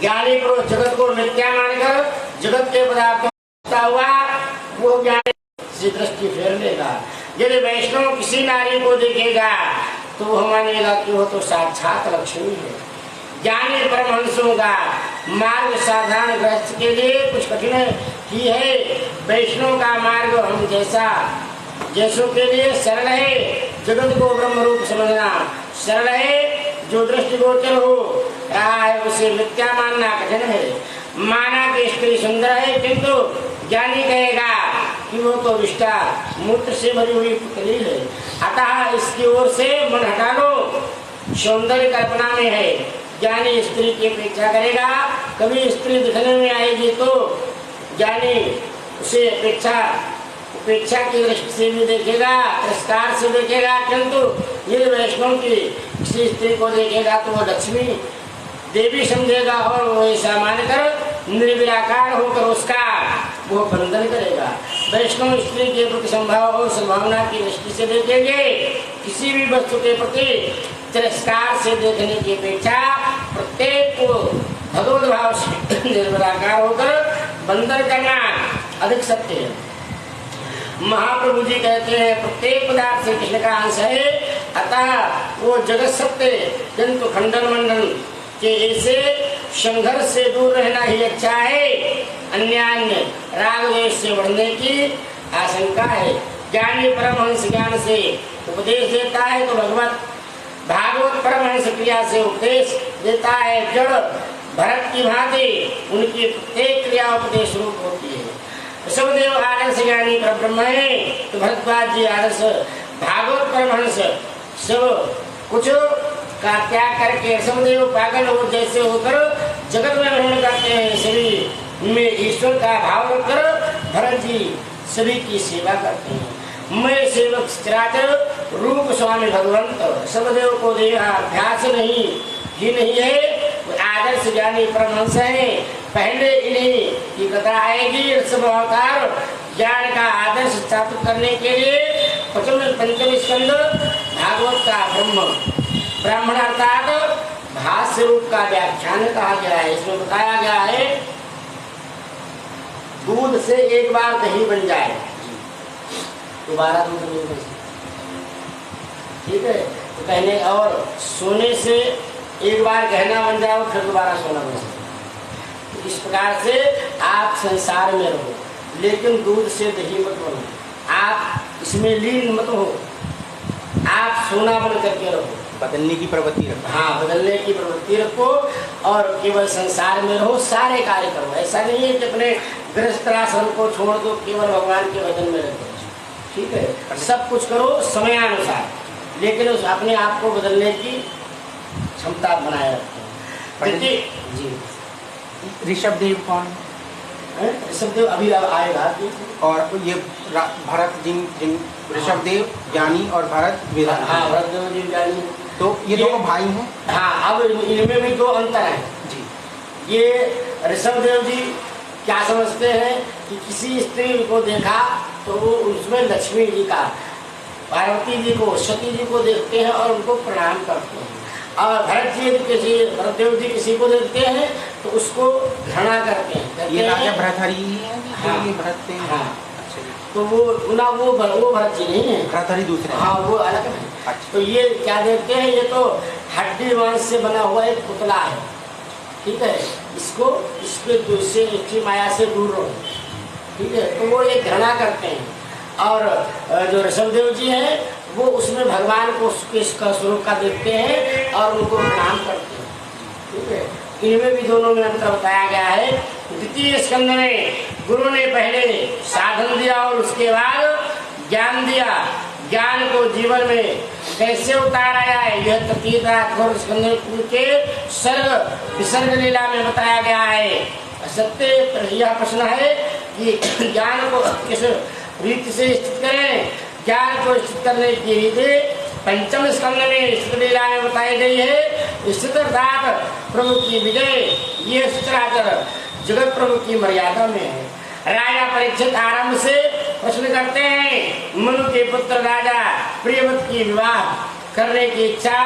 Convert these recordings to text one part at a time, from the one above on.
ज्ञानी पुरुष जगत को मिथ्या मानकर जगत के पदार्थों हुआ वो ज्ञानी से दृष्टि फेर लेगा। यदि वैष्णव किसी नारी को देखेगा तो वह मानेगा कि वो तो साक्षात लक्ष्मी है। ज्ञानी परमहंसों का मार्ग साधारण गृहस्थ के लिए कुछ कठिन ही है, वैष्णव का मार्ग हम जैसों के लिए सरल है। जगत को ब्रह्म रूप समझना सरल है, जो दृष्टिगोचर हो रहा है उसे मिथ्या मानना कठिन है। माना कि स्त्री सुंदर है किंतु ज्ञानी कहेगा कि वो तो विष्टा मूत्र से भरी हुई पुतली है, अतः इसकी ओर से मन हटा लो, सौंदर्य कल्पना में है। ज्ञानी स्त्री की अपेक्षा करेगा, कभी स्त्री दिखने में आएगी तो ज्ञानी उसे उपेक्षा की दृष्टि से भी देखेगा, तिरस्कार से देखेगा, किंतु ये वैष्णव की किसी स्त्री को देखेगा तो वो लक्ष्मी देवी समझेगा और वो ऐसा मानकर निर्विराकार होकर उसका वो बंधन करेगा। वैष्णव स्त्री के प्रति संभाव और संभावना की दृष्टि से देखेंगे, किसी भी वस्तु के प्रति तिरस्कार से देखने की अपेक्षा प्रत्येक को भगवत भाव से निर्विराकार होकर बंधन करना अधिक सत्य है। महाप्रभु जी कहते हैं प्रत्येक पदार्थ से कृष्ण का अंश है, अतः वो जगत सत्य किंतु खंडन मंडन के ऐसे संघर्ष से दूर रहना ही अच्छा है, अन्य राग द्वेष से बढ़ने की आशंका है। ज्ञानी परमहंस ज्ञान से उपदेश देता है तो भागवत परमहंस क्रिया से उपदेश देता है। जड़ भरत की भांति उनकी प्रत्येक क्रिया उपदेश रूप होती है। ऋषभदेव आदर्श ज्ञानी परब्रह्म है तो भरद्वाज जी आदर्श भागवत परमहंस सब कुछ का त्याग करके ऋषभदेव पागल हो जैसे होकर जगत में भ्रमण करते हैं, सभी में ईश्वर का भाव रखकर भरत जी सभी की सेवा करते हैं। मैं सेवक चराचर रूप स्वामी भगवंत ऋषभदेव को देहाभ्यास नहीं है, आदर्श ज्ञानी परमहंस है। पहले इन्हीं की कथा आएगी। ऋषभ अवतार ज्ञान का आदर्श स्थापित करने के लिए पंचम स्कंद भागवत का ब्राह्मण अर्थात भाष्य रूप का व्याख्यान कहा गया है। इसमें बताया गया है दूध से एक बार दही बन जाए, दोबारा दूध नहीं बन सकता, ठीक है। तो कहने और सोने से एक बार गहना बन जाओ फिर दोबारा सोना बन सकता। तो इस प्रकार से आप संसार में रहो लेकिन दूध से दही मत बनो, आप इसमें लीन मत हो, आप सोना बन करके रहो, बदलने की प्रवृत्ति रखो। हाँ, बदलने की प्रवृत्ति रखो और केवल संसार में रहो, सारे कार्य करो। ऐसा नहीं है कि अपने गृहस्थ आश्रम को छोड़ दो, केवल भगवान के भजन में रहो, ठीक है। सब कुछ करो समयानुसार, लेकिन उस अपने आप को बदलने की क्षमता बनाए रखो। जी, ऋषभदेव कौन? ऋषभदेव अभी आएगा। और ये भरत जिन ऋषभदेव ज्ञानी और भरत वेदांती। हाँ, भरतदेव जी ज्ञानी। तो ये दोनों भाई हैं। हाँ, अब इनमें भी दो अंतर हैं जी। ये ऋषभदेव जी क्या समझते हैं कि किसी स्त्री को देखा तो वो उसमें लक्ष्मी जी का, पार्वती जी को, सती जी को देखते हैं और उनको प्रणाम करते हैं। और भरतदेव जी किसी को देखते हैं तो उसको घृणा करते हैं। ये राजा भरतहरि है। हाँ, ये भरत हैं। हाँ। अच्छा, तो वो भरत जी नहीं है, भरतहरि दूसरे। हाँ, वो अलग है। अच्छा। तो ये क्या देखते हैं, ये तो हड्डी मांस से बना हुआ एक पुतला है, ठीक है। इसकी माया से दूर रहो, ठीक है। तो वो एक घृणा करते हैं। और जो ऋषभदेव जी हैं वो उसमें भगवान को उसका स्वरूप का देखते हैं और उनको प्रणाम करते हैं, ठीक है। इनमें भी दोनों में अंतर बताया गया है। द्वितीय स्कंद में गुरु ने पहले साधन दिया और उसके बाद ज्ञान दिया। ज्ञान को जीवन में कैसे उतारा जाए यह तृतीय स्कंद के सर्ग विसर्ग लीला में बताया गया है। सत्य यह प्रश्न है कि ज्ञान को किस रीति से स्थित करें। ज्ञान को स्थित करने की रीति पंचम स्कंद में स्थित लीला में बताई गई है। स्थित अर्थात प्रभु की विजय, ये सचराचर जगत प्रभु की मर्यादा में है। राजा परीक्षित आरंभ से प्रश्न करते हैं, मनु के पुत्र राजा प्रियवत की विवाह करने की इच्छा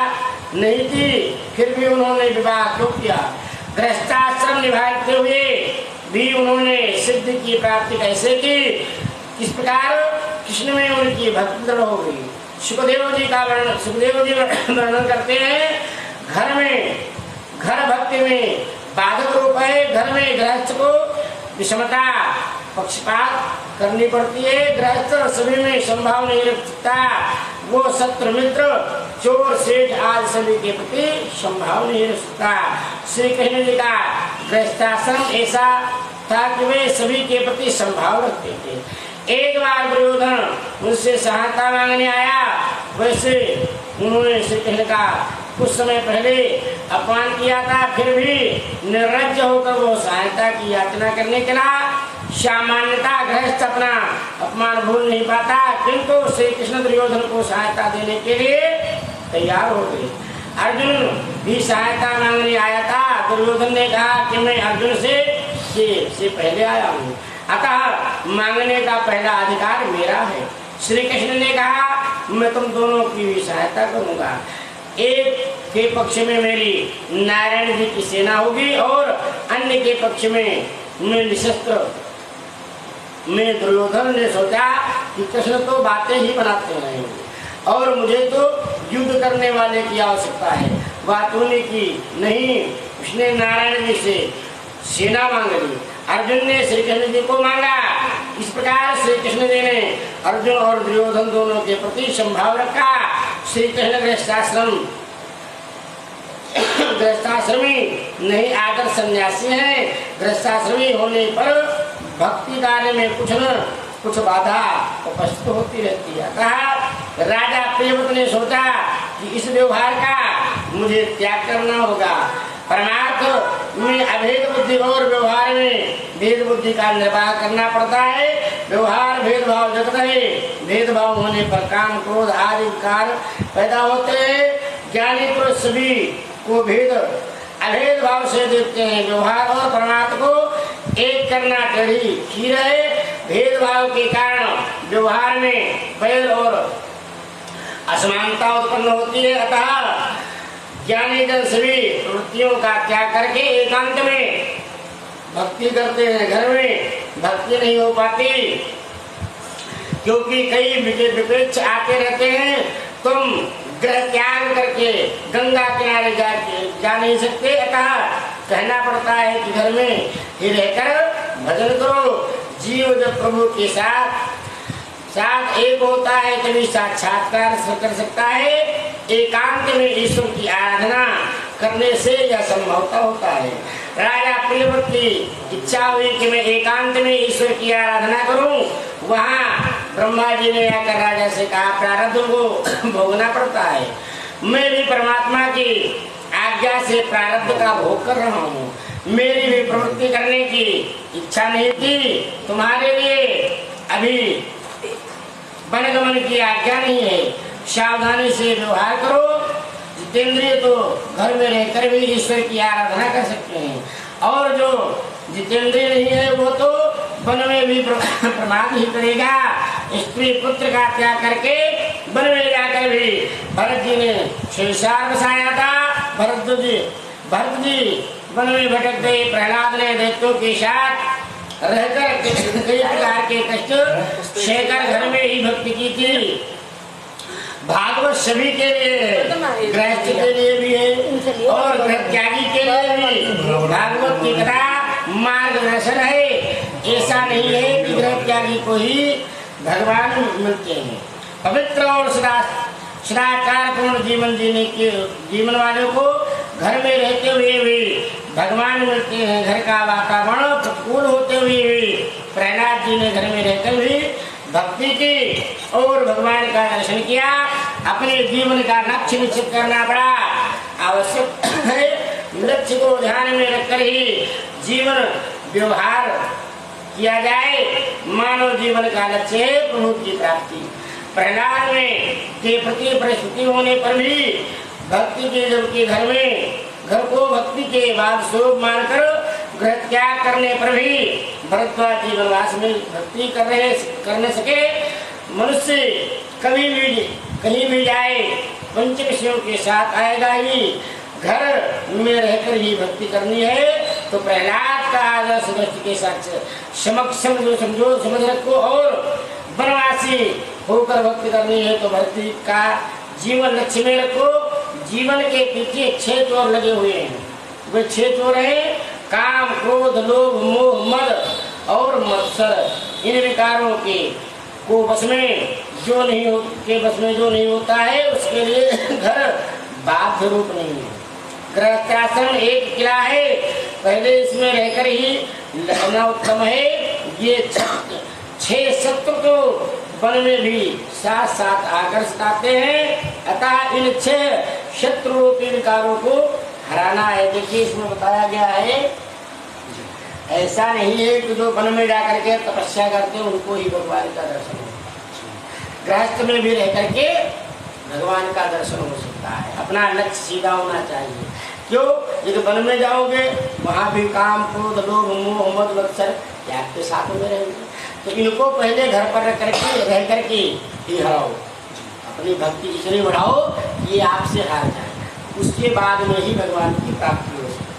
नहीं थी, फिर भी उन्होंने विवाह क्यों किया। गृहस्थाश्रम सिद्धि की प्राप्ति कैसे की, किस प्रकार कृष्ण में उनकी भक्ति दृढ़ हो गई। सुखदेव जी वर्णन करते हैं, घर भक्ति में बाधक रूप है। घर में गृहस्थ को विषमता पक्षपात करनी पड़ती है। गृहस्थ सभी में संभाव नहीं रख सकता, वो शत्रु मित्र चोर सेठ आदि सभी के प्रति संभाव नहीं रख सकता। श्री कृष्ण जी का गृहस्थाश्रम ऐसा था कि वे सभी के प्रति संभाव रखते थे। एक बार दुर्योधन उनसे सहायता मांगने आया, वैसे उन्होंने श्री कृष्ण का कुछ समय पहले अपमान किया था, फिर भी निर्लज्ज होकर वो सहायता की याचना करने चला। सामान्यता गृहस्थ अपना अपमान भूल नहीं पाता, किंतु श्री कृष्ण दुर्योधन को सहायता देने के लिए तैयार हो गए। अर्जुन भी सहायता मांगने आया था। दुर्योधन ने कहा कि मैं अर्जुन से पहले आया हूँ, अतः मांगने का पहला अधिकार मेरा है। श्री कृष्ण ने कहा मैं तुम दोनों की भी सहायता करूंगा। एक के पक्ष में मेरी नारायण जी की सेना होगी और अन्य के पक्ष में मैं निशस्त्र। मैं दुर्योधन ने सोचा कि कृष्ण तो बातें ही बनाते रहेंगे और मुझे तो युद्ध करने वाले की आवश्यकता है, बात होने की नहीं। उसने नारायण जी से सेना मांग ली, अर्जुन ने श्री कृष्ण जी को मांगा। इस प्रकार श्री कृष्ण जी ने अर्जुन और दुर्योधन दोनों के प्रति संभाव रखा। श्री कृष्ण गृहस्थाश्रमी नहीं आकर सन्यासी है। गृहस्थाश्रमी होने पर भक्ति कार्य में कुछ न कुछ बाधा उपस्थित होती रहती है। कहा राजा प्रियव्रत ने सोचा कि इस व्यवहार का मुझे त्याग करना होगा। परमार्थ में अभेद बुद्धि और व्यवहार में भेद बुद्धि का निर्वाह करना पड़ता है। व्यवहार भेदभाव जगत है, भेदभाव होने पर काम क्रोध आदि विकार पैदा होते हैं। ज्ञानी पुरुष सभी को अभेद भाव से देखते हैं। व्यवहार और परमात्मा को एक करना टेढ़ी खीर है। भेदभाव के कारण व्यवहार में बैर और असमानता उत्पन्न होती है। अतः ज्ञानी जन सभी प्रवृत्तियों का त्याग करके एकांत में भक्ति करते हैं। घर में भक्ति नहीं हो पाती क्योंकि कई विपेक्ष आते रहते हैं। तुम ग्रह त्याग करके गंगा किनारे जा नहीं सकते, अतः कहना पड़ता है कि घर में ही रहकर भजन करो। जीव जब प्रभु के साथ एक होता है तभी साक्षात्कार कर सकता है। एकांत में ईश्वर की आराधना करने से यह संभवता होता है। राजा प्रियव्रत की इच्छा हुई कि मैं एकांत में ईश्वर की आराधना करूं। वहाँ ब्रह्मा जी ने आकर राजा से कहा प्रारब्ध को भोगना पड़ता है। मैं भी परमात्मा की आज्ञा से प्रारब्ध का भोग कर रहा हूँ। मेरी भी प्रवृत्ति करने की इच्छा नहीं थी। तुम्हारे लिए अभी वनगमन की आज्ञा नहीं है। सावधानी से व्यवहार करो। जितेंद्रिय तो घर में रहकर भी ईश्वर की आराधना कर सकते हैं और जो जितेंद्रिय नहीं है वो तो वन में भी प्रमाद ही करेगा। स्त्री पुत्र का त्याग करके वन में जाकर भी भरत जी ने संसार बसाया था। भरत जी वन में भटक गए। प्रहलाद ने दैत्यों के साथ रहकर कई प्रकार के कष्ट सहकर घर में ही भक्ति की थी। भागवत सभी के लिए, गृहस्थ के लिए भी है और त्यागी के लिए भी। भागवत की कथा मार्गदर्शन है। ऐसा नहीं है कि गृह त्यागी को ही भगवान मिलते हैं। पवित्र और सदाचार पूर्ण जीवन जीने के जीवन वालों को घर में रहते हुए भी भगवान मिलते हैं। घर का वातावरण प्रतिकूल होते हुए भी प्रहलाद जी ने घर में रहकर भी भक्ति की और भगवान का दर्शन किया। अपने जीवन का लक्ष्य निश्चित करना बड़ा आवश्यक है। लक्ष्य को ध्यान में रखकर ही जीवन व्यवहार किया जाए। मानव जीवन का लक्ष्य है प्रभु की प्राप्ति। प्रहलाद में के प्रति परिस्थिति होने पर भी भक्ति के जबकि घर को भक्ति के बाद स्वरूप मानकर गृह त्याग करने पर भी भरद्वाज जी वनवास में भक्ति करने सके। मनुष्य कभी भी कहीं भी जाए पंच विषयों के साथ आएगा ही। घर में रहकर ही भक्ति करनी है तो प्रहलाद का आदर्श दृष्टि के साथ समक्षम जो समझो समझ रखो और वनवासी होकर भक्ति करनी है तो भक्ति का जीवन लक्ष्य में रखो। जीवन के पीछे 6 चोर लगे हुए हैं। वे 6 चोर हैं काम, क्रोध, लोभ, मोह, मद और मत्सर। इन विकारों के को बस में जो नहीं होता है उसके लिए घर बाध्य रूप नहीं है। गृहस्थाश्रम एक किला है, पहले इसमें रहकर ही रहना उत्तम है। ये 6 शत्रु तो वन में भी साथ साथ आकर्षित आते हैं, अतः इन 6 शत्रु रूपी विकारों को हराना है। देखिए इसमें बताया गया है, ऐसा नहीं है कि जो वन में जाकर के तपस्या करते हैं उनको ही भगवान का दर्शन हो। गृहस्थ में भी रह करके भगवान का दर्शन हो सकता है। अपना लक्ष्य सीधा होना चाहिए। क्यों? यदि वन में जाओगे वहाँ भी काम, क्रोध, लोभ, मोह, मद, मत्सर त्याग के साथ में रहेंगे। तो इनको पहले घर पर रह करके ही हराओ, अपनी भक्ति इसलिए बढ़ाओ ये आपसे हार जाए, उसके बाद में ही भगवान की प्राप्ति हो सकती है।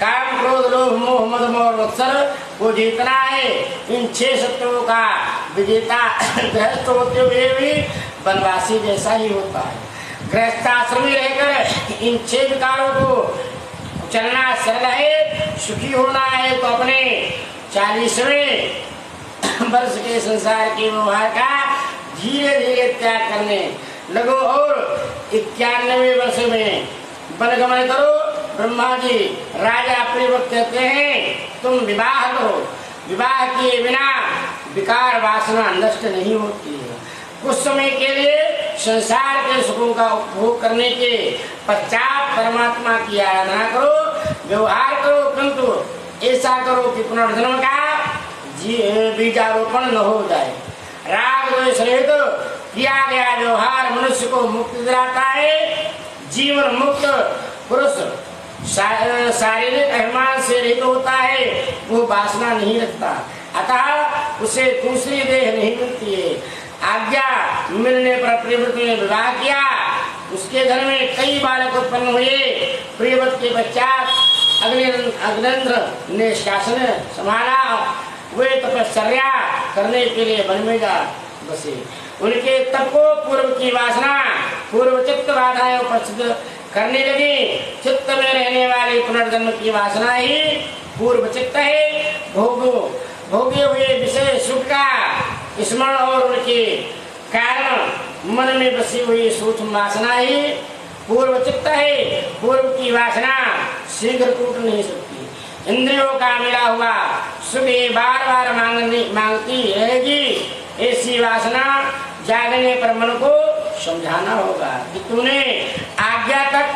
काम, क्रोध, लोभ, मोह, मद और मत्सर को जीतना है। इन 6 शत्रुओं का विजेता गृहस्थ होते हुए भी वनवासी जैसा ही होता है। गृहस्थाश्रम में रहकर इन 6 विकारों को चलना सरल है। सुखी होना है तो अपने 40वें वर्ष के संसार के व्यवहार का धीरे धीरे त्याग करने लगो और 91वें वर्ष में वनगमन करो। ब्रह्मा जी राजा प्रियव्रत कहते हैं तुम विवाह करो, विवाह किए बिना विकार वासना नष्ट नहीं होती है। कुछ समय के लिए संसार के सुखों का उपभोग करने के पश्चात परमात्मा की आराधना करो, व्यवहार करो, परंतु ऐसा करो कि पुनर्जन्म का बीजारोपण न हो जाए। राग द्वेष रहित किया गया व्यवहार मनुष्य को मुक्ति दिलाता है। जीवन मुक्त पुरुष शारीरिक अभिमान से रहित होता है, वो वासना नहीं रखता, अतः उसे दूसरी देह नहीं मिलती है। आज्ञा मिलने पर प्रियव्रत ने विवाह किया। उसके घर में कई बालक उत्पन्न हुए। प्रियव्रत के पश्चात अग्निन्द्र ने शासन संभाला। वे तपश्चर्या करने के लिए वन में जा बसे। उनके तप को पूर्व की वासना, पूर्व चित्त बाधाएं उपस्थित करने लगी। चित्त में रहने वाली पुनर्जन्म की वासना ही पूर्व चित्त है। भोगे हुए विषय सुख का स्मरण और उनके कारण मन में बसी हुई सूक्ष्म वासना ही पूर्व चित्त है। पूर्व की वासना शीघ्र टूट नहीं सकती। इंद्रियों का मिला हुआ सुख बार बार मांगती रहेगी। ऐसी वासना जागने पर मन को समझाना होगा कि तूने आज्ञा तक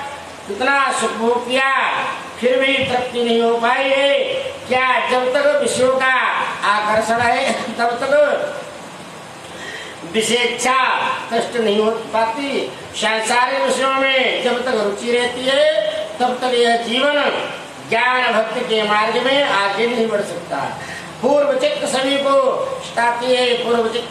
कितना सुख भोग किया, फिर भी तृप्ति नहीं हो पाई है क्या? जब तक विषयों का आकर्षण है तब तक विषेच्छा कष्ट नहीं हो पाती। सांसारिक विषयों में जब तक रुचि रहती है तब तक यह जीवन ज्ञान भक्ति के मार्ग में आगे नहीं बढ़ सकता। पूर्व चित्त सभी को सताती है। पूर्व चित्त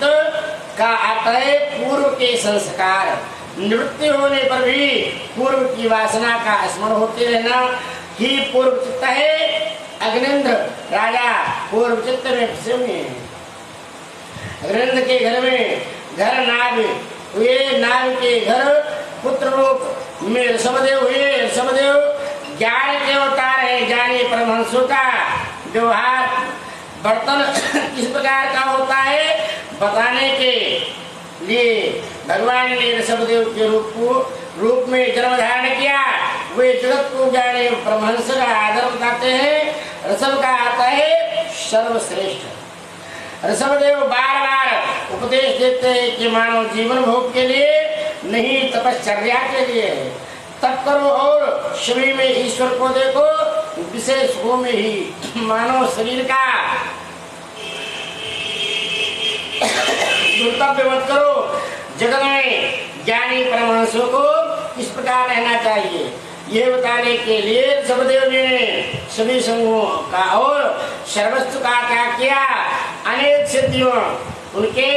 का अर्थ है पूर्व के संस्कार। निवृत्ति होने पर भी पूर्व की वासना का स्मरण होते रहना ही पूर्व चित्त है। अग्निन्द्र राजा पूर्व चित्त में फंसे हुए हैं। अग्निन्द्र के घर में घर नाग हुए, नाग के घर पुत्र रूप में ऋषभदेव हुए। ऋषभदेव ज्ञान के अवतार है। ज्ञानी परमहंसों का व्यवहार बर्तन किस प्रकार का होता है बताने के लिए भगवान ने ऋषभदेव के रूप में जन्म धारण किया। वे जगत को ज्ञानी परमहंस का आदर बताते हैं। ऋषभ का आता है सर्वश्रेष्ठ। ऋषभदेव बार बार उपदेश देते हैं कि मानव जीवन भोग के लिए नहीं तपश्चर्या के लिए है। तप करो और शरीर में ईश्वर को देखो। विशेष हो में ही मानव शरीर का दुर्तव्य मत करो। जगत में ज्ञानी परमहंसों को किस प्रकार रहना चाहिए यह बताने के लिए ऋषभदेव जी ने सभी संगों का और सर्वस्व का त्याग किया। अनेक सिद्धियों उनके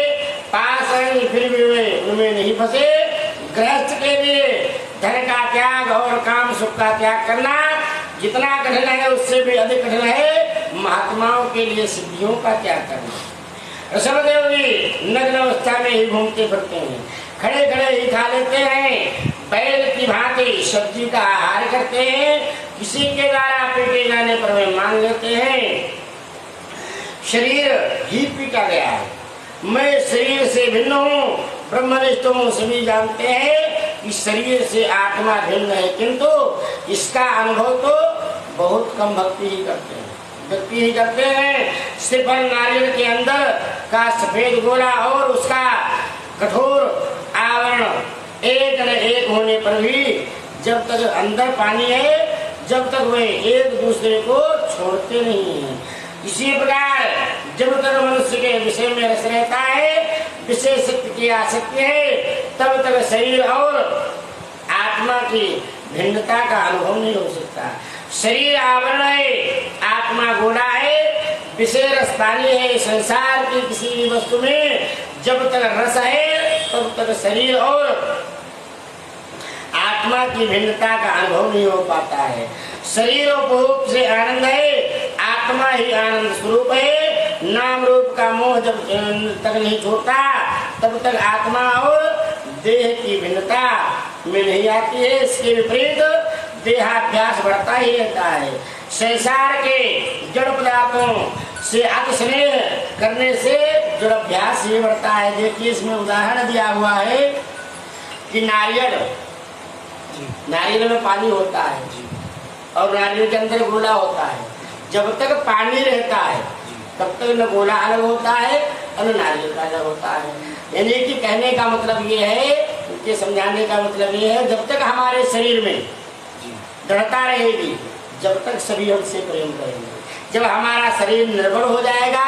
पास आई, फिर भी वे उनमें नहीं फंसे। गृहस्थ के लिए धन का त्याग और काम सुख का त्याग करना जितना कठिन है उससे भी अधिक कठिन है महात्माओं के लिए सिद्धियों का त्याग करना। ऋषभदेव जी नग्न अवस्था में ही घूमते फिरते हैं, खड़े खड़े ही खा लेते हैं, बैल की भांति सब्जी का आहार करते हैं, किसी के द्वारा पीटे जाने पर वे मान लेते हैं। शरीर ही पीटा गया है, मैं शरीर से भिन्न हूँ, ब्रह्मनिष्ठ हूँ, सभी जानते हैं कि शरीर से आत्मा भिन्न है, किंतु इसका अनुभव तो बहुत कम भक्ति ही करते हैं, व्यक्ति ही करते हैं। सिर्फ नारियल के अंदर का सफेद गोला और उसका कठोर आवरण एक न एक होने पर भी जब तक अंदर पानी है, जब तक वे एक दूसरे को छोड़ते नहीं हैं। इसी प्रकार जब तक मनुष्य के विषय में रस रहता है, विषय शक्ति की आसक्ति है, तब तक शरीर और आत्मा की भिन्नता का अनुभव नहीं हो सकता। शरीर आवरण है, आत्मा गोला है, विषय रस पानी है। संसार की किसी भी वस्तु में जब तक रस है तब तक शरीर और आत्मा की भिन्नता का अनुभव नहीं हो पाता है। शरीर उपभोग से आनंद है, आत्मा ही आनंद स्वरूप है। नाम रूप का मोह जब तक नहीं छोड़ता तब तक आत्मा और देह की भिन्नता में नहीं आती है। इसके विपरीत देहाभ्यास बढ़ता ही रहता है। संसार के जड़ पदार्थों से अति स्नेह करने से जड़ अभ्यास ही बढ़ता है। देखिए इसमें उदाहरण दिया हुआ है कि नारियल में पानी होता है और नारियल के अंदर गोला होता है। जब तक पानी रहता है तब तक न गोला अलग होता है और न नारियल का अलग होता है। यानी कि कहने का मतलब ये है, उनके समझाने का मतलब ये है, जब तक हमारे शरीर में दृढ़ता रहेगी जब तक सभी हमसे प्रेम करेंगे। जब हमारा शरीर निर्बल हो जाएगा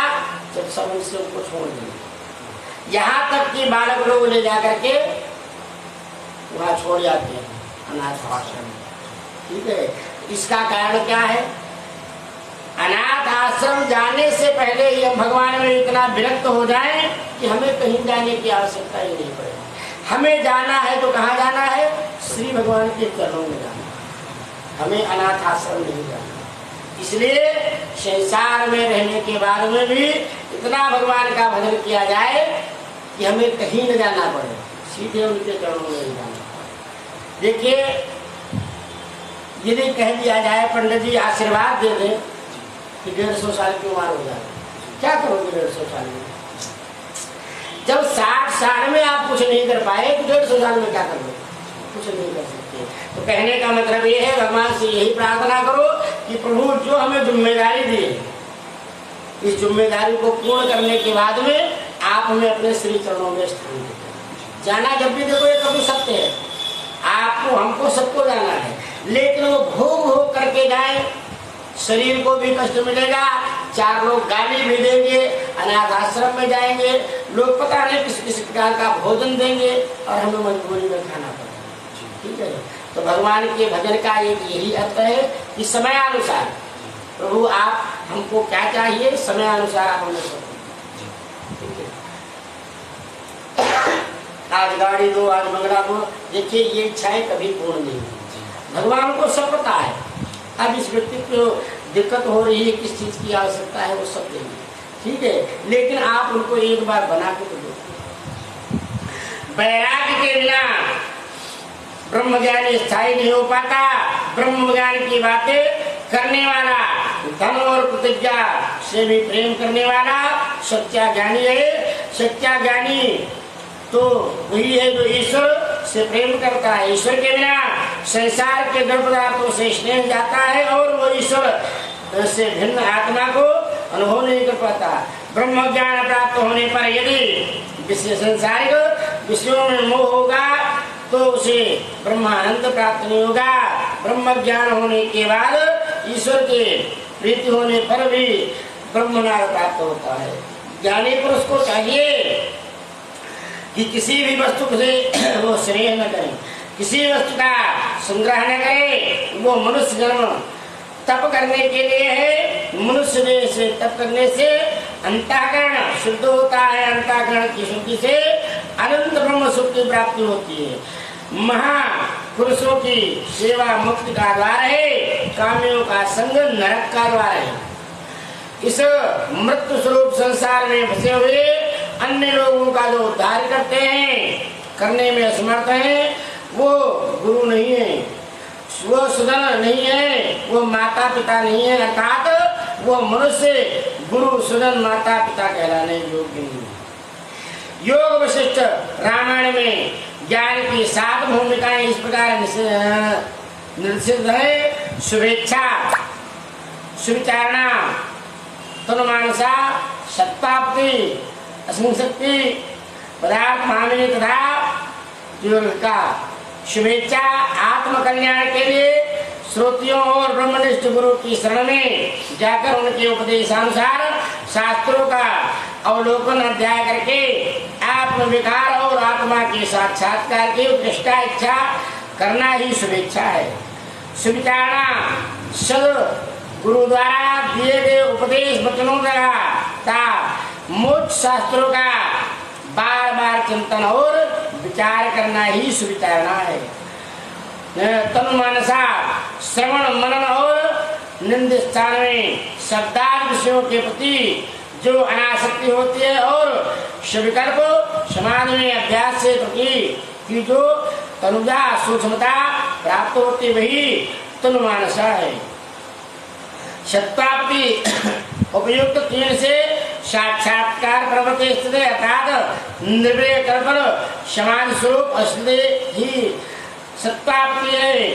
जब सब हमसे उनको छोड़ देंगे। यहाँ तक कि बालक लोग ले जाकर के वहाँ छोड़ जाते हैं अनाथ आश्रम। ठीक है, इसका कारण क्या है? अनाथ आश्रम जाने से पहले ही हम भगवान में इतना विरक्त हो जाएं कि हमें कहीं जाने की आवश्यकता ही नहीं पड़ेगी। हमें जाना है तो कहाँ जाना है? श्री भगवान के चरणों में जाना, हमें अनाथ आश्रम नहीं जाना। इसलिए संसार में रहने के बाद में भी इतना भगवान का भजन किया जाए कि हमें कहीं न जाना पड़े, सीधे उनके चरणों में ही जाना। देखिए, यदि कह दिया जाए पंडित जी आशीर्वाद दे दें कि 150 साल की उम्र हो जाए, क्या करोगे 150 साल में? जब 60 साल में आप कुछ नहीं कर पाए तो 150 साल में क्या करोगे? कुछ नहीं कर सकते। तो कहने का मतलब ये है, भगवान से यही प्रार्थना करो कि प्रभु जो हमें जिम्मेदारी दी, इस जिम्मेदारी को पूर्ण करने के बाद में आप हमें अपने श्री चरणों में स्थान दें। जाना जब भी देखो ये कभी सत्य है, आपको हमको सबको जाना है, लेकिन वो भोग भोग करके जाए, शरीर को भी कष्ट मिलेगा, 4 लोग गाली भी देंगे, अनाथ आश्रम में जाएंगे, लोग पता नहीं किस किस प्रकार का भोजन देंगे और हमें मजबूरी में खाना पड़ेगा। ठीक है, तो भगवान के भजन का एक यही अर्थ है कि समयानुसार प्रभु आप हमको क्या चाहिए, समयानुसार आप हमें सब। आज गाड़ी दो, आज बंगला दो, देखिए ये इच्छाएं कभी पूर्ण नहीं होती। भगवान को सब पता है अब इस व्यक्ति को दिक्कत हो रही है, किस चीज की आवश्यकता है, वो सब देंगे। ठीक है, लेकिन आप उनको एक बार बना के तो दो। वैराग्य के बिना ब्रह्म ज्ञान स्थायी नहीं हो पाता। ब्रह्म ज्ञान की बातें करने वाला, धन और प्रतिज्ञा से भी प्रेम करने वाला सच्चा ज्ञानी है। सच्चा ज्ञानी तो वही है जो ईश्वर से प्रेम करता है। ईश्वर के बिना संसार के जड़ पदार्थों से स्नेह जाता है और वो ईश्वर से भिन्न आत्मा को अनुभव नहीं कर पाता। ब्रह्म ज्ञान प्राप्त होने पर यदि विषय संसारिक विषयों में मोह होगा तो उसे ब्रह्मानंद प्राप्त नहीं होगा। ब्रह्म ज्ञान होने के बाद ईश्वर के प्रीति होने पर भी ब्रह्मनाद प्राप्त होता है। ज्ञानी पुरुष को चाहिए कि किसी भी वस्तु से वो स्नेह न करे, किसी वस्तु का संग्रह न करे। वो मनुष्य जन्म तप करने के लिए है। मनुष्य देह से तप करने से अंतःकरण शुद्ध होता है। अंतःकरण की शुद्धि से अनंत ब्रह्म सुख की प्राप्ति होती है। महापुरुषों की सेवा मुक्ति का द्वार है। कामियों का संग नरक का द्वार है। इस मृत्यु स्वरूप संसार में फंसे हुए अन्य लोगों का जो उद्धार करते हैं, करने में असमर्थ हैं, वो गुरु नहीं है, वो सुदन नहीं है, वो माता पिता नहीं है, अर्थात वो मनुष्य गुरु सुदन माता पिता कहलाने योग्य नहीं। योग वशिष्ठ रामायण में ज्ञान की 7 भूमिकाएं इस प्रकार निर्दिष्ट है। शुभेच्छा, सुविचारणा, तनुमानसा, सत्ताप्ति, असंशक्ति, पदार्थ भामिनी तथा का। शुभेच्छा आत्म कल्याण के लिए श्रोतियों और ब्रह्मनिष्ठ गुरु की शरण में जाकर उनके उपदेशानुसार शास्त्रों का अवलोकन अध्याय करके आत्म विकार और आत्मा के साक्षात्कार की उत्कृष्टा इच्छा करना ही शुभेच्छा है। शुभचारणा सद गुरु द्वारा दिए गए उपदेश वचनों का मोक्ष शास्त्रों का बार बार चिंतन और विचार करना ही शुभचारणा है। तनु मनसा श्रवण मनन और निंद स्थान में शब्दार्थ विषयों के प्रति जो अनासक्ति होती है और सविकल्प समाधि में अभ्यास से की जो तनुजा सूक्ष्मता प्राप्त होती वही तनु मानसा है। शताब्दी उपयुक्त 3 से साक्षात्कार प्रवृत्ति स्थित अर्थात निर्भय कल्पन समाधि स्वरूप असली ही शताब्दी है।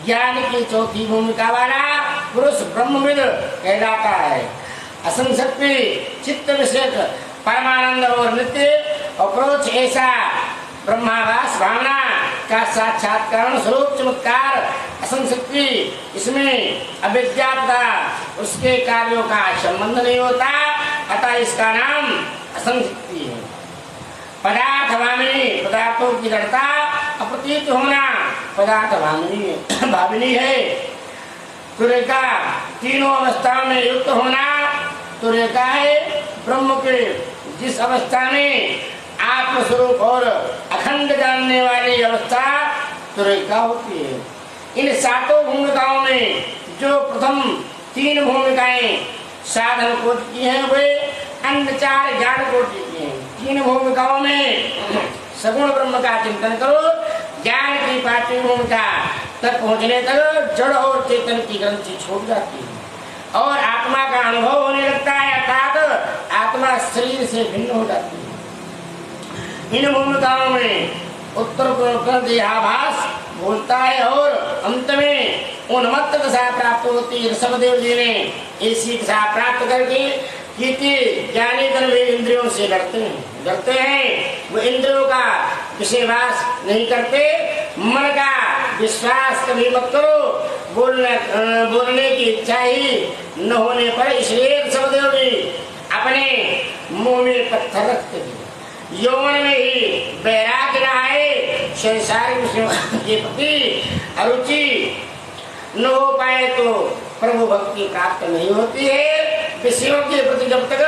ज्ञान की चौथी भूमिका वाला पुरुष ब्रह्मविद कहलाता है। असंशक्ति चित्त विषयक परमानंद और नित्य अप्रोच ऐसा ब्रह्माभास भावना का साक्षात्कार स्वरूप चमत्कार असंशक्ति, इसमें अविद्या तथा उसके कार्यों का संबंध नहीं होता, अतः इसका नाम असंशक्ति है। पदार्थ भामिनी पदार्थों की जड़ता अप्रतीत होना पदार्थ भामिनी है। तुरेका तीनों अवस्थाओं में युक्त होना तुरेका है। ब्रह्म के जिस अवस्था में आत्मस्वरूप और अखंड जानने वाली अवस्था तुरेका होती है। इन 7 भूमिकाओं में जो प्रथम 3 भूमिकाएं साधन कोटि की हैं वे अन्य 4 ज्ञान कोटि की हैं। 3 भूमिकाओं में सगुण ब्रह्म का चिंतन करो, ज्ञान की 5वीं भूमिका तक पहुंचने तक जड़ और चेतन की ग्रंथि छूट जाती है और आत्मा का अनुभव होने लगता है, अर्थात आत्मा शरीर से भिन्न हो जाती है। इन भूमिकाओं में उत्तर पूर्व देहाभास बोलता है और अंत में उन्मत्त दशा प्राप्त होती है। ऋषभदेव जी ने ऐसी दशा प्राप्त करके ज्ञानी जन वे इंद्रियों से डरते हैं, वो इंद्रियों का विषयवास नहीं करते। मन का विश्वास कभी मत करो, बोलने की इच्छा ही न होने पर इसलिए ऋषभदेव जी अपने मुंह में पत्थर रखते थे। यौवन में ही वैराग्य रहे, संसारिक विषयों के प्रति अरुचि न हो पाए तो प्रभु भक्ति प्राप्त नहीं होती है। विषयों के प्रति जब तक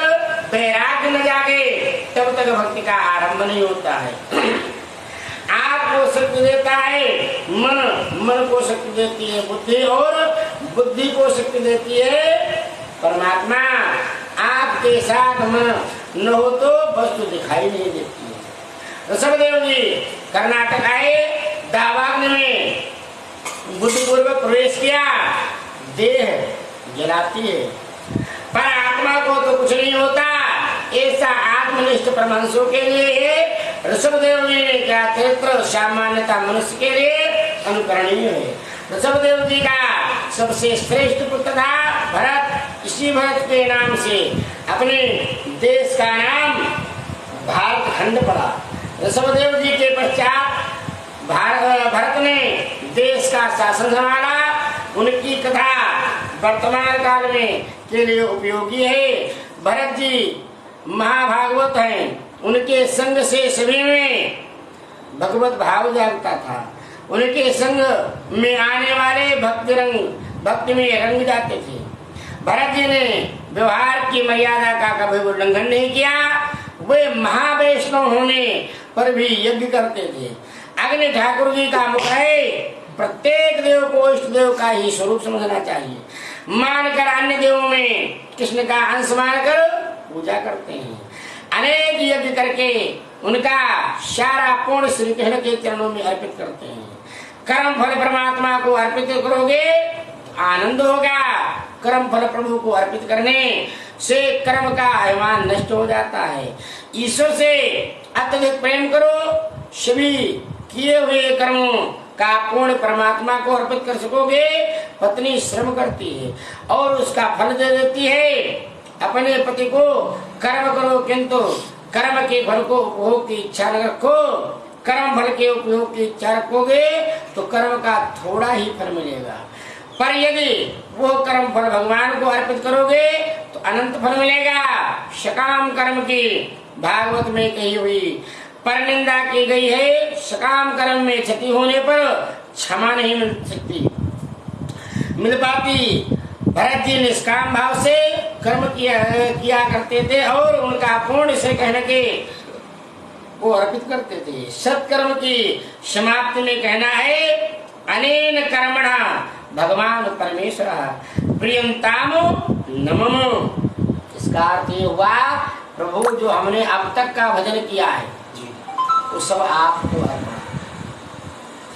वैराग्य न जागे तब तक भक्ति का आरंभ नहीं होता है। आँख को शक्ति देता है मन को शक्ति देती है बुद्धि, और बुद्धि को शक्ति देती है परमात्मा। आँख के साथ मन न हो तो वस्तु दिखाई नहीं देती है। ऋषभदेव जी कर्नाटक आए, दावाग्नि में बुद्धिपूर्वक प्रवेश किया, देह जलाती है पर आत्मा को तो कुछ नहीं होता। ऐसा आत्मनिष्ठ परमहंसों के लिए ऋषभदेव जी ने क्या चरित्र सामान्यता मनुष्य के लिए अनुकरणीय है। ऋषभदेव जी का सबसे श्रेष्ठ पुत्र था भरत। इसी भरत के नाम से अपने देश का नाम भारत खंड पड़ा। ऋषभदेव जी के पश्चात भरत ने देश का शासन संभाला। उनकी कथा वर्तमान काल में के लिए उपयोगी है। भरत जी महाभागवत हैं, उनके संग से सभी में भगवत भाव जागता था। उनके संग में आने वाले भक्ति में रंग जाते थे। भरत जी ने व्यवहार की मर्यादा का कभी उल्लंघन नहीं किया। वे महावैष्णव होने पर भी यज्ञ करते थे। अग्नि ठाकुर जी का मुख है, प्रत्येक देव को इष्ट देव का ही स्वरूप समझना चाहिए। मानकर अन्य देवों में कृष्ण का अंश मानकर पूजा करते हैं। अनेक यज्ञ करके उनका सारा पूर्ण श्री कृष्ण के चरणों में अर्पित करते हैं। कर्म फल परमात्मा को अर्पित करोगे आनंद होगा। कर्म फल प्रभु को अर्पित करने से कर्म का अभिमान नष्ट हो जाता है। ईश्वर से अत्यधिक प्रेम करो, सभी किए हुए कर्मों का पूर्ण परमात्मा को अर्पित कर सकोगे। पत्नी श्रम करती है और उसका फल दे देती है। अपने पति को कर्म करो किंतु कर्म के फल को उपभोग की इच्छा न रखो। कर्म फल के उपयोग की इच्छा रखोगे तो कर्म का थोड़ा ही फल मिलेगा, पर यदि वो कर्म फल भगवान को अर्पित करोगे तो अनंत फल मिलेगा। सकाम कर्म की भागवत में कही हुई पर निंदा की गई है। सकाम कर्म में क्षति होने पर क्षमा नहीं मिल सकती, मिल पाती। भरत जी निष्काम भाव से कर्म किया करते थे और उनका पूर्ण से कहने के वो अर्पित करते थे। सत्कर्म की समाप्ति में कहना है अनेन कर्मणा भगवान परमेश्वर प्रियंताम नमो। इसका अर्थ ये हुआ प्रभु जो हमने अब तक का भजन किया है वो सब आपको अर्पण।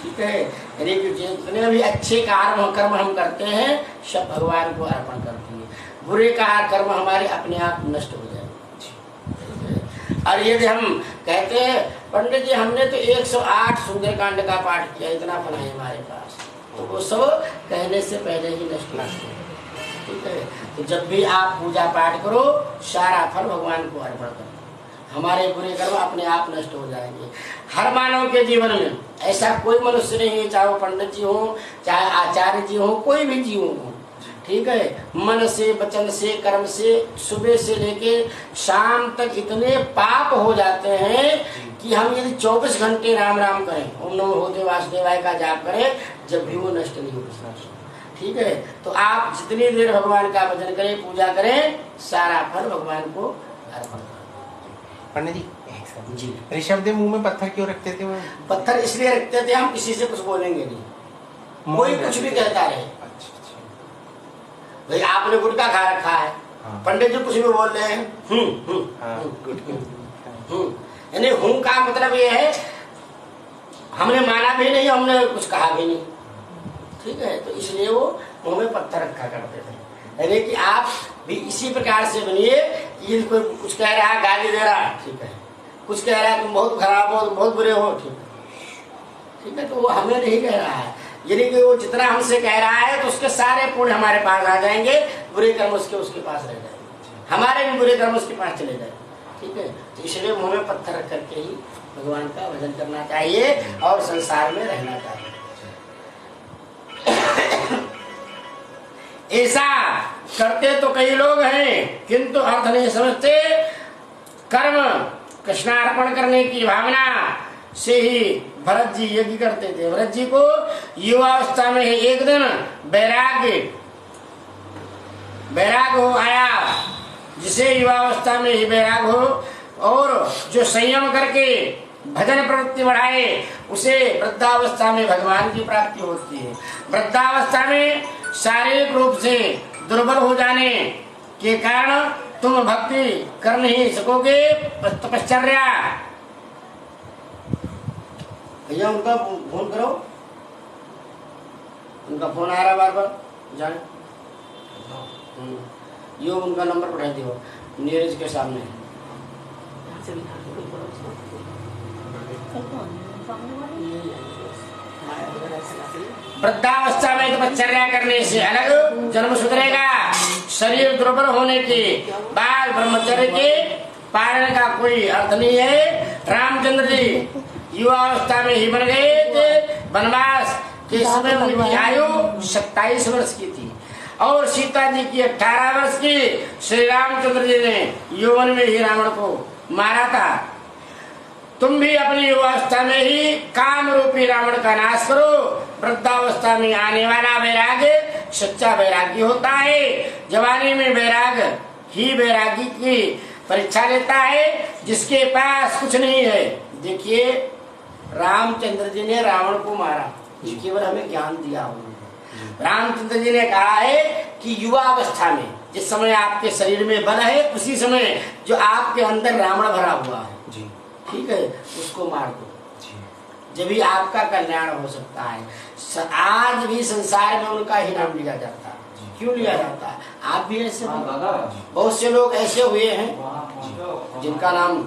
ठीक है, जितने भी अच्छे कर्म हम करते हैं सब भगवान को अर्पण करते हैं। बुरे का कर्म हमारे अपने आप नष्ट हो जाए। और यदि हम कहते हैं पंडित जी हमने तो 108 सुंदरकांड का पाठ किया, इतना फल है हमारे पास, तो वो सब कहने से पहले ही नष्ट होते हैं। ठीक है, तो जब भी आप पूजा पाठ करो सारा फल भगवान को अर्पण करो, हमारे बुरे कर्म अपने आप नष्ट हो जाएंगे। हर मानव के जीवन में ऐसा कोई मनुष्य नहीं है, चाहे वो पंडित जी हो, चाहे आचार्य जी हो, कोई भी जीव हो। ठीक है, मन से वचन से कर्म से सुबह से लेके शाम तक इतने पाप हो जाते हैं कि हम यदि 24 घंटे राम राम करें, ओम नमो भगवते वासुदेवाय का जाप करें, जब भी वो नष्ट नहीं होता। ठीक है, तो आप जितनी देर भगवान का भजन करें, पूजा करें, सारा फल भगवान को अर्पण करें। पंडित जी ऋषभ देव मुंह में पत्थर क्यों रखते थे? वो पत्थर इसलिए रखते थे हम किसी से कुछ बोलेंगे नहीं, कोई कुछ भी कहता रहे। भाई आपने गुटखा खा रखा है, पंडित जी कुछ भी बोल रहे हैं, यानी हूं का मतलब ये है हमने माना भी नहीं, हमने कुछ कहा भी नहीं। ठीक है, तो इसलिए वो मुंह में पत्थर रखा करते थे। यानी कि आप भी इसी प्रकार से बनिए। ये कोई कुछ कह रहा है, गाली दे रहा है, ठीक है, कुछ कह रहा है तुम बहुत खराब हो, बहुत बुरे हो, ठीक है, ठीक है, तो वो हमें नहीं कह रहा है। यानी कि वो जितना हमसे कह रहा है तो उसके सारे पुण्य हमारे पास आ जाएंगे, बुरे कर्म उसके पास रह जाएंगे, हमारे भी बुरे कर्म उसके पास चले जाएंगे। ठीक है, तो इसलिए मुंह में पत्थर रख करके ही भगवान का भजन करना चाहिए और संसार में रहना चाहिए। ऐसा करते तो कई लोग हैं किंतु अर्थ नहीं समझते। कर्म कृष्णार्पण करने की भावना से ही भरत जी यज्ञ करते थे। भरत जी को युवावस्था में एक दिन वैराग हो आया, जिसे युवावस्था में ही वैराग हो और जो संयम करके भजन प्रवृत्ति बढ़ाए उसे वृद्धावस्था में भगवान की प्राप्ति होती है। वृद्धावस्था में शारीरिक रूप से दुर्बल हो जाने के कारण तुम भक्ति कर नहीं सकोगे। तपश्चर्या भैया उनका फोन करो, उनका फोन आ रहा बार बार जाने, यो उनका नंबर पठा दियो नीरज के सामने। वृद्धावस्था में तपश्चर्या करने से अलग जन्म सुधरेगा। शरीर दुर्बल होने के बाद ब्रह्मचर्य के पालन का कोई अर्थ नहीं है। रामचंद्र जी युवावस्था में ही बन गए थे। वनवास के समय उनकी आयु 27 वर्ष की थी और सीता जी की 18 वर्ष की। श्री रामचंद्र जी ने यौवन में ही रावण को मारा था। तुम भी अपनी युवावस्था में ही काम रूपी रावण का नाश करो। वृद्धावस्था में आने वाला वैराग्य सच्चा वैराग्य होता है। जवानी में वैराग ही वैरागी की परीक्षा लेता है जिसके पास कुछ नहीं है। देखिए रामचंद्र जी ने रावण को मारा, ये केवल हमें ज्ञान दिया उन्होंने। रामचंद्र जी ने कहा है कि युवा अवस्था में जिस समय आपके शरीर में बल है, उसी समय जो आपके अंदर रावण भरा हुआ है, ठीक है, उसको मार दो, जब भी आपका कल्याण हो सकता है। आज भी संसार में उनका ही नाम लिया जाता है। क्यों लिया जाता है? आप भी ऐसे, बहुत से लोग ऐसे हुए हैं जिनका नाम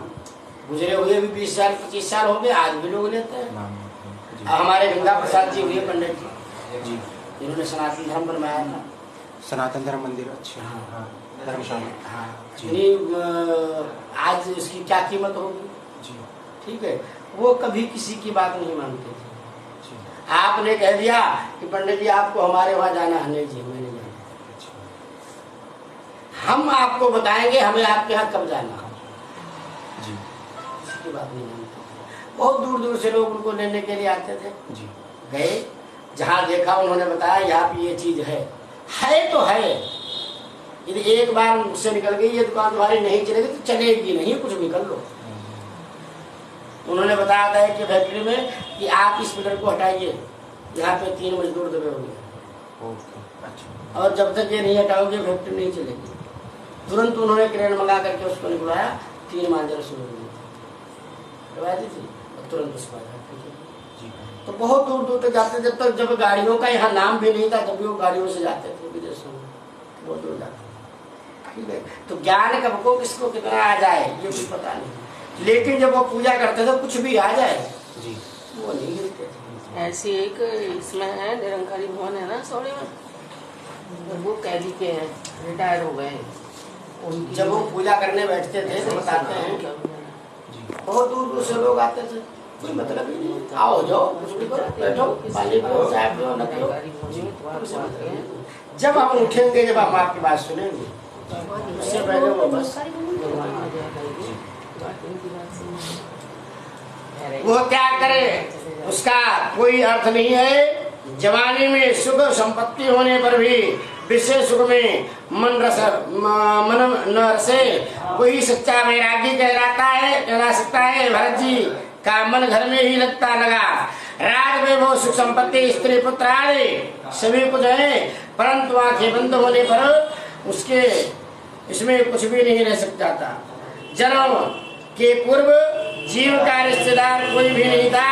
गुजरे हुए भी 20 साल 25 साल हो गए, आज भी लोग लेते हैं। हमारे गंगा प्रसाद जी हुए पंडित जी, जिन्होंने सनातन धर्म बनवाया था, सनातन धर्म मंदिर, अच्छा धर्मशाला। हाँ, आज उसकी क्या कीमत होगी, ठीक है। वो कभी किसी की बात नहीं मानते थे। आपने कह दिया कि पंडित जी आपको हमारे वहां जाना है, नहीं जी मैं नहीं जाना, हम आपको बताएंगे हमें आपके यहाँ कब जाना है, किसी की बात नहीं मानते थे। बहुत दूर दूर से लोग उनको लेने के लिए आते थे, गए जहाँ देखा उन्होंने बताया यहाँ पे ये चीज है तो है। यदि एक बार मुझसे निकल गई ये दुकान तुम्हारी नहीं चलेगी तो चलेगी नहीं, कुछ भी कर लो। उन्होंने बताया था कि फैक्ट्री में कि आप इस पिलर को हटाइए, यहाँ पे 3 मजदूर दबे होंगे, और जब तक ये नहीं हटाओगे फैक्ट्री नहीं चलेगी। तुरंत उन्होंने क्रेन मंगा करके उसको निकलवाया, 3 मांजर शुरू करवा दी थी, तुरंत उसको तो बहुत दूर दूर तक जाते, जब तक जब गाड़ियों का यहाँ नाम भी नहीं था तब भी वो गाड़ियों से जाते थे विदेशों में, बहुत दूर जाते, ठीक है। तो ज्ञान कब को किसको कितना आ जाए ये कुछ पता नहीं, लेकिन जब वो पूजा करते थे कुछ भी आ जाए वो नहीं गिरते थे। ऐसी एक इसमें है निरंकारी भवन है ना सौड़े में, वो कैदी के हैं, रिटायर हो गए। जब वो पूजा करने बैठते थे तो बताते हैं बहुत दूर दूर से लोग आते थे, कोई मतलब ही नहीं, आओ जाओ कुछ भी करो, बैठो, पानी पियो, चाय पियो, न पियो। जब हम उठेंगे, जब हम आपकी बात सुनेंगे, उससे पहले वो बस वो क्या करे उसका कोई अर्थ नहीं है। जवानी में सुख संपत्ति होने पर भी विषय सुख में मन न रसे, वही सच्चा वैरागी कहला सकता है। भरत जी का मन घर में ही लगा, राज में वो सुख संपत्ति स्त्री पुत्र आदि सभी कुछ है, परंतु आंखें बंद होने पर उसके इसमें कुछ भी नहीं रह सकता था। जन्म के पूर्व जीव का रिश्तेदार कोई भी नहीं था,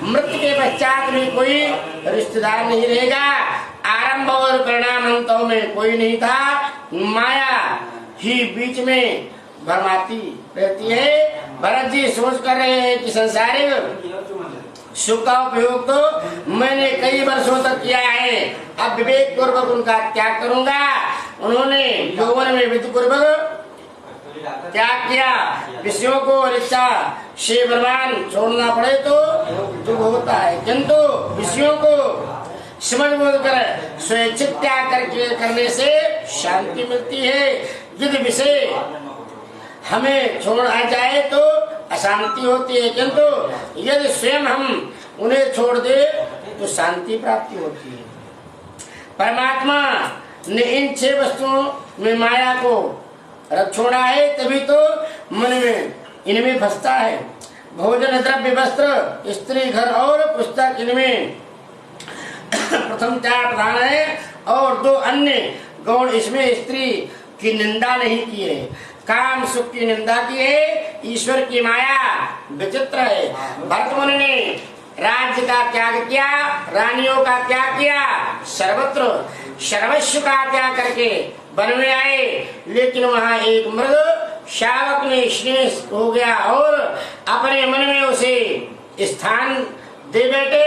मृत्यु के पश्चात भी कोई रिश्तेदार नहीं रहेगा, आरंभ और परिणाम अंतों में कोई नहीं था, माया ही बीच में भरमाती रहती है। भरत जी सोच कर रहे हैं कि संसारिक सुख का उपयोग तो मैंने कई वर्षों तक किया है, अब विवेक पूर्वक उनका त्याग करूंगा। उन्होंने यौवन में विधि पूर्वक त्याग किया, विषयों को और इच्छा से बर्बाद छोड़ना पड़े तो दुख होता है, किंतु विषयों को समझ बोध कर स्वेच्छित त्याग करने से शांति मिलती है। यदि विषय हमें छोड़ा जाए तो अशांति होती है, किंतु यदि स्वयं हम उन्हें छोड़ दे तो शांति प्राप्ति होती है। परमात्मा ने इन 6 वस्तुओं में माया को रख छोड़ा है, तभी तो मन में इनमें फंसता है। भोजन द्रव्य वस्त्र स्त्री घर और पुस्तक, इनमें प्रथम 4 प्रधान है और 2 अन्य गौण। इसमें स्त्री की निंदा नहीं की है, काम सुख की निंदा की है। ईश्वर की माया विचित्र है। भरत मुनि ने राज्य का त्याग किया, रानियों का त्याग किया, सर्वत्र सर्वस्व का त्याग करके वन में आए, लेकिन वहां एक मृग शावक ने स्नेह हो गया और अपने मन में उसे स्थान दे बैठे।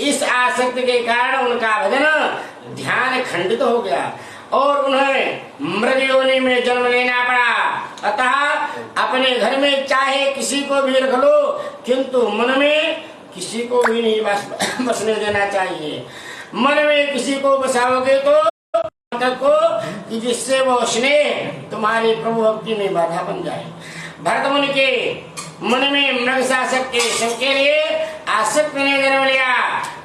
इस आसक्ति के कारण उनका भजन ध्यान खंडित हो गया और उन्हें मृग योनि में जन्म लेना पड़ा। अतः अपने घर में चाहे किसी को भी रख लो, किंतु मन में किसी को भी नहीं बसने देना चाहिए। मन में किसी को बसाओगे तो को कि जिससे वो स्नेह तुम्हारी प्रभु भक्ति में बाधा बन जाए। भरत मुनि के मन में मृग शासक के शव के लिए आसक्त ने जन्म लिया,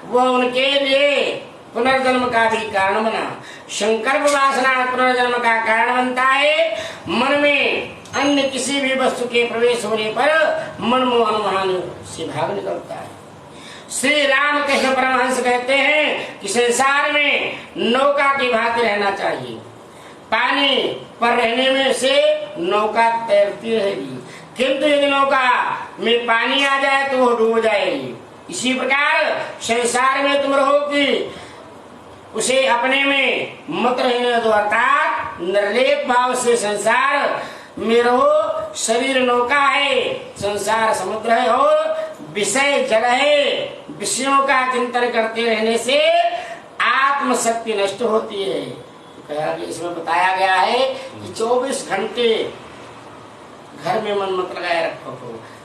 वह उनके लिए पुनर्जन्म का भी कारण बना। संकल्प वासना पुनर्जन्म का कारण बनता है। मन में अन्य किसी भी वस्तु के प्रवेश होने पर मन मोहन महान से भाग निकलता है। श्री रामकृष्ण परमहंस कहते हैं कि संसार में नौका की भांति रहना चाहिए। पानी पर रहने में से नौका तैरती रहेगी, किंतु यदि नौका में पानी आ जाए तो वो डूब जाएगी। इसी प्रकार संसार में तुम रहो कि उसे अपने में मत रहने दो, अर्थात निर्लेप भाव से संसार में रहो। शरीर नौका है, संसार समुद्र है और विषय जल है। विषयों का चिंतन करते रहने से आत्मशक्ति नष्ट होती है। इसमें बताया गया है कि 24 घंटे घर में मन मत लगाए रखो,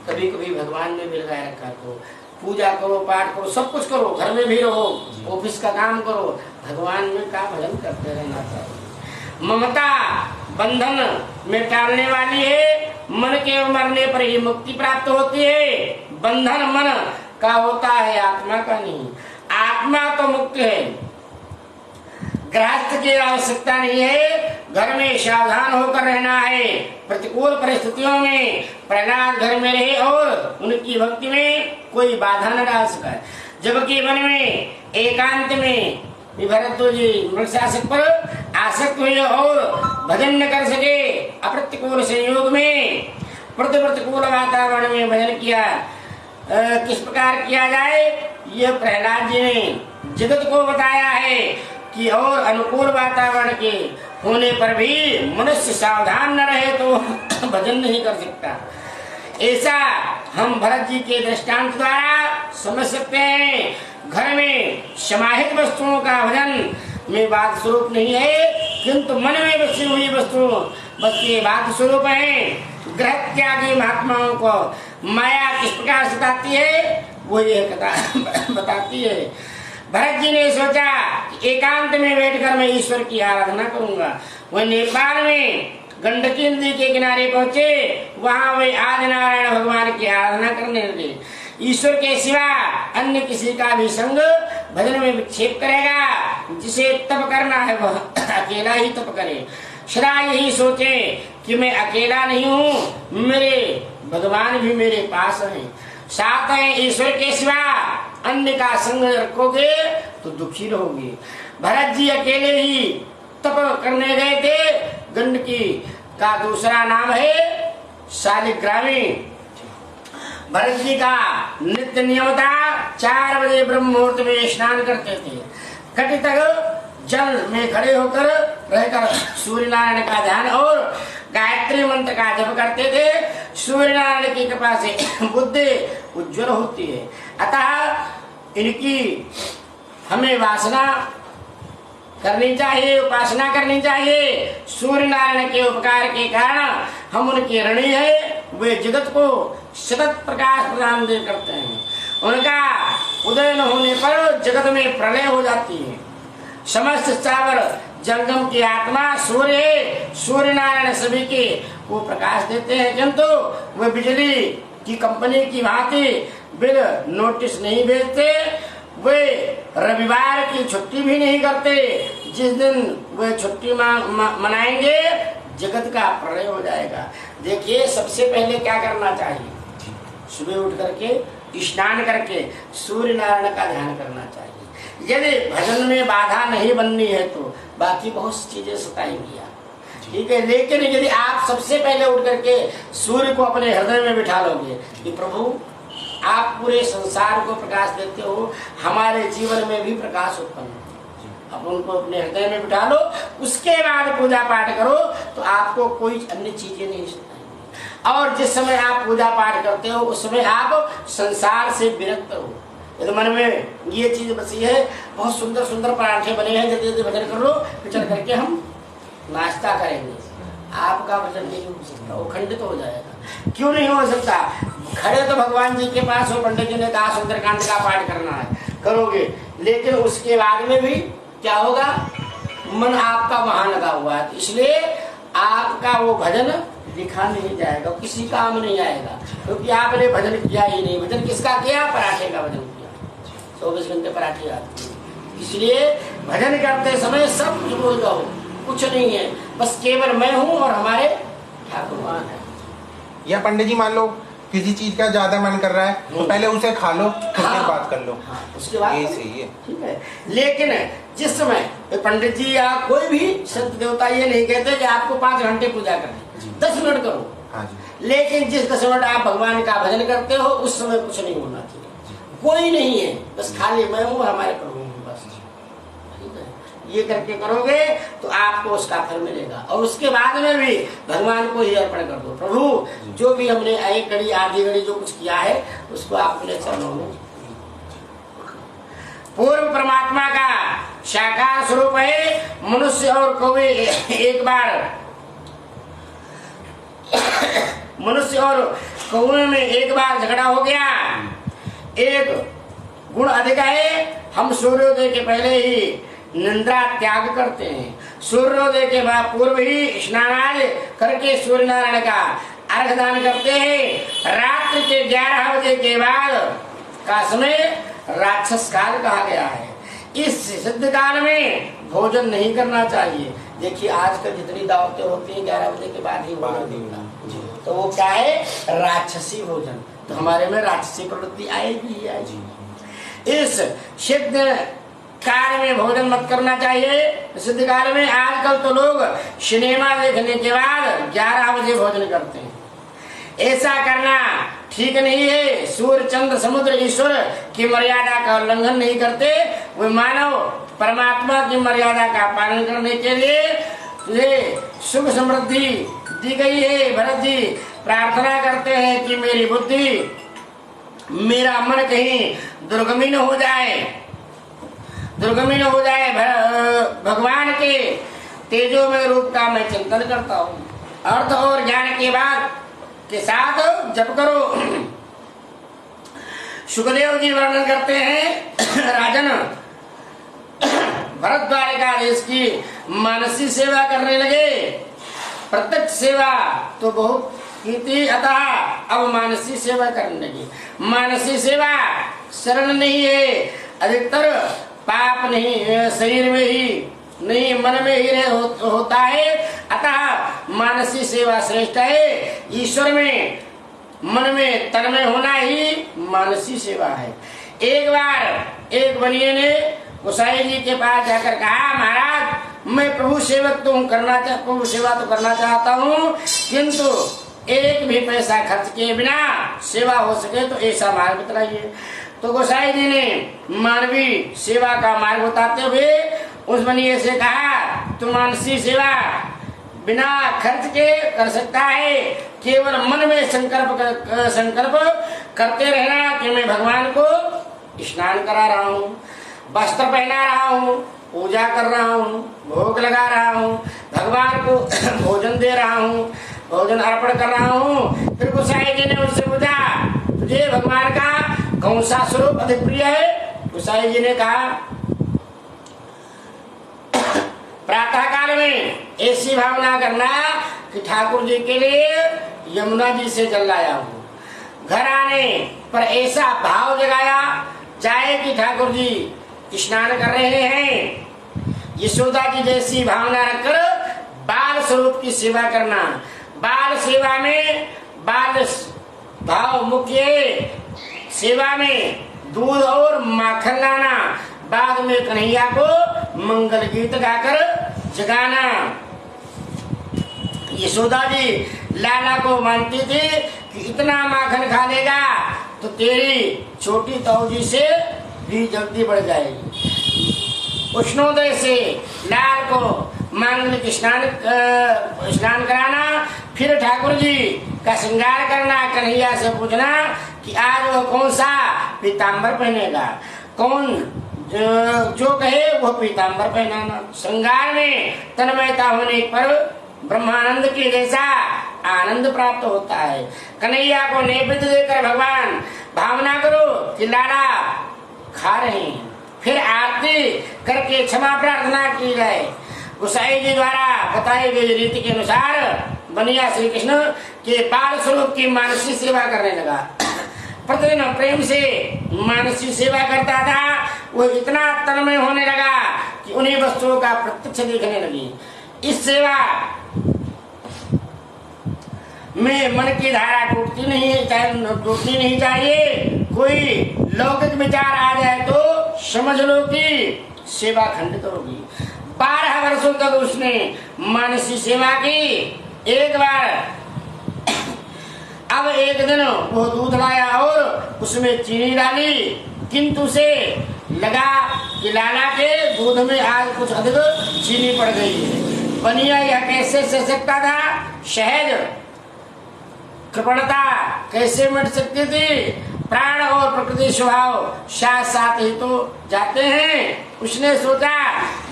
कभी कभी भगवान में भी लगाए रखा करो, पूजा करो, पाठ करो, सब कुछ करो, घर में भी रहो, ऑफिस का काम करो, भगवान में का भजन करते रहना चाहिए। ममता बंधन में टालने वाली है, मन के मरने पर ही मुक्ति प्राप्त होती है। बंधन मन का होता है, आत्मा का नहीं। आत्मा तो मुक्त है, गृहस्थ की आवश्यकता नहीं है, घर में सावधान होकर रहना है। प्रतिकूल परिस्थितियों में प्रहलाद घर में रहे और उनकी भक्ति में कोई बाधा न डाल सका, जबकि मन में एकांत में भरद्वाज जी मृगशासक पर आसक्त हुए और भजन न कर सके। अप्रतिकूल संयोग में प्रतिकूल वातावरण में भजन किया। किस प्रकार किया जाए, यह प्रहलाद जी ने जगत को बताया है कि और अनुकूल वातावरण के होने पर भी मनुष्य सावधान न रहे तो भजन नहीं कर सकता। ऐसा हम भरत जी के दृष्टांत द्वारा समझ सकते हैं। घर में समाहित वस्तुओं का भजन में बात स्वरूप नहीं है, किंतु मन में बसी हुई वस्तु बस ये बात स्वरूप है। ग्रह त्यागी महात्माओं को माया किस प्रकार सताती है वो ये बताती है। भरत जी ने सोचा कि एकांत में बैठकर मैं ईश्वर की आराधना करूंगा। वह नेपाल में गंडकी नदी के किनारे पहुंचे, वहां वे आदि नारायण भगवान की आराधना करने लगे। ईश्वर के सिवा अन्य किसी का भी संग भजन में विक्षेप करेगा। जिसे तप करना है वह अकेला ही तप करे। सदा यही सोचे कि मैं अकेला नहीं हूँ, मेरे भगवान भी मेरे पास हैं, साथ हैं। ईश्वर के सिवा अन्य का संग रखोगे तो दुखी रहोगे। भरत जी अकेले ही तप करने गए थे। गंडकी का दूसरा नाम है शालिग्रामी। भरत जी का नित्य नियम था 4 बजे ब्रह्म मुहूर्त में स्नान करते थे। कटी तक जल में खड़े होकर रहकर सूर्य नारायण का ध्यान और गायत्री मंत्र का जप करते थे। सूर्य नारायण की कृपा से बुद्धि उज्जवल होती है। अतः इनकी हमें वासना करनी चाहिए, उपासना करनी चाहिए। सूर्य नारायण के उपकार के कारण हम उनके ऋणी है। वे जगत को सतत प्रकाश प्रदान करते हैं। उनका उदय न होने पर जगत में प्रलय हो जाती है। समस्त स्थावर जंगम की आत्मा सूर्य नारायण सभी के वो प्रकाश देते हैं, किंतु वे बिजली की कंपनी की भांति बिल नोटिस नहीं भेजते। वे रविवार की छुट्टी भी नहीं करते। जिस दिन वे छुट्टी मनाएंगे जगत का प्रलय हो जाएगा। देखिए, सबसे पहले क्या करना चाहिए, सुबह उठ करके स्नान करके सूर्य नारायण का ध्यान करना चाहिए। यदि भजन में बाधा नहीं बननी है तो बाकी बहुत सी चीजें सताएंगी, ठीक है। लेकिन यदि आप सबसे पहले उठ करके सूर्य को अपने हृदय में बिठा लोगे कि प्रभु आप पूरे संसार को प्रकाश देते हो, हमारे जीवन में भी प्रकाश उत्पन्न हो, आप उनको अपने हृदय में बिठा लो। उसके बाद पूजा पाठ करो तो आपको कोई अन्य चीजें नहीं सताएंगी। और जिस समय आप पूजा पाठ करते हो उस समय आप संसार से विरक्त हो। यदि मन में ये चीज बसी है, बहुत सुंदर सुंदर पराठे बने हैं, जल्दी भजन कर लो, फिर करके हम नाश्ता करेंगे, आपका भजन नहीं हो सकता, वो खंडित हो जाएगा। क्यों नहीं हो सकता? खड़े तो भगवान जी के पास हो, पंडित जी ने कहा सुंदरकांड का पाठ करना है, करोगे, लेकिन उसके बाद में भी क्या होगा, मन आपका वहां लगा हुआ है, इसलिए आपका वो भजन दिखा नहीं जाएगा, किसी काम नहीं आएगा, क्योंकि आपने भजन किया ही नहीं। भजन किसका किया? पराठे का भजन किया, 24 घंटे पराठे आते। इसलिए भजन करते समय सब कुछ भूल जाओ, कुछ नहीं है, बस केवल मैं हूँ और हमारे ठाकुर है। या पंडित जी मान लो किसी चीज का ज्यादा मन कर रहा है तो पहले उसे खा लो, फिर हाँ। बात कर लो। हाँ, उसके बाद ये सही है। ठीक है। लेकिन जिस समय पंडित जी या कोई भी संत देवता ये नहीं कहते कि आपको 5 घंटे पूजा करनी, 10 मिनट करो। हाँ जी। लेकिन जिस 10 मिनट आप भगवान का भजन करते हो उस समय कुछ नहीं होना चाहिए, कोई नहीं है, बस खाली मैं हूँ, हमारे प्रभु हूँ, बस। ठीक है, ये करके करोगे तो आपको उसका फल मिलेगा। और उसके बाद में भी भगवान को ही अर्पण कर दो, प्रभु जो भी हमने एक घड़ी आधी घड़ी जो कुछ किया है उसको आप अपने चरणों में। पूर्व परमात्मा का साकार स्वरूप है। मनुष्य और कौवे एक बार मनुष्य और कौवे में एक बार झगड़ा हो गया। एक गुण अधिक है, हम सूर्योदय के पहले ही निंद्रा त्याग करते हैं। सूर्योदय के बाद पूर्व ही स्नान आदि करके सूर्य नारायण का अर्घ दान करते हैं। रात्रि के 11 बजे के बाद का समय राक्षस काल कहा गया है। इस सिद्ध काल में भोजन नहीं करना चाहिए। देखिए आजकल जितनी दावतें होती हैं 11 बजे के बाद ही भोजन होता, तो वो क्या है, राक्षसी भोजन। तो हमारे में राक्षसी प्रवृत्ति आएगी ही आएगी। इस सिद्ध काल में भोजन मत करना चाहिए। सिद्ध काल में आजकल तो लोग सिनेमा देखने के बाद 11 बजे भोजन करते हैं। ऐसा करना ठीक नहीं है। सूर्य चंद्र समुद्र ईश्वर की मर्यादा का उल्लंघन नहीं करते। वे मानव परमात्मा की मर्यादा का पालन करने के लिए तुझे सुख समृद्धि दी गई है। भरत जी प्रार्थना करते हैं कि मेरी बुद्धि, मेरा मन कहीं दुर्गमी न हो जाए, दुर्गमी न हो जाए। भगवान के तेजोमय रूप का मैं चिंतन करता हूँ। अर्थ और ज्ञान के बाद के साथ जप करो। सुखदेव जी वर्णन करते हैं, राजन भरत द्वारिका देश की मानसी सेवा करने लगे। प्रत्यक्ष सेवा तो बहुत की थी, अतः अब मानसी सेवा करने लगी। मानसी सेवा शरण नहीं है, अधिकतर पाप नहीं शरीर में ही नहीं मन में ही होता है। अतः मानसी सेवा श्रेष्ठ है। ईश्वर में मन में तन में होना ही मानसी सेवा है। एक बार एक बनिए ने गोसाई जी के पास जाकर कहा, महाराज मैं प्रभु सेवक तो प्रभु सेवा तो करना चाहता हूँ, किंतु एक भी पैसा खर्च किए बिना सेवा हो सके तो ऐसा मार्ग बताइए। तो गोसाई जी ने मानवीय सेवा का मार्ग बताते हुए उस बनिए से कहा, तू मानसी सेवा बिना खर्च के कर सकता है। केवल मन में संकल्प करते रहना कि मैं भगवान को स्नान करा रहा हूँ, वस्त्र पहना रहा हूँ, पूजा कर रहा हूँ, भोग लगा रहा हूँ, भगवान को भोजन दे रहा हूँ, भोजन अर्पण कर रहा हूँ। फिर गोसाई जी ने उससे पूछा, तुझे भगवान का कौन सा स्वरूप अधिक प्रिय है? गोसाई जी ने कहा, प्रातः काल में ऐसी भावना करना कि ठाकुर जी के लिए यमुना जी से जल लाया हूँ। घर आने पर ऐसा भाव जगाया जाए कि ठाकुर जी स्नान कर रहे हैं। यशोदा जी जैसी भावना रखकर बाल स्वरूप की सेवा करना। बाल सेवा में बाल भाव मुख्य, सेवा में दूध और माखन लाना, बाद में कन्हैया को मंगल गीत गाकर जगाना। यशोदा जी लाला को मानती थी कि इतना माखन खा लेगा तो तेरी छोटी तौजी से भी जल्दी बढ़ जाएगी। उष्णोदय से लाल को मांगलिक स्नान कराना, फिर ठाकुर जी का श्रृंगार करना, कन्हैया से पूछना कि आज वो कौन सा पीताम्बर पहनेगा, कौन जो कहे वो पीताम्बर पहनाना। श्रृंगार में तन्मयता होने पर ब्रह्मानंद के जैसा आनंद प्राप्त होता है। कन्हैया को नैवेद्य देकर भगवान भावना करो कि लाला खा रहे हैं, फिर आरती करके क्षमा प्रार्थना की जाए। गोसाई जी द्वारा बताई गई रीति के अनुसार बनिया श्री कृष्ण के बाल स्वरूप की मानसी सेवा करने लगा। प्रतिदिन प्रेम से मानसी सेवा करता था। वो इतना तन्मय होने लगा कि उन्हीं वस्तुओं का प्रत्यक्ष देखने लगी। इस सेवा में मन की धारा टूटनी नहीं चाहिए। कोई लौकिक विचार आ जाए तो समझ लो कि सेवा खंडित होगी। 12 वर्षों तक उसने मानसी सेवा की। एक बार अब एक दिन वो दूध लाया और उसमें चीनी डाली, किंतु उसे लगा कि लाला के दूध में आज कुछ अधिक चीनी पड़ गई है। बनिया यह कैसे सह सकता था? सहज कृपणता कैसे मिट सकती थी? प्राण और प्रकृति स्वभाव साथ साथ ही तो जाते हैं। उसने सोचा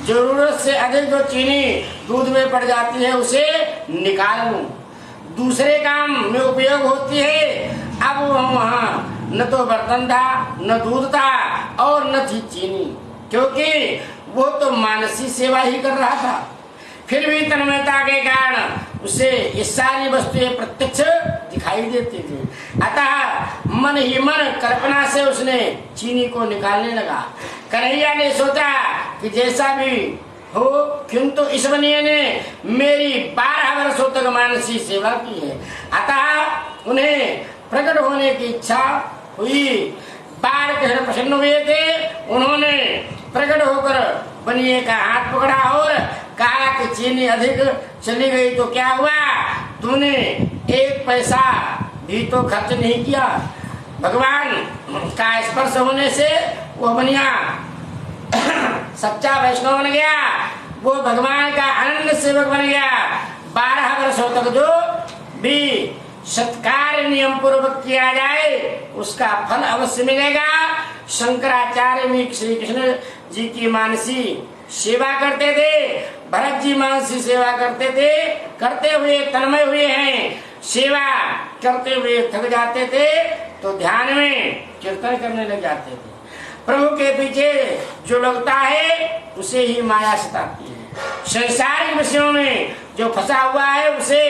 जरूरत से अधिक जो चीनी दूध में पड़ जाती है उसे निकाल लूं, दूसरे काम में उपयोग होती है। अब वहाँ न तो बर्तन था, न दूध था और न थी चीनी, क्योंकि वो तो मानसी सेवा ही कर रहा था। फिर भी तन्मयता के कारण उसे ये सारी वस्तुएं प्रत्यक्ष दिखाई देती थी। अतः मन ही मन कल्पना से उसने चीनी को निकालने लगा। कन्हैया ने सोचा कि जैसा भी हो, किंतु इस बनिए ने मेरी 12 वर्षों तक मानसी सेवा की है, अतः उन्हें प्रकट होने की इच्छा हुई। बाल कृष्ण प्रसन्न हुए थे। उन्होंने प्रकट होकर बनिए का हाथ पकड़ा और कहा कि चीनी अधिक चली गई तो क्या हुआ, तूने 1 पैसा भी तो खर्च नहीं किया। भगवान का स्पर्श होने से वो बनिया सच्चा वैष्णव बन गया। वो भगवान का अनन्य सेवक बन गया। 12 वर्षों तक जो भी सत्कार नियम पूर्वक किया जाए उसका फल अवश्य मिलेगा। शंकराचार्य भी श्री कृष्ण जी की मानसी सेवा करते थे। भरत जी मानसी सेवा करते थे, करते हुए तन्मय हुए हैं। सेवा करते हुए थक जाते थे तो ध्यान में कीर्तन करने लग जाते थे। प्रभु के पीछे जो लगता है उसे ही माया सताती है। संसारिक विषयों में जो फंसा हुआ है उसे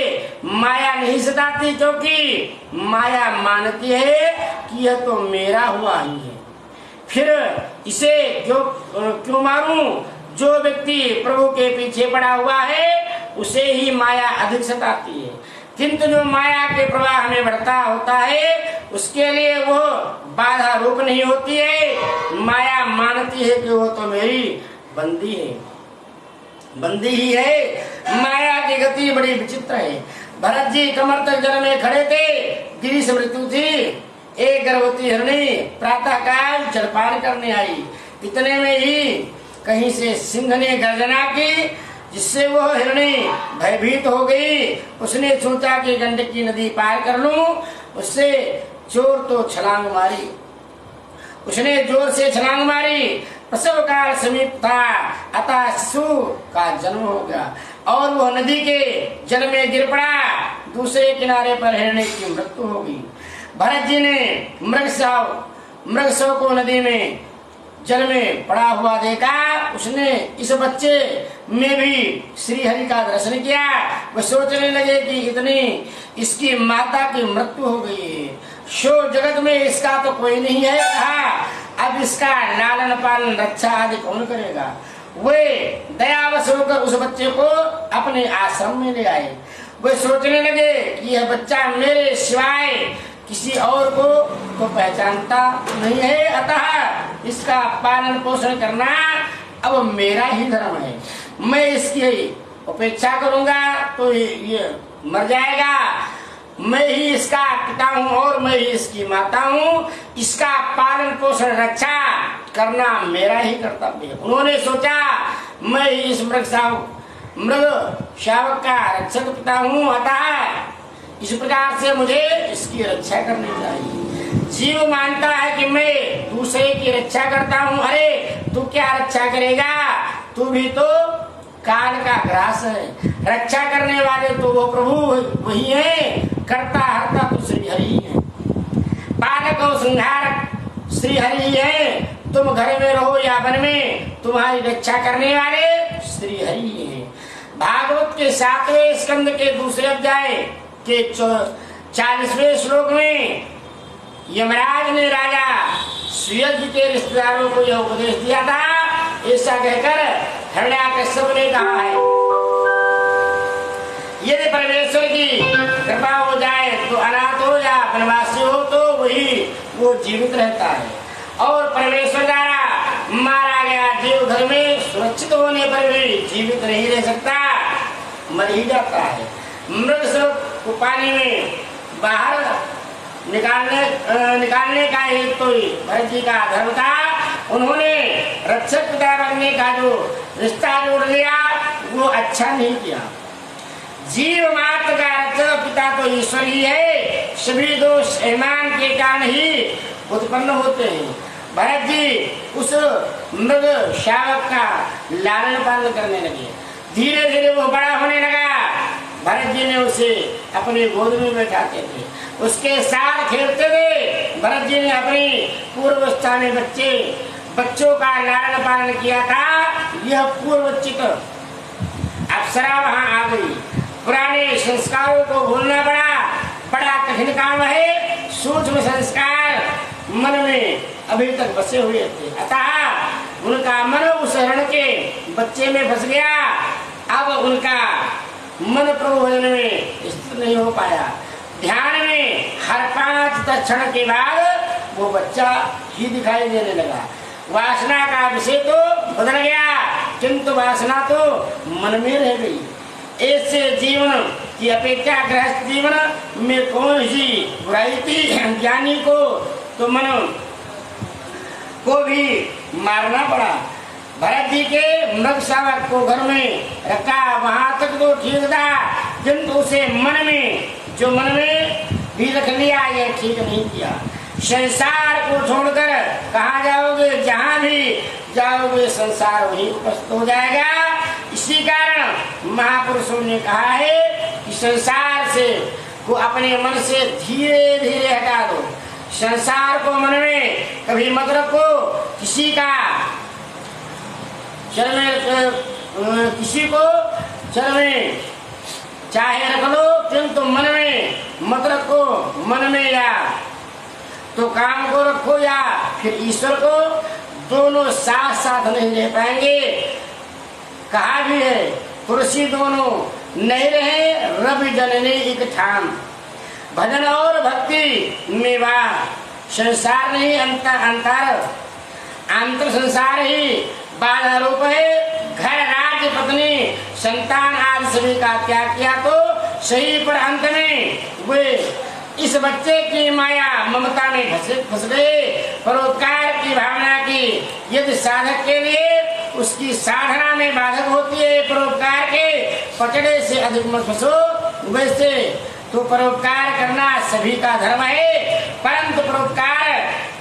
माया नहीं सताती, क्योंकि माया मानती है कि यह तो मेरा हुआ ही है, फिर इसे क्यों मारूं। जो व्यक्ति प्रभु के पीछे पड़ा हुआ है उसे ही माया अधिक सताती है, किंतु जो माया के प्रवाह में बढ़ता होता है उसके लिए वो बाधा रूप नहीं होती है। माया मानती है कि वो तो मेरी बंदी है, बंदी ही है। माया की गति बड़ी विचित्र है। भरत जी कमर तक जल में खड़े थे, गिरीश मृत्यु थी। एक गर्भवती हिरणी प्रातः काल जलपान करने आई। इतने में ही कहीं से सिंह ने गर्जना की, जिससे वो हिरणी भयभीत हो गई। उसने सोचा कि गंडकी नदी पार कर लूं। उससे जोर तो छलांग मारी, उसने जोर से छलांग मारी। प्रसव काल समीप था, अतः शिशु का जन्म हो गया और वह नदी के जल में गिर पड़ा। दूसरे किनारे पर हिरणी की मृत्यु हो गई। भरत जी ने मृगशव को नदी में जल में पड़ा हुआ देखा। उसने इस बच्चे में भी श्री हरि का दर्शन किया। वह सोचने लगे कि इतनी इसकी माता की मृत्यु हो गई है, शो जगत में इसका तो कोई नहीं है। अब इसका लालन पालन रक्षा आदि कौन करेगा। वे दयावश होकर उस बच्चे को अपने आश्रम में ले आए। वे सोचने लगे कि यह बच्चा मेरे सिवाय किसी और को तो पहचानता नहीं है, अतः इसका पालन पोषण करना अब मेरा ही धर्म है। मैं इसकी उपेक्षा करूंगा तो ये मर जाएगा। मैं ही इसका पिता हूँ और मैं ही इसकी माता हूँ। इसका पालन पोषण रक्षा करना मेरा ही कर्तव्य है। उन्होंने सोचा मैं ही इस मृग शावक का रक्षक पिता हूँ, अतः इस प्रकार से मुझे इसकी रक्षा करनी चाहिए। जीव मानता है कि मैं दूसरे की रक्षा करता हूँ। अरे तू क्या रक्षा करेगा, तू भी तो काल का ग्रास है। रक्षा करने वाले तो वो प्रभु वही है, करता हरता तो श्री हरि है। पालक और संहारक श्री हरि है। तुम घर में रहो या वन में, तुम्हारी रक्षा करने वाले श्री हरि है। भागवत के 7वें स्कंद के दूसरे अध्याय के 40वें श्लोक में यमराज ने राजा सुयज्ञ के रिश्तेदारों को यह उपदेश दिया था। ऐसा कहकर हिरण्याकश्यप ने कहा है, यदि परमेश्वर परमेश्वर की कृपा हो जाए तो अनाथ हो या वनवासी हो तो वही वो जीवित रहता है। और परमेश्वर द्वारा मारा गया जीव घर में सुरक्षित होने पर भी जीवित नहीं रह सकता, मर ही जाता है। मृग शव को पानी में बाहर निकालने का ही तो भरत जी का धर्म था। उन्होंने रक्षक पिता बनने का जो रिश्ता जोड़ लिया वो अच्छा नहीं किया। जीव मात्र का रक्षक पिता तो ईश्वर ही है, सभी दोष ईमान के कारण ही उत्पन्न होते हैं। भरत जी उस मृग शावक का लालन पालन करने लगे। धीरे धीरे वो बड़ा होने लगा। भरत जी ने उसे अपनी गोद में बैठाते थे, उसके साथ खेलते थे। भरत जी ने अपनी पूर्वावस्था में बच्चों का लालन पालन किया था। यह पूर्वचित अप्सरा वहां आ गई। पुराने संस्कारों को भूलना बड़ा कठिन काम है। सूक्ष्म संस्कार मन में अभी तक बसे हुए थे, अतः उनका मन उस हरण के बच्चे में फंस गया। अब उनका मन प्रभु भजन में स्थिर नहीं हो पाया। ध्यान में हर 5-10 क्षण के बाद वो बच्चा ही दिखाई देने लगा। वासना का विषय तो बदल गया, किंतु वासना तो मन में रह गई। ऐसे जीवन की अपेक्षा गृहस्थ जीवन में कौन सी बुराई थी। ज्ञानी को तो मन को भी मारना पड़ा। भरत जी के मृग शावक को घर में रखा, वहां तक तो ठीक था, किंतु उसे मन में भी रख लिया, यह ठीक नहीं किया। संसार को छोड़कर कहाँ जाओगे, जहाँ भी जाओगे संसार वही उपस्थित हो जाएगा। इसी कारण महापुरुषों ने कहा है कि संसार से को अपने मन से धीरे धीरे हटा दो। संसार को मन में कभी मत रखो। किसी को चल में चाहे रख लो, किंतु मन में मत रखो। मन में या तो काम को रखो या फिर ईश्वर को, दोनों साथ साथ नहीं रह पाएंगे। कहा भी है तुलसी दोनों नहीं रहे, रवि जननी एक ठाम। भजन और भक्ति में वाह संसार नहीं अंतर संसार ही बाधा रूप है। घर राज्य पत्नी संतान आदि सभी का त्याग किया तो सही, पर अंत में वे इस बच्चे की माया ममता में फंस गए। परोपकार की भावना की यदि साधक के लिए उसकी साधना में बाधक होती है, परोपकार के पचड़े से अधिक मत फंसो। वैसे तो परोपकार करना सभी का धर्म है, परंतु परोपकार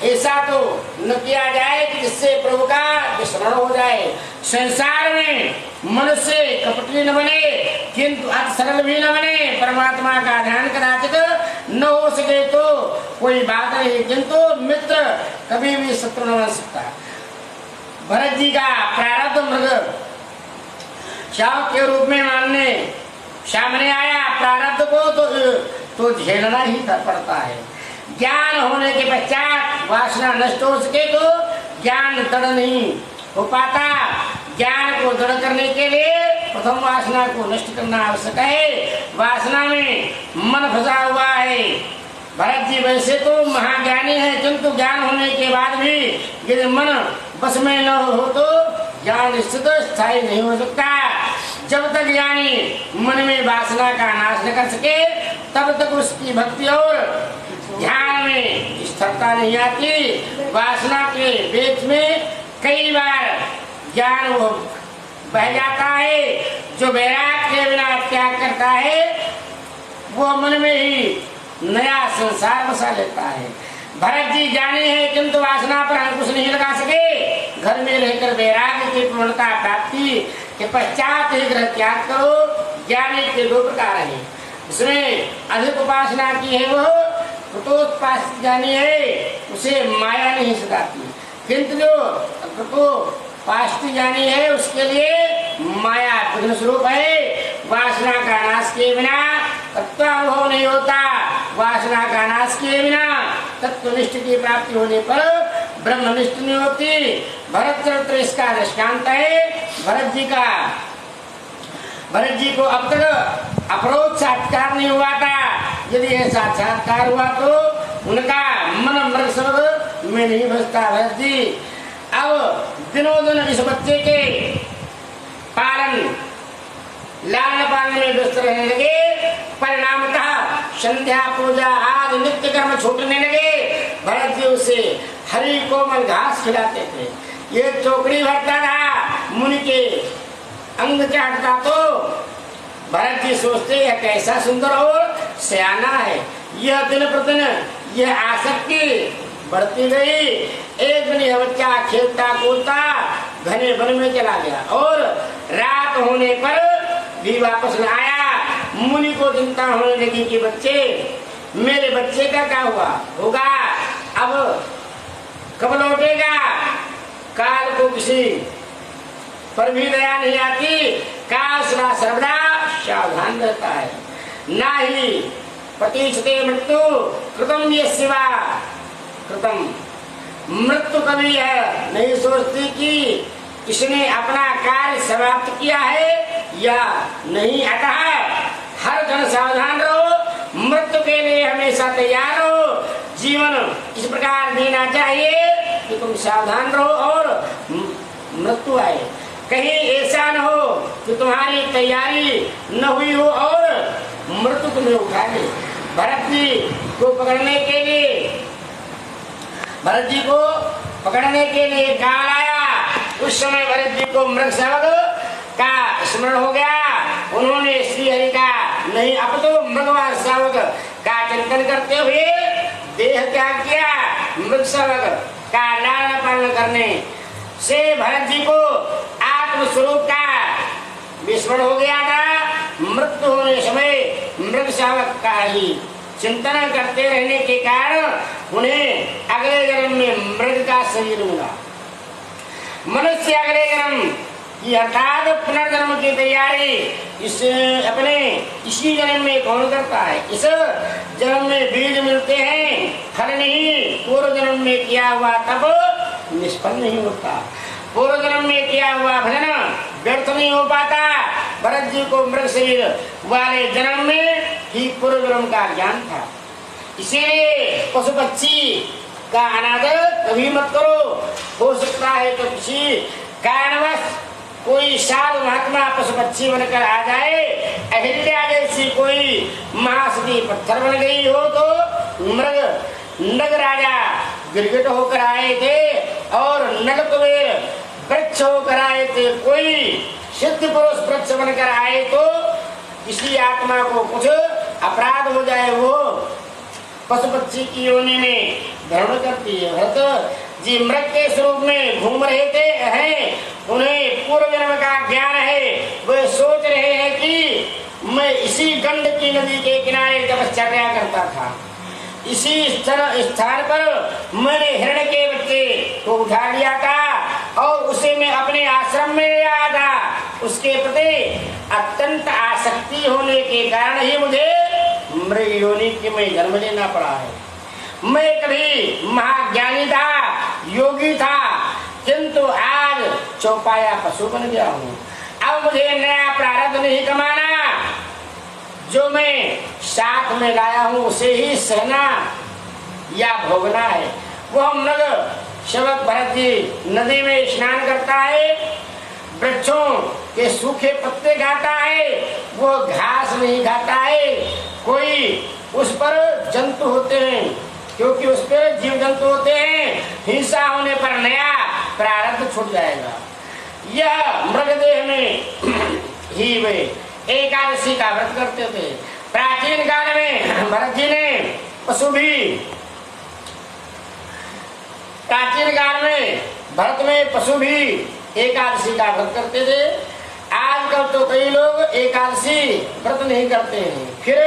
ऐसा तो न किया जाए कि जिससे प्रभु का विस्मरण हो जाए। संसार में मनुष्य कपटी न बने, किंतु अति सरल भी न बने। परमात्मा का ध्यान कदाचित न हो सके तो कोई बात नहीं, किंतु मित्र कभी भी शत्रु न बन सकता। भरत जी का प्रारब्ध मृग शावक के रूप में सामने आया। प्रारब्ध को तो झेलना ही पड़ता है। ज्ञान होने के पश्चात वासना नष्ट हो सके तो ज्ञान दृढ़ नहीं हो पाता। ज्ञान को दृढ़ करने के लिए प्रथम वासना को नष्ट करना आवश्यक है। वासना में मन फंसा हुआ है। भरत जी वैसे तो महाज्ञानी है, किंतु ज्ञान होने के बाद भी यदि मन बस में न हो तो ज्ञान निश्चित स्थायी नहीं हो सकता। जब तक ज्ञानी मन में वासना का नाश न कर सके तब तक उसकी भक्ति और ध्यान में स्थिरता नहीं आती। वासना के बीच में कई बार ज्ञान वो बह जाता है। जो वैराग्य के बिना त्याग करता है वो मन में ही नया संसार बसा लेता है। भरत जी ज्ञानी है, किंतु वासना पर अंकुश नहीं लगा सके। घर में रहकर वैराग्य की पूर्णता प्राप्ति के पश्चात ही ग्रह त्याग करो। ज्ञानी के 2 प्रकार है, इसमें अधिक उपासना की है वो कृतोत्पास ज्ञानी है, उसे माया नहीं सताती। किंतु जो कृतोपास ज्ञानी है उसके लिए माया विघ्न स्वरूप है। वासना का नाश किए बिना तत्वानुभव नहीं होता। वासना का नाश किए बिना तत्वनिष्ठ की प्राप्ति होने पर ब्रह्मनिष्ठ नहीं होती। भरत चरित्र इसका दृष्टांत है। भरत जी को अब तक अपरोक्ष साक्षात्कार नहीं हुआ था। यदि ऐसा साक्षात्कार हुआ तो उनका मन मृग स्वर्ग में नहीं बसता। भरत जी अब दिनों दिन इस बच्चे के पालन लालन पालन में व्यस्त रहने लगे। परिणामतः संध्या पूजा आदि नित्य कर्म छूटने लगे। भरत जी उसे हरी कोमल घास खिलाते थे, ये चौकड़ी भरता था, मुनि के अंग चाटता। तो भरत जी सोचते हैं कैसा सुंदर और सयाना है। यह दिन प्रतिदिन यह आसक्ति बढ़ती गई। एक दिन यह बच्चा खेलता कूदता घने वन में चला गया और रात होने पर भी वापस न आया। मुनि को चिंता होने लगी कि बच्चे मेरे बच्चे का क्या हुआ होगा, अब कब लौटेगा। काल को किसी पर भी दया नहीं आती। काल सदा सर्वदा सावधान रहता है। ना ही प्रतीक्षते मृत्यु कृतम ये शिवा कृतम। मृत्यु कभी है नहीं सोचती कि इसने अपना कार्य समाप्त किया है या नहीं। अतः हर जन सावधान रहो, मृत्यु के लिए हमेशा तैयार रहो। जीवन इस प्रकार जीना चाहिए कि तुम सावधान रहो और मृत्यु आए। कहीं ऐसा न हो कि तुम्हारी तैयारी न हुई हो और मृत्यु तुम्हें उठा ले। भरत जी को पकड़ने के लिए काल आया। उस समय भरत जी को मृग सेवक का स्मरण हो गया। उन्होंने श्री हरि का नहीं अब तो मृगवार सेवक का चिंतन करते हुए देह त्याग किया। मृग सेवक का लालन पालन करने से भरत जी को आत्म स्वरूप का विस्मरण हो गया था। मृत्यु होने समय मृग सेवक का ही चिंतन करते रहने के कारण उन्हें अगले जन्म में मृग का शरीर मिला। मनुष्य अगले जन्म की अर्थात पुनर्जन्म की तैयारी इसी जन्म में कौन करता है। इस जन्म में बीज मिलते हैं, फल नहीं। पूर्व जन्म में किया हुआ तब निष्फल नहीं होता। पूर्व जन्म में किया हुआ भजन व्यर्थ नहीं हो पाता। भरत जी को मृग शरीर वाले जन्म में ही पूर्व जन्म का ज्ञान था। इसीलिए पशु पक्षी का अनादर कभी मत करो। हो सकता है तो किसी कारणवश कोई साधु महात्मा पशु पक्षी बनकर आ जाए। अहिल्या जैसी कोई महासती पत्थर बन गई हो तो नग राजा गिरगिट होकर आए थे और नग कुबेर वृक्ष होकर आए थे। कोई सिद्ध पुरुष वृक्ष बनकर आए तो किसी आत्मा को कुछ अपराध हो जाए वो पशु पक्षी की योनि में धर्म करती है। भरत जी मृग के स्वरूप में घूम रहे थे हैं, उन्हें पूर्व जन्म का ज्ञान है। वे सोच रहे हैं कि मैं इसी गंडकी नदी के किनारे तपश्चर्या करता था। इसी स्थान पर मैंने हिरण के बच्चे को उठा लिया था और उसे मैं अपने आश्रम में ले आया था। उसके प्रति अत्यंत आसक्ति होने के कारण ही मुझे मृग योनि के में जन्म लेना पड़ा है। मैं कभी महाज्ञानी था, योगी था, किंतु आज चौपाया पशु बन गया हूँ। अब मुझे नया प्रारब्ध नहीं कमाना। जो मैं साथ में लाया हूँ उसे ही सहना या भोगना है। वह मृग सेवक भरत जी नदी में स्नान करता है, वृक्षों के सूखे पत्ते खाता है, वो घास नहीं खाता है। कोई उस पर जंतु होते हैं, क्योंकि उस पर जीव जंतु होते हैं। हिंसा होने पर नया प्रारब्ध छूट जाएगा। यह मृगदेह में ही वे एकादशी का व्रत करते थे। प्राचीन काल में भरत जी ने भारत में पशु भी एकादशी का व्रत करते थे। आजकल तो कई लोग एकादशी व्रत नहीं करते हैं। फिर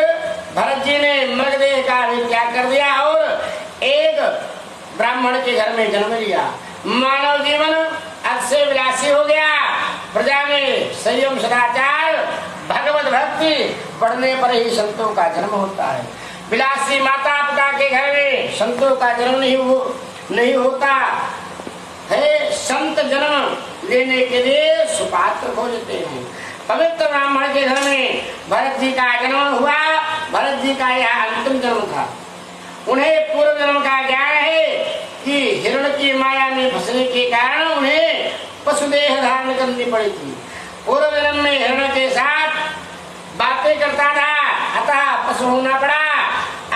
भरत जी ने मृगदेह का भी त्याग कर दिया और एक ब्राह्मण के घर में जन्म लिया। मानव जीवन अतिशय विलासी हो गया। प्रजा में संयम सदाचार भगवत भक्ति बढ़ने पर ही संतों का जन्म होता है। विलासी माता पिता के घर में संतों का जन्म नहीं होता है। संत जन्म लेने के लिए सुपात्र खोजते हैं, पवित्र ब्राह्मण के घर में भरत जी का जन्म हुआ। भरत जी का यह अंतिम जन्म था। उन्हें पूर्व जन्म का ज्ञान है कि हिरण की माया में फंसने के कारण उन्हें पशु देह धारण करनी पड़ी थी। पूर्व जन्म में हिरण के साथ बातें करता था, अतः पशु होना पड़ा।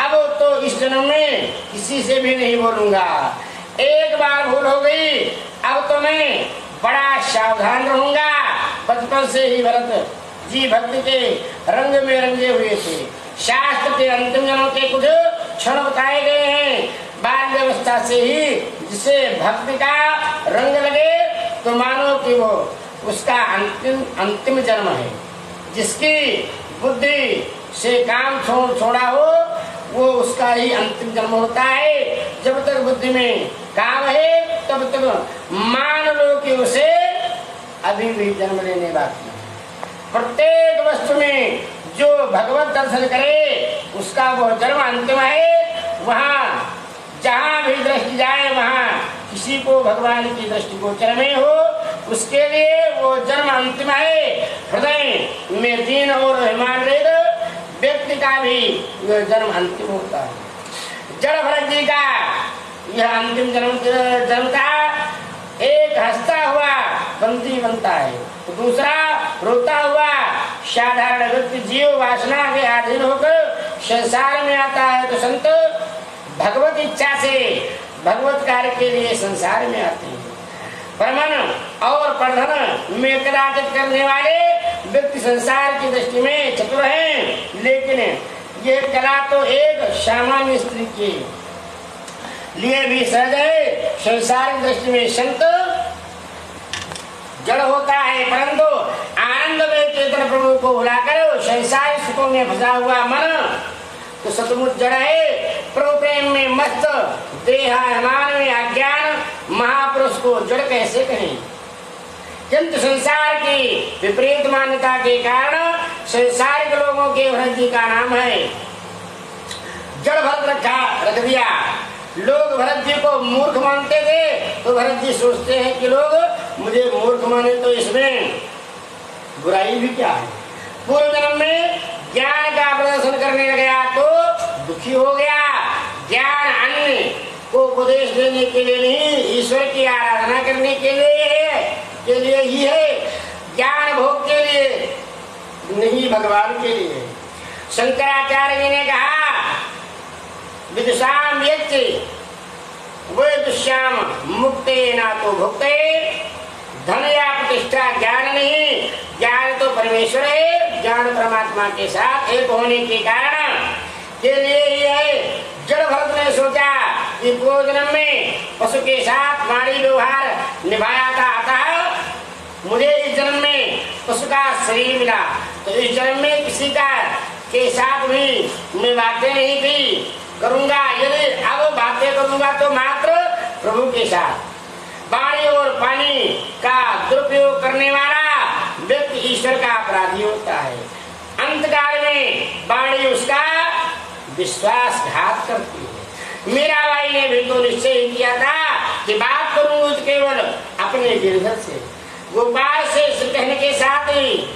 अब तो इस जन्म में किसी से भी नहीं बोलूंगा। एक बार भूल हो गई, अब तो मैं बड़ा सावधान रहूंगा। बचपन से ही भरत जी भक्ति के रंग में रंगे हुए थे। शास्त्र के अंतिम जन्म के कुछ क्षण बताए गए हैं। बाल्यावस्था से ही जिसे भक्ति का रंग लगे तो मानो कि वो उसका अंतिम जन्म है। जिसकी बुद्धि से काम छोड़ा हो वो उसका ही अंतिम जन्म होता है। जब तक बुद्धि में काम है तब तक मान लो कि उसे अभी भी जन्म लेने बाकी है। प्रत्येक वस्तु में जो भगवत दर्शन करे उसका वह जन्म अंतिम है। वहाँ जहाँ भी दृष्टि जाए वहाँ किसी को भगवान की दृष्टि गोचर में हो उसके लिए वो जन्म अंतिम है। हृदय में दीन और अभिमान रहित व्यक्ति का भी यह जन्म अंतिम होता है। जड़ भरत जी का यह अंतिम जन्म था। एक हंसता हुआ बंदी बनता है तो दूसरा रोता हुआ साधारण व्यक्ति जीव वासना के अधीन होकर संसार में आता है। तो संत भगवत इच्छा से भगवत कार्य के लिए संसार में आते हैं। परमन और प्रधन में कदाचित करने वाले व्यक्ति संसार की दृष्टि में चतुर हैं, लेकिन ये कला तो एक सामान्य स्त्री के लिए भी सहज है। संसार की दृष्टि में संत जड़ होता है, परंतु आनंद में चेतन प्रभु को भुलाकर संसार सुखों में फंसा हुआ मन तो सचमुच जड़ है। प्रभु प्रेम में मस्त देहाभिमान में अज्ञान महापुरुष को जड़ कैसे कहें। किंतु संसार की विपरीत मान्यता के कारण संसारिक लोगों के भरत जी का नाम है। जड़ भरत रख दिया। लोग भरत जी को मूर्ख मानते थे तो भरत जी सोचते हैं कि लोग मुझे मूर्ख माने तो इसमें बुराई भी क्या है। पूर्व जन्म में ज्ञान का प्रदर्शन करने लगा तो दुखी हो गया। ज्ञान अन्य को उपदेश देने के लिए नहीं, ईश्वर की आराधना करने के लिए ही है। ज्ञान भोग के लिए नहीं, भगवान के लिए। शंकराचार्य जी ने कहा विदुषाम व्यक्ति वे दुष्याम मुक्ते ना तो भुक्ते। धन या प्रतिष्ठा ज्ञान नहीं, ज्ञान तो परमेश्वर है। ज्ञान परमात्मा के साथ एक होने के कारण के लिए ही है। जड़ भरत ने सोचा कि पूर्व जन्म में पशु के साथ वाणी व्यवहार निभाया था, अतः मुझे इस जन्म में पशु का शरीर मिला तो इस जन्म में किसी का के साथ भी मैं बातें नहीं की करूंगा। यदि अब बातें करूंगा तो मात्र प्रभु के साथ। पानी और पानी का दुरुपयोग करने वाला व्यक्ति ईश्वर का अपराधी होता है। अंतकाल में वाणी उसका विश्वासघात करती है। मीराबाई ने भी तो निश्चय किया था कि बात करूंगी तो केवल अपने गिरधर से, गोपाल से कहने के साथ ही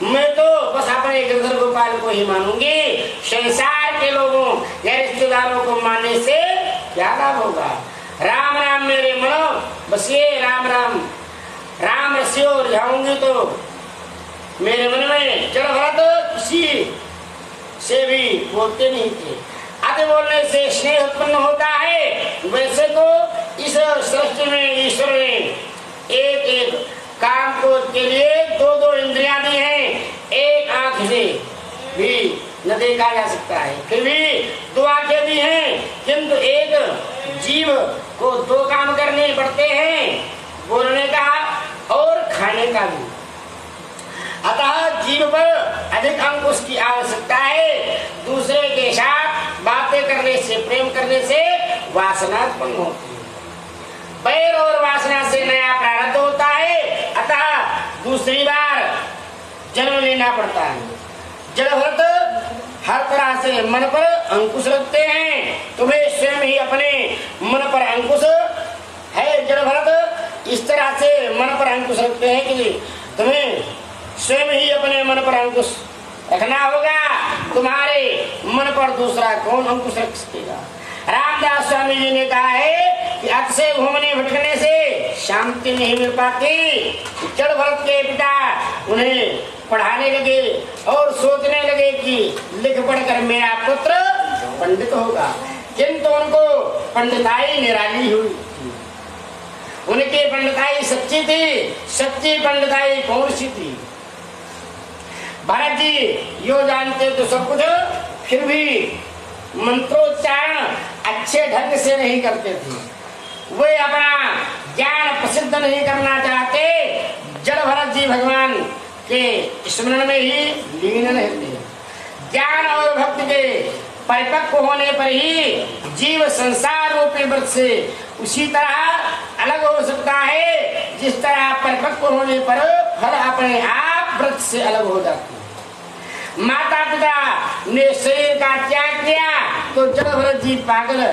मैं तो बस अपने गिरधर गोपाल को ही मानूंगी। संसार के लोगों या रिश्तेदारों को मानने से क्या लाभ होगा। राम राम मेरे मनो बसिए, राम राम राम रसियो और जाऊंगी तो मेरे मन में जड़ भरत किसी से भी बोलते नहीं थे। अति बोलने से स्नेह उत्पन्न होता है। वैसे तो इस सृष्टि में ईश्वर ने एक एक काम को के लिए दो इंद्रियां दी हैं। एक आंख से भी न देखा जा सकता है, फिर भी दो आंखें दी हैं, किंतु एक जीव को दो काम करने पड़ते हैं, बोलने का और खाने का भी। अतः जीव पर अधिक अंकुश की आवश्यकता है। दूसरे के साथ बातें करने से, प्रेम करने से वासना उत्पन्न होती है। बैर और वासना से नया प्रारब्ध होता है, अतः दूसरी बार जन्म लेना पड़ता है। जड़ भरत हर तरह से मन पर अंकुश रखते हैं। तुम्हें स्वयं ही अपने मन पर अंकुश है। जड़ भरत इस तरह से मन पर अंकुश रखते हैं कि तुम्हें स्वयं ही अपने मन पर अंकुश रखना होगा। तुम्हारे मन पर दूसरा कौन अंकुश रख सकेगा। रामदास स्वामी जी ने कहा है कि अक्षय घूमने भटकने से शांति नहीं मिल पाती। जड़ भरत के पिता उन्हें पढ़ाने लगे और सोचने लगे कि लिख पढ़कर मेरा पुत्र पंडित होगा, किंतु उनको पंडिताई निराली हुई। उनकी पंडिताई सच्ची थी। सच्ची पंडिताई कौन सी थी। भरत जी यो जानते तो सब कुछ, फिर भी मंत्रोच्चारण अच्छे ढंग से नहीं करते थे। वे अपना ज्ञान प्रसिद्ध नहीं करना चाहते। जड़ भरत जी भगवान के स्मरण में ही लीन रहते। ज्ञान और भक्ति के परिपक्व होने पर ही जीव संसार रूपी व्रत से उसी तरह अलग हो सकता है जिस तरह परिपक्व होने पर फल अपने आप व्रत से अलग हो जाते हैं। माता पिता ने शरीर का त्याग किया तो जड़ भरत जी पागल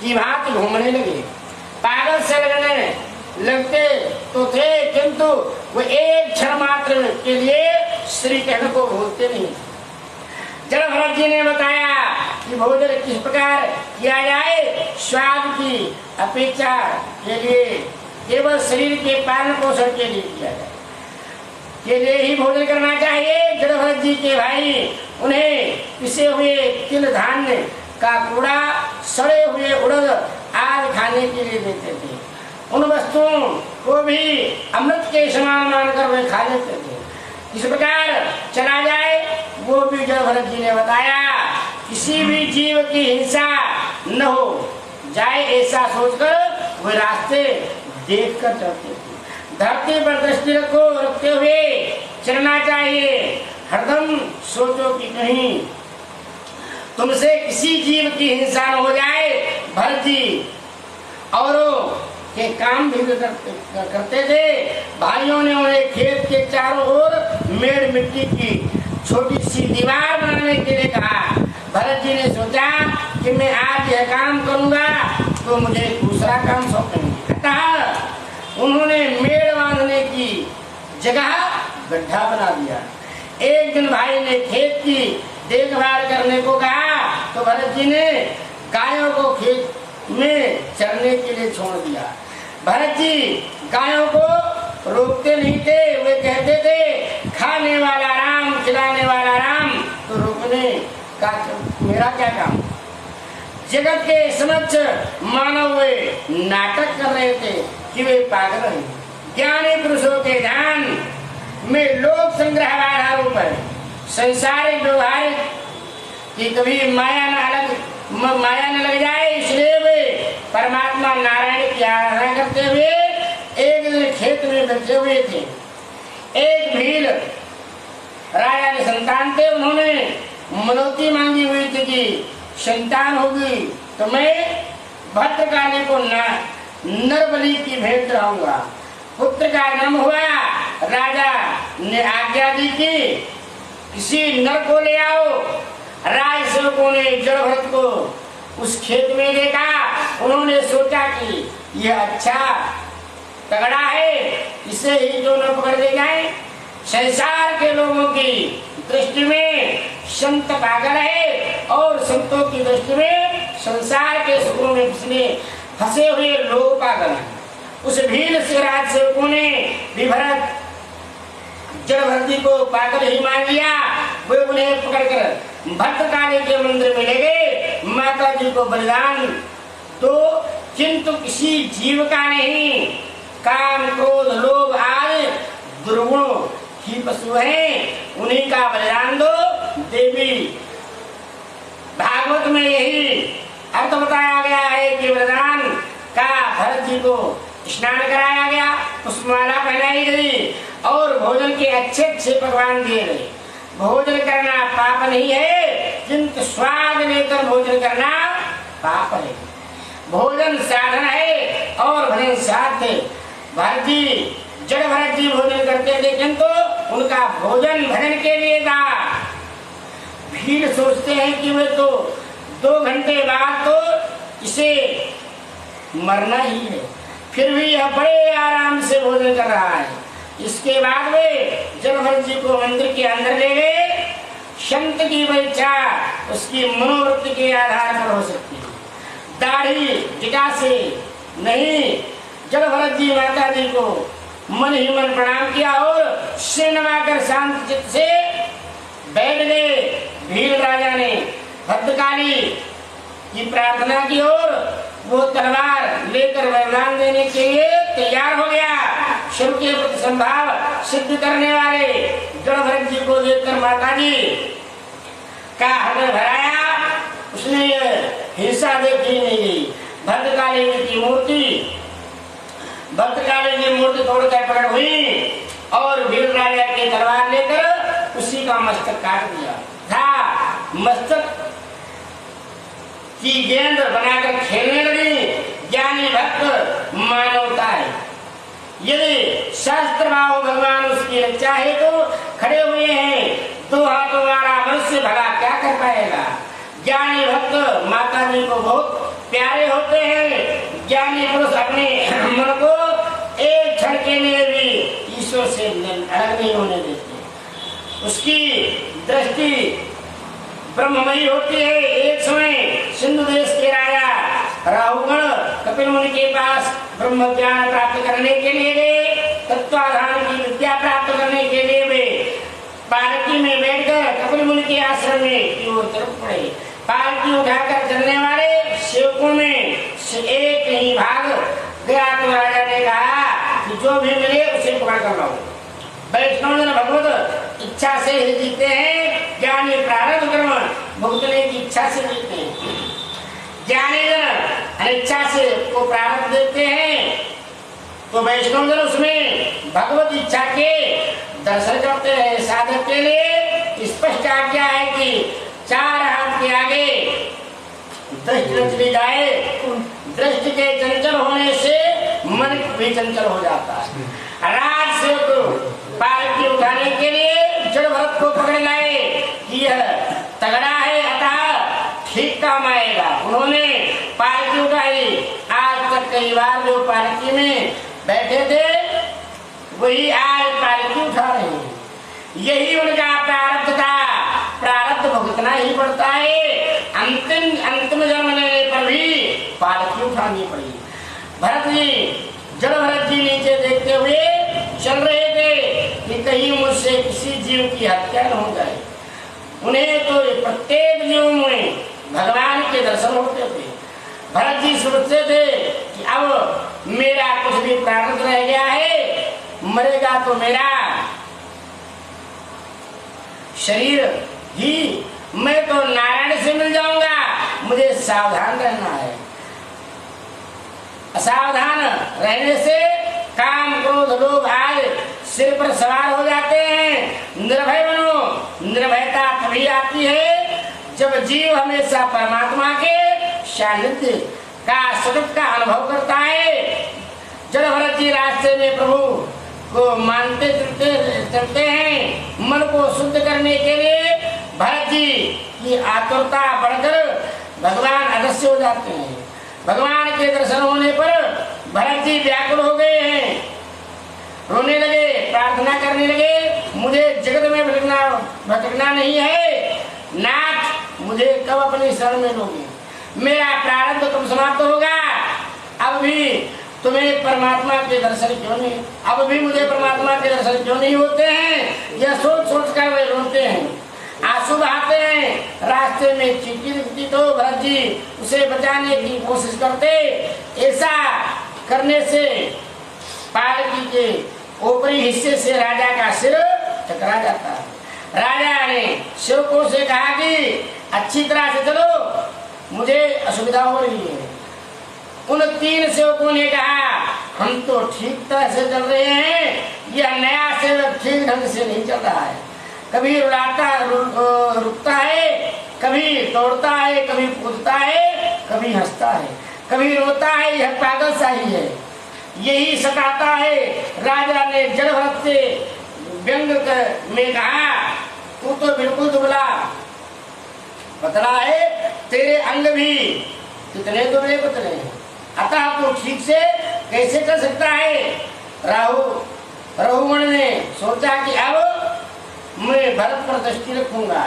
की भांति घूमने लगे। पागल से लगते तो थे, किंतु वो एक क्षण मात्र के लिए श्री कृष्ण को भूलते नहीं। जड़ भरत जी ने बताया कि भोजन किस प्रकार किया जाए। स्वाद की अपेक्षा के लिए केवल शरीर के पालन पोषण के लिए किया जाए के लिए ही भोजन करना चाहिए। जड़ भरत जी के भाई उन्हें पिसे हुए तिल धान्य का कूड़ा, सड़े हुए उड़द आदि खाने के लिए देते थे। उन वस्तुओं को भी अमृत के समान मानकर वे खा लेते थे। इस प्रकार चला जाए वो भी जड़ भरत जी ने बताया। किसी भी जीव की हिंसा न हो जाए ऐसा सोचकर वे रास्ते देख कर चलते थे। धरती पर दृष्टि रखते हुए चलना चाहिए। हरदम सोचो कि कहीं तुमसे किसी जीव की हिंसा न हो जाए। भरत जी औरों के काम भी करते थे। भाइयों ने उन्हें खेत के चारों ओर मेड़ मिट्टी की छोटी सी दीवार बनाने के लिए कहा। भरत जी ने सोचा कि मैं आज यह काम करूंगा तो मुझे दूसरा काम सौंपेंगे। अतः उन्होंने मेड़ बांधने की जगह गड्ढा बना दिया। एक दिन भाई ने खेत की देखभाल करने को कहा तो भरत जी ने गायों को खेत में चरने के लिए छोड़ दिया। भरत जी गायों को रोकते नहीं थे। वे कहते थे खाने वाला राम, खिलाने वाला राम, तो रोकने का मेरा क्या काम। जगत के समक्ष मानव वे नाटक कर रहे थे कि वे पागल हैं। ज्ञानी पुरुषों के ध्यान में लोक संग्रह बाधा रूप है। संसारिक व्यवहार की कभी माया न लग जाए, इसलिए वे परमात्मा नारायण की आराधना करते हुए एक दिन खेत में बैठे हुए थे। एक भील राजा के संतान थे। उन्होंने मनौती मांगी हुई थी कि संतान होगी तो मैं भद्रकाली को नर बलि की भेंट चढ़ाऊंगा। पुत्र का जन्म हुआ। राजा ने आज्ञा दी कि किसी नर को ले आओ। राजसेवकों ने जड़ भरत को उस खेत में देखा। उन्होंने सोचा कि यह अच्छा तगड़ा है, इसे ही जो न पकड़ ले जाए। संसार के लोगों की दृष्टि में संत पागल है और संतों की दृष्टि में संसार के सुखों में फंसे हुए लोग पागल हैं। उस भील से राजसेवकों ने भी भरत जड़ भरत जी को पागल ही मान लिया। वे उन्हें पकड़कर भद्रकाली के मंदिर में ले गए। माता जी को बलिदान तो किंतु किसी जीव का नहीं। काम, क्रोध, लोभ आदि दुर्गुणों ही पशु हैं, उन्हीं का बलिदान दो। देवी भागवत में यही अर्थ बताया गया है कि बलिदान का भरत जी को स्नान कराया गया, पुष्पमाला पहनाई गई और भोजन के अच्छे अच्छे पकवान दिए गए। भोजन करना पाप नहीं है, किंतु स्वाद लेकर भोजन करना पाप है। भोजन साधन है और भजन साध्य। भरत जी जड़ भरत जी भोजन करते थे, किंतु उनका भोजन भजन के लिए था। भीड़ सोचते हैं कि वे तो 2 घंटे बाद तो इसे मरना ही है, फिर भी यह बड़े आराम से भोजन कर रहा है। इसके बाद वे जलभरत जी को मंदिर के अंदर ले गए। संत की इच्छा उसकी मनोवृत्ति के आधार पर हो सकती है, दाढ़ी टिका से नहीं। जलभरत जी माता जी को मन ही मन प्रणाम किया और सिर नवाकर शांत चित्त से बैठ गए। भील राजा ने भद्रकाली की प्रार्थना की और वो तलवार लेकर वरदान देने के लिए तैयार हो गया। शिव के प्रति संभाव सिद्ध करने वाले जलभरत जी को देखकर माता जी का हृदय भराया। उसने हिंसा देखी नहीं। भद्रकाली की मूर्ति तोड़कर प्रकट हुई और भील राजा की तलवार लेकर उसी का मस्तक काट दिया था। मस्तक की गेंद बनाकर खेलने लगी। ज्ञानी भक्त मानवता है। यदि शास्त्र भाव भगवान उसकी रक्षा हेतु खड़े हुए हैं, दो हाथों वाला मनुष्य भला क्या कर पाएगा। ज्ञानी भक्त माता जी को बहुत प्यारे होते हैं। ज्ञानी पुरुष अपने मन को एक क्षण के लिए भी ईश्वर से अलग नहीं होने देते। उसकी दृष्टि ब्रह्ममयी होती है। एक समय सिंधु देश के राजा राहुगण कपिल मुनि के पास ब्रह्म ज्ञान प्राप्त करने के लिए गए। तत्वाधान की विद्या प्राप्त करने के लिए वे पालकी में बैठकर कपिल मुनि के आश्रम में की ओर चल पड़े। पालकी उठाकर चलने वाले सेवकों में से एक ही भाग गया तो राजा ने कहा कि जो भी मिले उसे पकड़ कर लाओ। वैष्णव जन भगवत इच्छा से ही जीते हैं। ज्ञानी प्रारब्ध कर्म भुगतने की इच्छा से जीते हैं। ज्ञानी जन अनिच्छा से को प्रारब्ध देते हैं तो वैष्णव जन उसमें भगवत इच्छा के दर्शन करते हैं। साधक के लिए स्पष्ट आज्ञा है कि चार हाथ के आगे दृष्टि चली जाए। दृष्टि के चंचल होने से मन भी चंचल हो जाता है। राज से तो पालकी उठाने के लिए जलभरत को पकड़ लाए कि यह तगड़ा है, अतः ठीक काम आएगा। उन्होंने पालकी उठाई। आज तक कई बार जो पालकी में बैठे थे वही आज पालकी उठा रहे हैं। यही उनका प्रारब्ध था। प्रारब्ध भुगतना ही पड़ता है। अंतिम जन्म लेने पर भी पालकी उठानी पड़ी। भरत जी जलभरत जी नीचे देखते हुए चल रहे थे कि कहीं मुझसे किसी जीव की हत्या न हो जाए। उन्हें तो प्रत्येक जीव में भगवान के दर्शन होते थे। भरत जी सोचते थे कि अब मेरा कुछ भी प्रारब्ध रह गया है, मरेगा तो मेरा शरीर ही, मैं तो नारायण से मिल जाऊंगा। मुझे सावधान रहना है। असावधान रहने से काम क्रोध लोभ आज सिर पर सवार हो जाते हैं। निर्भय बनो। निर्भयता तभी आती है जब जीव हमेशा परमात्मा के सानिध्य का सुख का अनुभव करता है। जलभरत जी रास्ते में प्रभु को मानते चलते हैं। मन को शुद्ध करने के लिए भरत जी की आतुरता बढ़कर भगवान अदृश्य हो जाते हैं। भगवान के दर्शन होने पर भरत जी व्याकुल हो गए हैं। रोने लगे, प्रार्थना करने लगे, मुझे जगत में भटकना नहीं है। नाथ, मुझे कब अपनी शरण में लोगे? मेरा प्रारब्ध कब समाप्त होगा? अब भी तुम्हें परमात्मा के दर्शन क्यों नहीं? अब भी मुझे परमात्मा के दर्शन क्यों नहीं होते हैं? यह सोच सोच कर वे रोते हैं, आंसू बहाते हैं। रास्ते में चींटी दिखती तो भरत जी उसे बचाने की कोशिश करते। ऐसा करने से पालकी के ऊपरी हिस्से से राजा का सिर टकरा जाता है। राजा ने सेवकों से कहा कि अच्छी तरह से चलो, मुझे असुविधा हो रही है। उन तीन सेवकों ने कहा हम तो ठीक तरह से चल रहे हैं, यह नया सेवक ठीक ढंग से नहीं चल रहा है। कभी रुकता है, कभी दौड़ता है, कभी कूदता है, कभी हंसता है, कभी रोता है। यह पागल सा ही है, यही सताता है। राजा ने जलभरत से व्यंग में कहा तू तो बिल्कुल दुबला पतला है, तेरे अंग भी कितने दुबले पतले हैं, अतः तू ठीक से कैसे कर सकता है? रघुगण ने सोचा कि अब मैं भरत पर दृष्टि रखूंगा।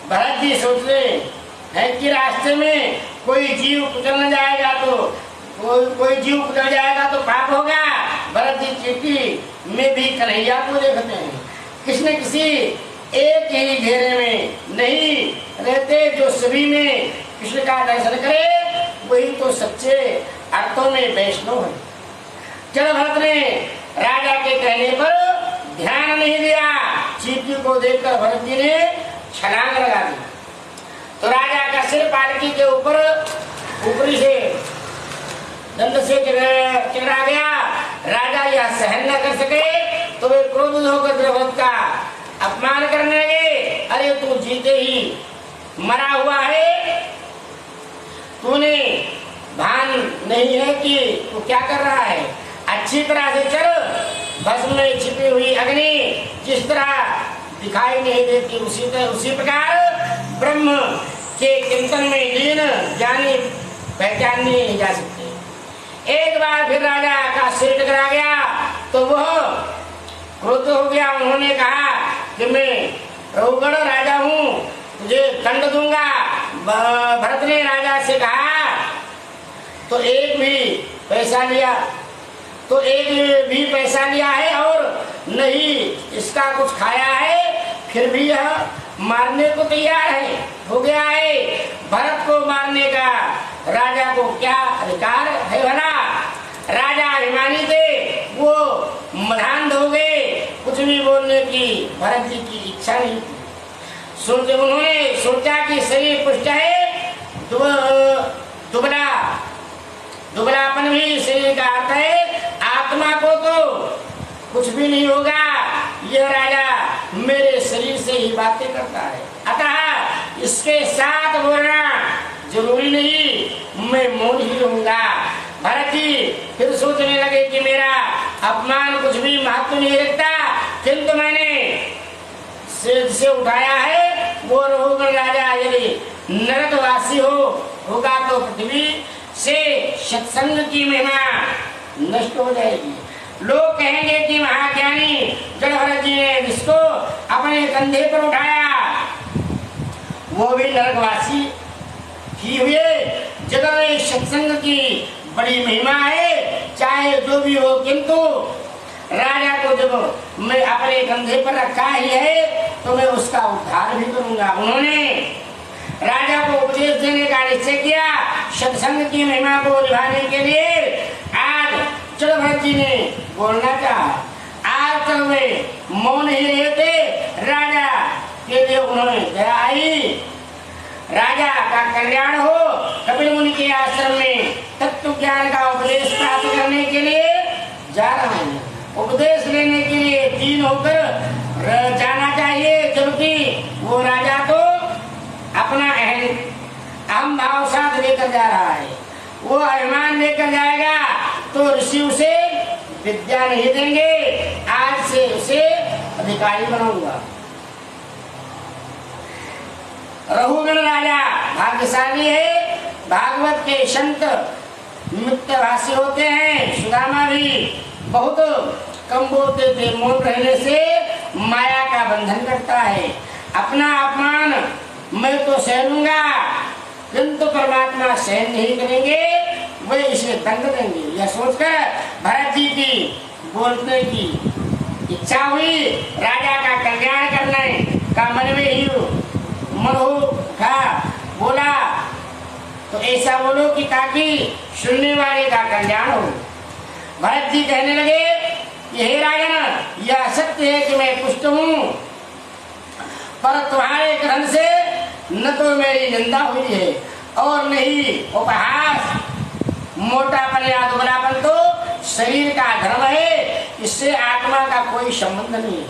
भरत जी सोच रहे हैं कि रास्ते में कोई जीव कुचल न जाएगा तो कोई जीव कुचल जाएगा तो पाप होगा। भरत जी चिट्ठी में भी कन्हैया को देखते हैं, किसी न किसी एक ही घेरे में नहीं रहते जो सभी में कृष्ण का दर्शन करे, वही तो सच्चे अर्थों में वैष्णव है। चल भरत ने राजा के कहने पर ध्यान नहीं दिया। चीटी को देखकर भरत जी ने छलांग लगा दी तो राजा का सिर पालकी के ऊपर ऊपरी से दंड से चिरा गया। राजा यह सहन न कर सके तो वे क्रोधित होकर द्रौपदी का अपमान करने लगे। अरे तू जीते ही मरा हुआ है, तूने भान नहीं है कि तू क्या कर रहा है। अच्छी तरह से चल, भस्म में छिपी हुई अग्नि जिस तरह दिखाई नहीं देती उसी प्रकार ब्रह्म के चिंतन में लीन ज्ञानी पहचान नहीं जा सकते। एक बार फिर राजा का सिर टकरा गया तो वह क्रोध हो गया। उन्होंने कहा कि मैं रघुगण राजा हूँ, तुझे दंड दूंगा। भरत ने राजा से कहा तो एक भी पैसा लिया है और नहीं इसका कुछ खाया है, फिर भी यह मारने को तैयार है हो गया है। भरत को मारने का राजा को क्या अधिकार है भला। राजा अभिमानी थे, वो मधांध हो गए, कुछ भी बोलने की भरत जी की इच्छा नहीं थी। उन्होंने सोचा कि शरीर पुष्ट है, दुबलापन भी शरीर का अर्थ है, आत्मा को तो कुछ भी नहीं होगा। यह राजा मेरे शरीर से ही बातें करता है, अतः इसके साथ बोलना जरूरी नहीं, मैं मौन ही रहूंगा। भरत जी फिर सोचने लगे कि मेरा अपमान कुछ भी महत्व नहीं रखता, किंतु मैंने से उठाया है वो रघुगण राजा यदि नरकवासी होगा तो पृथ्वी से सत्संग की महिमा नष्ट हो जाएगी। लोग कहेंगे कि महाज्ञानी जड़भरत जी ने जिसको अपने कंधे पर उठाया वो भी नरकवासी ही हुए। जगत में सत्संग की बड़ी महिमा है, चाहे जो भी हो, किंतु राजा को जब मैं अपने कंधे पर रखा ही है तो मैं उसका उद्धार भी करूंगा। उन्होंने राजा को उपदेश देने का निश्चय किया। सत्संग की महिमा को निभाने के लिए आज जड़भरत जी ने बोलना चाहा। आज तक वे मौन ही रहे थे, राजा के लिए उन्होंने दया आई। राजा का कल्याण हो। कपिल मुनि के आश्रम में तत्व ज्ञान का उपदेश प्राप्त करने के लिए जा रहा हूँ। उपदेश लेने के लिए 3 होकर जाना चाहिए, जबकि वो राजा तो अपना अहम भाव साथ लेकर जा रहा है। वो अभिमान लेकर जाएगा तो ऋषि उसे विद्या नहीं देंगे। आज से उसे अधिकारी बनाऊंगा। रघुगण राजा भाग्यशाली है, भागवत के संत मिथ्याभाषी होते हैं। सुदामा भी बहुत कम बोलते थे, मौन रहने से माया का बंधन करता है। अपना अपमान मैं तो सह लूंगा, किंतु परमात्मा सहन नहीं करेंगे, वे इसे दंड देंगे। यह सोचकर भरत जी की बोलने की इच्छा हुई। राजा का कल्याण करने का मन में ही बोला तो ऐसा बोलो कि ताकि सुनने वाले का कल्याण हो। भरत जी कहने लगे कि हे राजन, यह सत्य है कि मैं पुष्ट हूँ, पर तुम्हारे ग्रहण से न तो मेरी निंदा हुई है और नहीं उपहास। मोटापन या दुबलापन तो शरीर का धर्म है, इससे आत्मा का कोई संबंध नहीं है।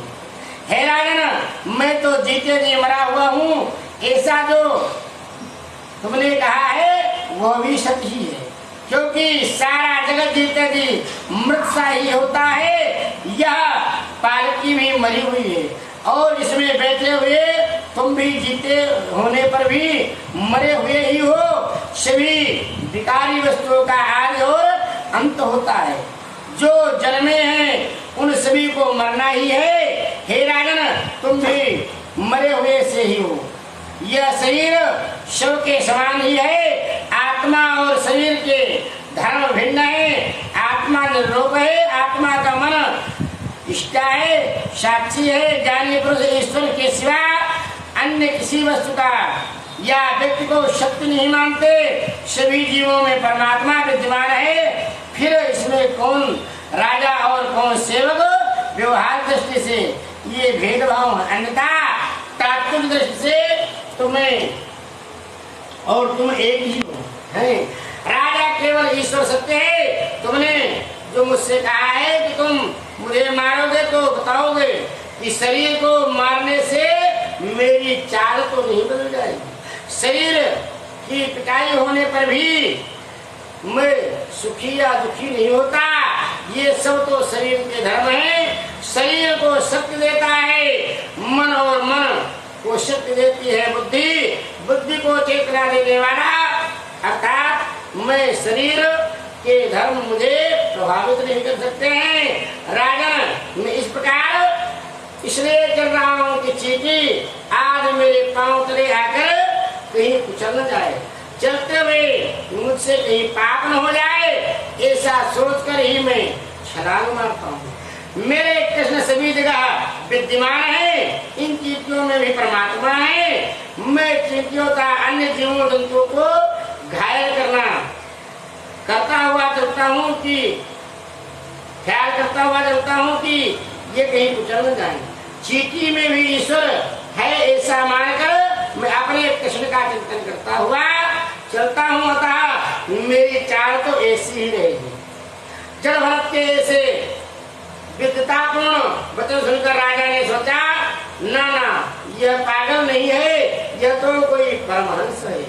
हे राजन, मैं तो जीते जी मरा हुआ हूँ, ऐसा जो तुमने कहा है वह भी सत्य ही है, क्योंकि सारा जगत जीते जी मृत सा ही होता है। यह पालकी भी मरी हुई है और इसमें बैठे हुए तुम भी जीते होने पर भी मरे हुए ही हो। सभी विकारी वस्तुओं का आदि और अंत होता है। जो जन्मे हैं उन सभी को मरना ही है। हे राजन, तुम भी मरे हुए से ही हो। यह शरीर शव के समान ही है। आत्मा और शरीर के धर्म भिन्न है। आत्मा निर्लोक है। आत्मा का मन इष्टा है, साक्षी है। ज्ञानी पुरुष ईश्वर के सिवा अन्य किसी वस्तु का या व्यक्ति को शक्ति नहीं मानते। सभी जीवों में परमात्मा विद्यमान है। फिर इसमें कौन राजा और कौन सेवक? व्यवहार दृष्टि से ये भेदभाव, अन्यथा तात्विक दृष्टि से तुम्हें और तुम एक ही हो। है राजा केवल ईश्वर सत्य है। तुमने जो मुझसे कहा है कि तुम मुझे मारोगे तो बताओगे कि शरीर को मारने से मेरी चाल तो नहीं बदल जाएगी। शरीर की पिटाई होने पर भी मैं सुखी या दुखी नहीं होता। ये सब तो शरीर के धर्म है। शरीर को शक्ति देता है मन, और मन को शक्ति देती है बुद्धि। बुद्धि को चेतना देने वाला अर्थात मैं शरीर के धर्म मुझे प्रभावित नहीं कर सकते हैं। राजन, मैं इस प्रकार इसलिए चल रहा हूँ कि चींटी आज मेरे पांव तले आकर कहीं कुचल न जाए, चलते हुए मुझसे कहीं पाप न हो जाए, ऐसा सोचकर ही मैं छलांग मारता हूँ। मेरे कृष्ण सभी जगह विद्यमान है। इन चींटियों में भी परमात्मा है। मैं चींटियों का अन्य जीवों जंतुओं को घायल करता हुआ चलता हूँ कि ख्याल करता हुआ चलता हूँ कि ये कहीं कुचल न जाए। चींटी में भी ईश्वर है ऐसा मानकर मैं अपने कृष्ण का चिंतन करता हुआ चलता हूँ। अतः मेरी चाल तो ऐसी ही रहेगी। जड़ भरत के ऐसे विद्वतापूर्ण वचन सुनकर राजा ने सोचा, ना, यह पागल नहीं है, यह तो कोई परमहंस है।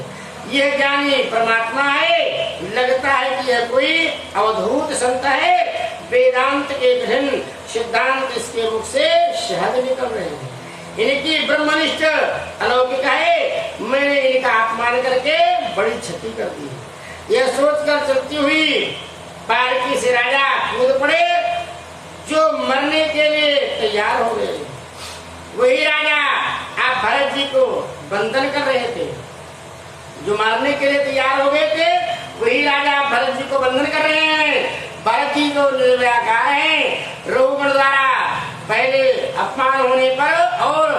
यह ज्ञानी परमात्मा है। लगता है कि यह कोई अवधूत संत है। वेदांत के कठिन सिद्धांत इसके मुख से शहद निकल रहे हैं। इनकी ब्रह्मनिष्ठ अलौकिक है। मैंने इनका अपमान करके बड़ी क्षति कर दी। यह सोचकर चलती हुई पालकी से राजा कूद पड़े। जो मरने के लिए तैयार हो गए, वही राजा आप भरत जी को बंधन कर रहे थे। जो मारने के लिए तैयार हो गए थे, वही राजा भरत जी को बंधन कर रहे हैं। भरत जी को निर्व्याकार है। रघुगण द्वारा पहले अपमान होने पर और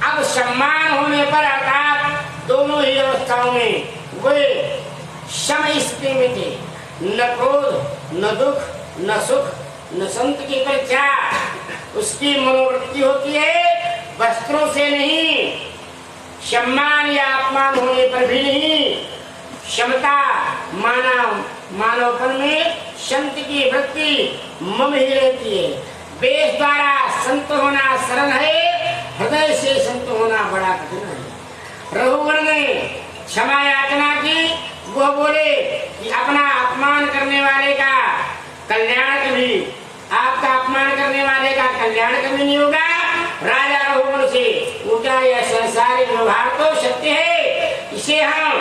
अब सम्मान होने पर, अर्थात दोनों ही अवस्थाओं में वे सम स्थिति में थे। न क्रोध, न दुख, न सुख, न संत की परीक्षा। उसकी मनोवृत्ति होती है वस्त्रों से नहीं, सम्मान या अपमान होने पर भी नहीं। क्षमता मानवपन में संत की वृत्ति मम ही रहती है। वेश द्वारा संत होना सरल है, हृदय से संत होना बड़ा कठिन है। रघुगण ने क्षमा याचना की। वह बोले कि अपना अपमान करने वाले का कल्याण कभी, आपका अपमान करने वाले का कल्याण कभी नहीं होगा। राजा रघुगण से पूछा, यह संसारिक व्यवहार तो सत्य है, इसे हम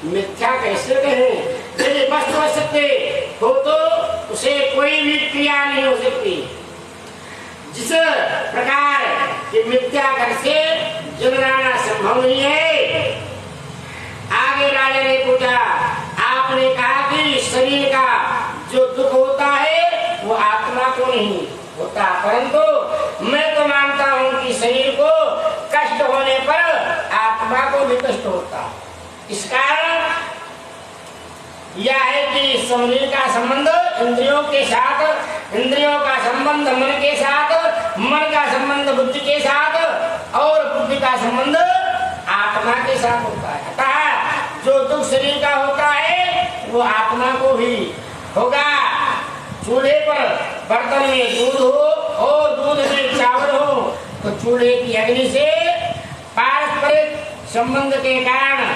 मिथ्या कैसे कहें? यदि वस्तु सत्य हो तो उसे कोई भी क्रिया नहीं हो सकती। जिस प्रकार कि मिथ्या घर से जन्माना संभव नहीं है। आगे राजा ने पूछा, आपने कहा कि शरीर का जो दुख होता है वो आत्मा को नहीं होता, परंतु मैं तो मानता हूँ कि शरीर को कष्ट होने पर आत्मा को भी कष्ट होता। इस कारण यह है कि शरीर का संबंध इंद्रियों के साथ, इंद्रियों का संबंध मन के साथ, मन का संबंध बुद्धि के साथ और बुद्धि का संबंध आत्मा के साथ होता है। अतः जो दुख शरीर का होता है वो आत्मा को भी होगा। चूल्हे पर बर्तन में दूध हो और दूध में चावल हो तो चूल्हे की अग्नि से पारस्परिक संबंध के कारण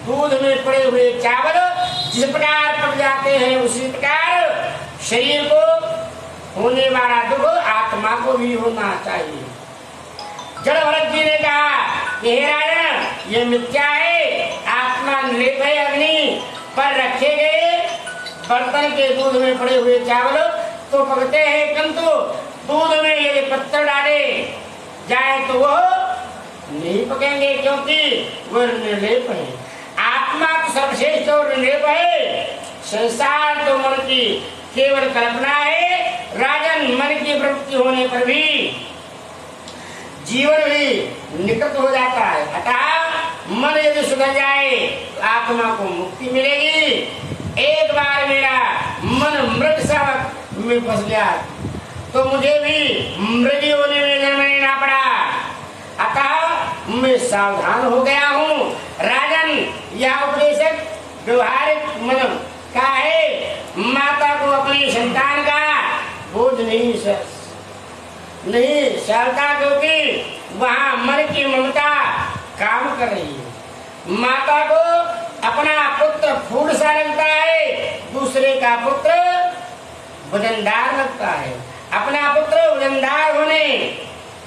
दूध में पड़े हुए चावल जिस प्रकार पक जाते हैं, उसी प्रकार शरीर को होने वाला दुख आत्मा को भी होना चाहिए। जड़ भरत जी ने कहा कि हे राजन, ये मिथ्या है। आत्मा निर्लेप है। अग्नि पर रखे गए बर्तन के दूध में पड़े हुए चावल तो पकते हैं, किंतु दूध में यदि पत्थर डाले जाए तो वह नहीं पकेंगे, क्योंकि वह निर्लेप है। आत्मा तो सर्वश्रेष्ठ और निर्लेप है। संसार तो मन की केवल कल्पना है। राजन, मन की प्रवृत्ति होने पर भी जीवन भी निकट हो जाता है। अतः मन यदि सुधर जाए तो आत्मा को मुक्ति मिलेगी। एक बार मेरा मन मृग शावक में फंस गया तो मुझे भी मृगी होने में जन्म लेना पड़ा। अतः मैं सावधान हो गया हूँ। राजन, यह उपदेशक व्यवहारिक मन का है। माता को अपनी संतान का बोझ नहीं सहता, क्योंकि वहाँ मन की ममता काम कर रही है। माता को अपना पुत्र फूल सा लगता है, दूसरे का पुत्र वजनदार लगता है। अपना पुत्र वजनदार होने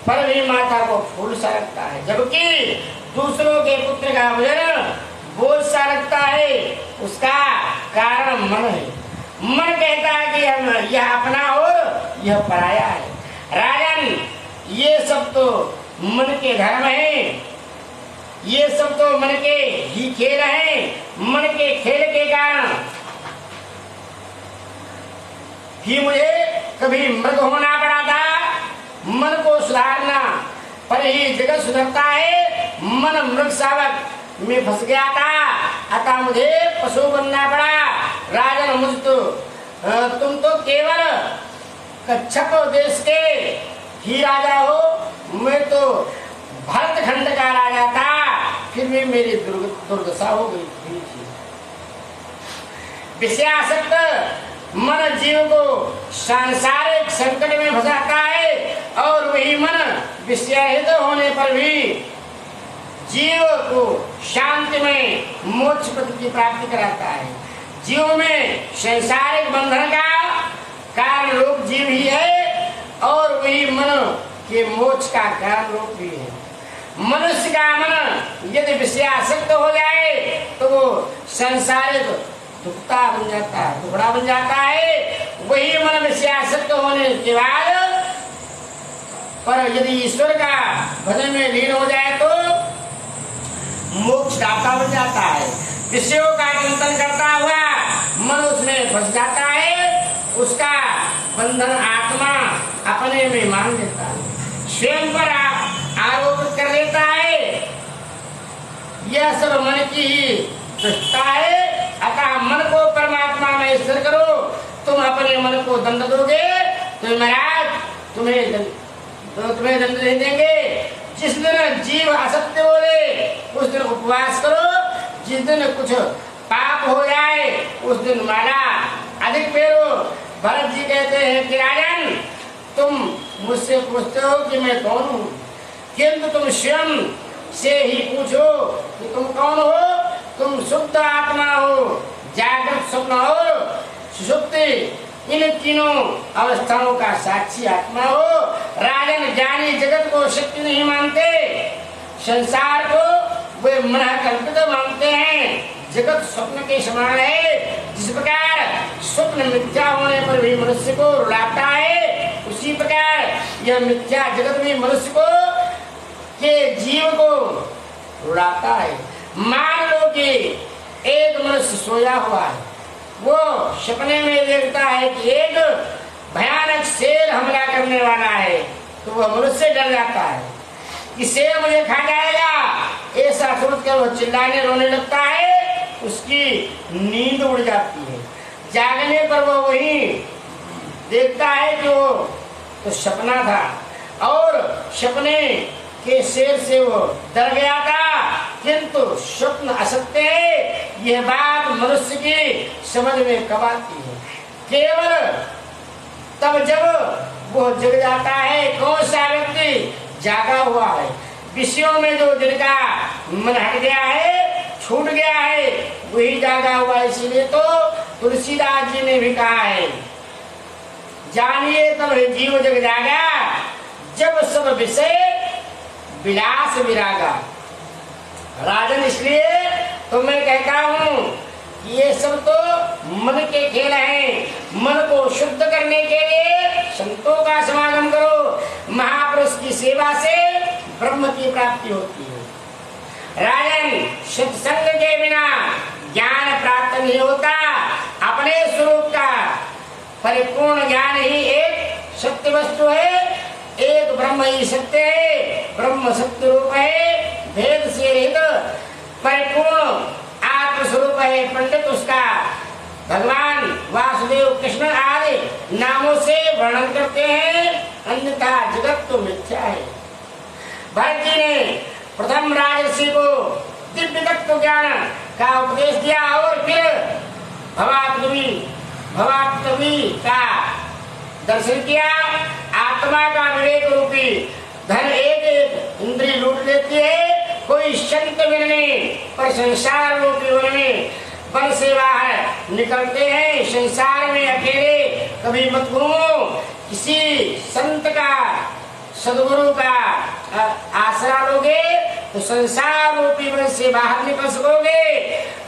पर भी माता को फूल सा लगता है, जबकि दूसरों के पुत्र का वजन बोझ सा लगता है। उसका कारण मन है। मन कहता है कि यह अपना और यह पराया है। राजन, ये सब तो मन के धर्म हैं, ये सब तो मन के ही खेल हैं। मन के खेल के कारण ही मुझे कभी मृग होना पड़ा था। मन को सुधारना पर ही जगत सुधरता है। मन मृग शावक में फंस गया था, अतः मुझे पशु बनना पड़ा। राजन, तुम तो केवल कच्छप देश के ही राजा हो। मैं तो भरत खंड का राजा था, फिर भी मेरी दुर्दशा हो गई थी। विषयासक्त मन जीव को सांसारिक संकट में फंसाता है, और वही मन विषयरहित होने पर भी जीव को शांति में मोक्ष पद की प्राप्ति कराता है। जीव में सांसारिक बंधन का कारण रूप जीव ही है, और वही मन के मोक्ष का कारण रूप भी है। मनुष्य का मन यदि विषयासक्त हो जाए तो वो सांसारिक दुखता बन जाता है, दुखड़ा बन जाता है। वही मन विषयासक्त होने के बाद पर यदि ईश्वर का भजन में लीन हो जाए तो मोक्षदाता बन जाता है। विषयों का चिंतन करता हुआ मन उसमें फंस जाता है, उसका बंधन आत्मा अपने में मान लेता है, स्वयं पर आरोपित कर लेता है। यह सब मन की ही दृष्टता है। अतः मन को परमात्मा में स्थिर करो। तुम अपने मन को दंड दोगे तो महाराज तुम्हें दंड दे देंगे। जिस दिन जीव असत्य बोले उस दिन उपवास करो। जिस दिन कुछ पाप हो जाए उस दिन माला अधिक फेरो। भरत जी कहते हैं कि राजन, तुम मुझसे पूछते हो कि मैं कौन हूँ, किंतु तुम स्वयं से ही पूछो कि तुम कौन हो। तुम शुद्ध आत्मा हो, जागृत, स्वप्न और सुषुप्ति, इन तीनों अवस्थाओं का साक्षी आत्मा हो। राजन, ज्ञानी जगत को शक्ति नहीं मानते, संसार को वे मन कल्पित मानते हैं। जगत स्वप्न के समान है। जिस प्रकार स्वप्न मिथ्या होने पर भी मनुष्य को रुलाता है, उसी प्रकार यह मिथ्या जगत भी मनुष्य को के जीव को रुलाता है। मान लो कि एक मनुष्य सोया हुआ है, वो सपने में देखता है कि एक भयानक शेर हमला करने वाला है, तो वह मनुष्य डर जाता है कि शेर मुझे खा जाएगा। ऐसा सोचकर वह चिल्लाने रोने लगता है, उसकी नींद उड़ जाती है। जागने पर वो वही देखता है कि वो तो सपना था, और सपने के शेर से वो डर गया था, किंतु स्वप्न असत्य है। यह बात मनुष्य की समझ में कब आती है? केवल तब जब वो जग जाता है। कौन सा व्यक्ति जागा हुआ है? विषयों में जो जिनका मन हट गया है, छूट गया है, वही जागा हुआ है। इसीलिए तो तुलसीदास जी ने भी कहा है, जानिए तब जीव जग जागा, जब सब विषय विलास विरागा। राजन, इसलिए तो मैं कहता हूँ ये सब तो मन के खेल हैं। मन को शुद्ध करने के लिए संतों का समागम करो। महापुरुष की सेवा से ब्रह्म की प्राप्ति होती है। राजन, सत्संग के बिना ज्ञान प्राप्त नहीं होता। अपने स्वरूप का परिपूर्ण ज्ञान ही एक सत्य वस्तु है। एक ब्रह्म ही सत्य है। ब्रह्म सत्य रूप है, भेद से रहित परिपूर्ण आत्मस्वरूप है। पंडित उसका भगवान वासुदेव, कृष्ण आदि नामों से वर्णन करते हैं, अन्यथा जगत तो मिथ्या है। भरत जी ने प्रथम राजर्षि को दिव्य तत्व ज्ञान का उपदेश दिया और फिर भवात्मवी का दर्शन किया। आत्मा का विवेक रूपी धन एक एक इंद्रिय लूट लेती है। कोई संत मिलने पर संसार रूपी वन में वन से बाहर निकलते हैं। संसार में अकेले कभी मत घूमो। किसी संत का, सदगुरु का आसरा लोगे तो संसार रूपी वन से बाहर निकल सकोगे।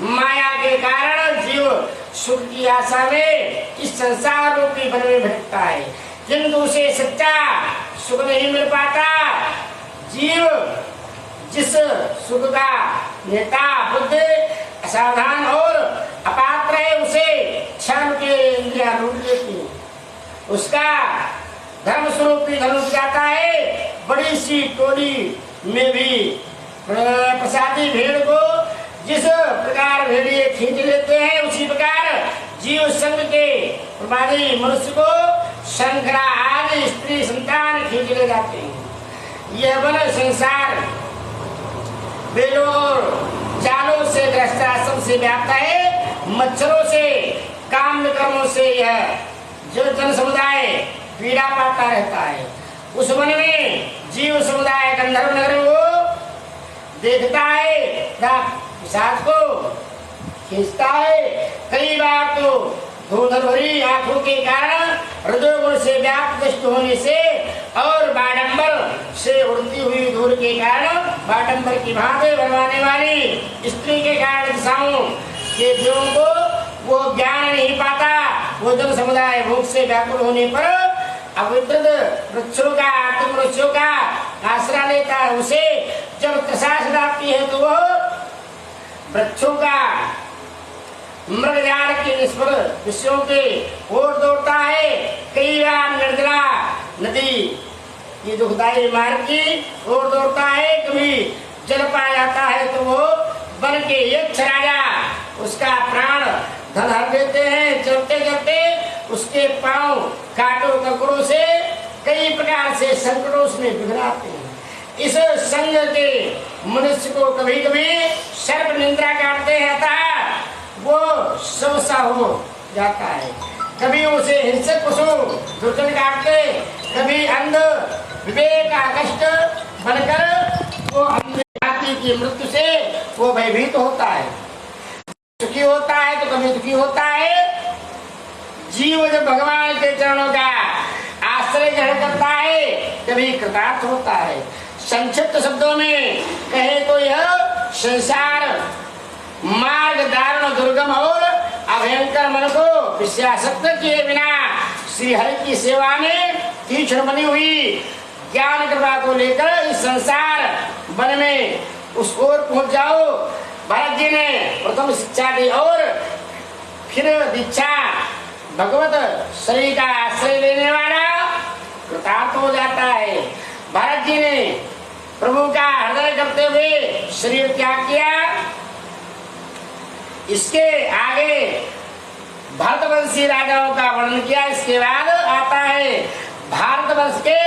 माया के कारण जीव सुख की आशा में इस संसार रूपी वन में भटकता है, किंतु उसे सच्चा सुख नहीं मिल पाता। जीव जिस सुख का नेता बुद्ध असावधान और अपात्र है, उसे क्षण के इंद्रियां लूट लेती है। उसका धर्म स्वरूप भी धनुष जाता है। बड़ी सी टोली में भी प्रसादी भेड़ को जिस प्रकार भेड़िए खींच लेते हैं, उसी प्रकार जीव संघ के प्रमादी मनुष्य को शंकरा आदि स्त्री संतान खींच ले जाते हैं। यह वन संसार बेलों और जालों से ग्रस्त आश्रम से व्याप्त है। मच्छरों से, काम कर्मों से यह जो जन समुदाय पीड़ा पाता रहता है। उस वन में जीव समुदाय गंधर्व नगर को देखता है, पिशाच को खींचता है। कई बार तो धूधर भरी आंखों के कारण, हृदय से व्याप्त दृष्टि होने से और बाडंबर से उड़ती हुई धूल के कारण, बाडंबर की भांति बनवाने वाली स्त्री के कारण दिशाओं के जीवों को वो ज्ञान नहीं पाता। वो जन समुदाय भूख से व्याकुल होने पर अविद्ध वृक्षों का, मनुष्यों का आश्रय लेता है। उसे जब त्रसास आती है तो वो वृक्षों का मृगजाल के निष्फल विषयों के ओर दौड़ता है। कई बार निर्जला नदी की दुखदायी मार्ग की ओर दौड़ता है। कभी जल पा जाता है तो वो वन के यक्ष राजा उसका प्राण धन हर देते हैं। चलते चलते उसके पांव कांटों ककड़ों से कई प्रकार से संकटों में बिखराते हैं। इस संग के मनुष्य को कभी कभी सर्प निंद्रा काटते रहता, वो सबसा हो जाता है। कभी उसे हिंसक पशु दुर्जन काटते, कभी अंध विवेक का कष्ट बनकर वो अंधी की मृत्यु से वो भयभीत होता है। सुखी होता है तो कभी दुखी होता है। जीव जब भगवान के चरणों का आश्रय ग्रहण करता है कभी कृतार्थ होता है। संक्षिप्त शब्दों में कहे तो यह संसार मार्ग दारुण दुर्गम और अभयंकर मन को विषयासक्त किए बिना श्री हरि की सेवा में तीक्ष्ण बनी हुई ज्ञान कृपा को लेकर इस संसार वन में उस ओर पहुंच जाओ। भरत जी ने प्रथम शिक्षा दी और फिर दीक्षा भगवत शरीर का आश्रय लेने वाला कृतार्थ हो जाता है। भरत जी ने प्रभु का हृदय करते हुए शरीर त्याग किया। इसके आगे भारतवंशी राजाओं का वर्णन किया। इसके बाद आता है भारतवर्ष के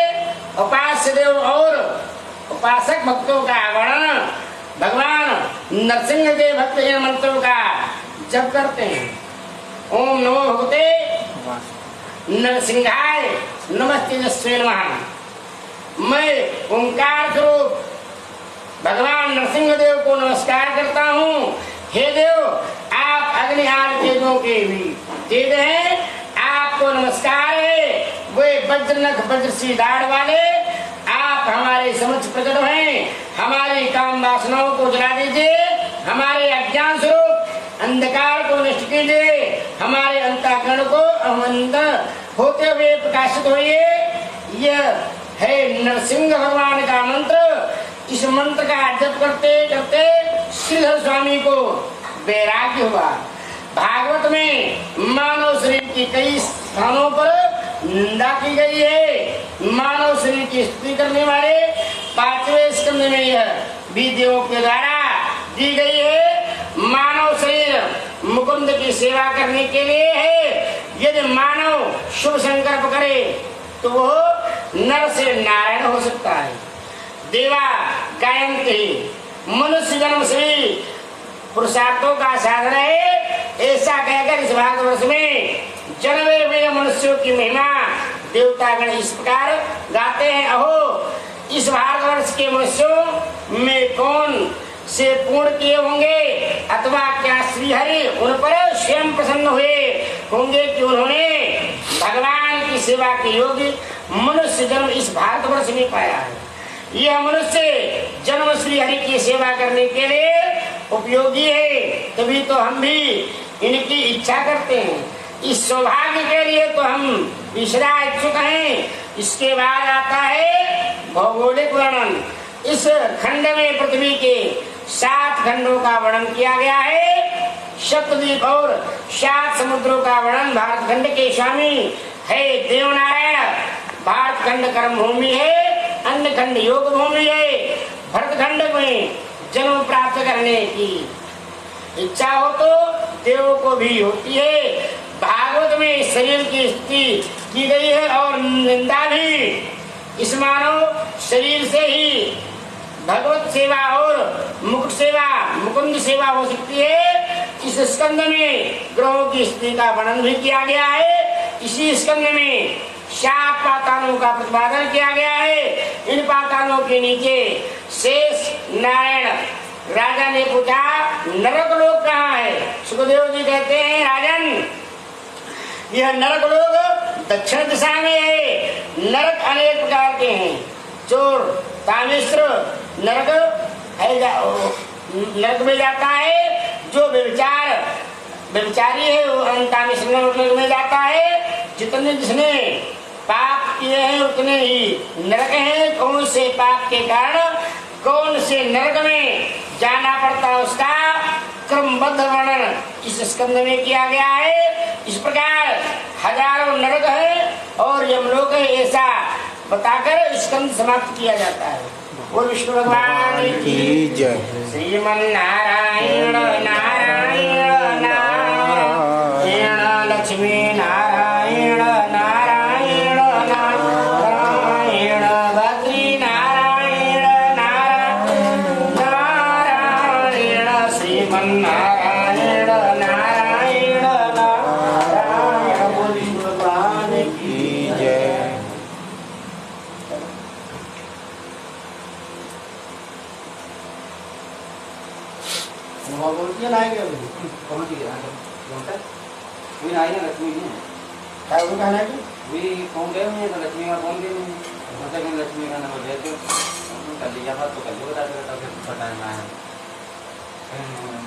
उपास्य देव और उपासक भक्तों का वर्णन। भगवान नरसिंह के भक्त इन मंत्रों का जप करते हैं। ओम नमो भगवते नरसिंहाय नमस्ते जस्वे नमः। मैं ओंकार स्वरूप भगवान नरसिंह देव को नमस्कार करता हूँ। हे देव, आप अग्नि आदि तेजों के भी तेज हैं, आपको नमस्कार है। वे वज्रनख वज्रसी दाढ़ वाले आप हमारे समक्ष प्रकट हैं। हमारी काम वासनाओं को जला दीजिए, हमारे अज्ञान स्वरूप अंधकार को नष्ट कीजिए हमारे अंतःकरण को अमंद होते हुए प्रकाशित हुए। यह है नरसिंह भगवान का मंत्र। इस मंत्र का जप करते करते श्रीधर स्वामी को वैराग्य हुआ। भागवत में मानव शरीर की कई स्थानों पर निंदा की गई है। मानव शरीर की स्तुति करने वाले 5वें स्कंद में यह विधियों के द्वारा दी गई है। मानव शरीर मुकुंद की सेवा करने के लिए है। यदि मानव शुभ संकल्प करे तो वो नर से नारायण हो सकता है। देवा गायन्ति, मनुष्य जन्म से पुरुषार्थों का साधन है। ऐसा कहकर इस भारतवर्ष में जन्मे हुए मनुष्यों की महिमा देवतागण इस प्रकार गाते हैं। अहो, इस भारतवर्ष के मनुष्यों में कौन से पूर्ण किए होंगे, अथवा क्या श्रीहरि उन पर स्वयं प्रसन्न हुए होंगे कि उन्होंने भगवान की सेवा के योग्य मनुष्य जन्म इस भारतवर्ष में पाया है। यह मनुष्य जन्म श्रीहरि की सेवा करने के लिए उपयोगी है, तभी तो हम भी इनकी इच्छा करते हैं। इस सौभाग्य के लिए तो हम तीसरा इच्छुक हैं। इसके बाद आता है भौगोलिक वर्णन। इस खंड में पृथ्वी के 7 खंडों का वर्णन किया गया है। सप्तद्वीप और 7 समुद्रों का वर्णन। भारत खंड के स्वामी है देवनारायण। भारत खंड कर्म भूमि है, अन्य खंड योग भूमि है। भरत खंड में जन्म प्राप्त करने की इच्छा हो तो देवों को भी होती है। भागवत में शरीर की स्थिति की गई है और निंदा भी। इस मानव शरीर से ही भगवत सेवा और मुकुट सेवा, मुकुंद सेवा हो सकती है। इस स्कंद में ग्रहों की स्थिति का वर्णन भी किया गया है। इसी स्कंद में 7 पातालों का प्रतिपादन किया गया है। इन पातालों के नीचे शेष नारायण। राजा ने पूछा, नरक लोक कहाँ है? सुखदेव जी कहते हैं, राजन, यह नरक लोक दक्षिण दिशा में है। नरक अनेक प्रकार के हैं। चोर, तामिश्र नरक नरक में जाता है। जो व्यभिचारी है वो तामिश्र नरक में जाता है। जितने जिसने पाप किए हैं उतने ही नरक हैं। कौन से पाप के कारण कौन से नरक में जाना पड़ता है उसका क्रमबद्ध वर्णन इस स्कंद में किया गया है। इस प्रकार हजारों नरक है और यमलोक है, ऐसा बताकर स्कंद समाप्त किया जाता है। वो विष्णु भगवान की जय। श्रीमन्नारायण नारायण नारायण, लक्ष्मी नारायण नारायण नारायण, बद्री नारायण नारायण नारायण, श्रीमन्नारायण नारायण नारायण। वो विष्णु भगवान की जय। बोलती लाएंगे अभी कौन सी गिरा कोई आई ना लक्ष्मी जी क्या वो कहना है कि वे कौन गए हैं तो लक्ष्मी का कौन गए हैं मतलब कि लक्ष्मी का नाम ले तो कर लिया बात तो कर लो बता दो तब पता है मैं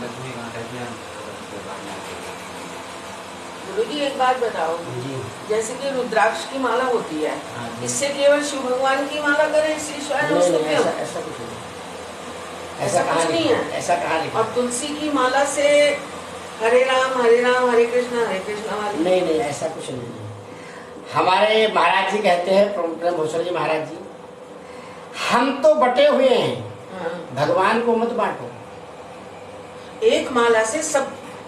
लक्ष्मी का कैसे गुरुजी एक बात बताओ जी। जैसे कि रुद्राक्ष की माला होती है, इससे केवल शिव भगवान की माला करें श्री स्वयं उसको क्यों? ऐसा कुछ नहीं, ऐसा कुछ नहीं है। ऐसा कहाँ लिखा? और तुलसी की माला से हरे राम हरे कृष्ण वाली? नहीं नहीं, ऐसा कुछ नहीं है। हमारे महाराज जी कहते हैं, प्रभु भूषण जी महाराज जी, हम तो बटे हुए हैं, हाँ। भगवान को मत बांटो। एक माला से सब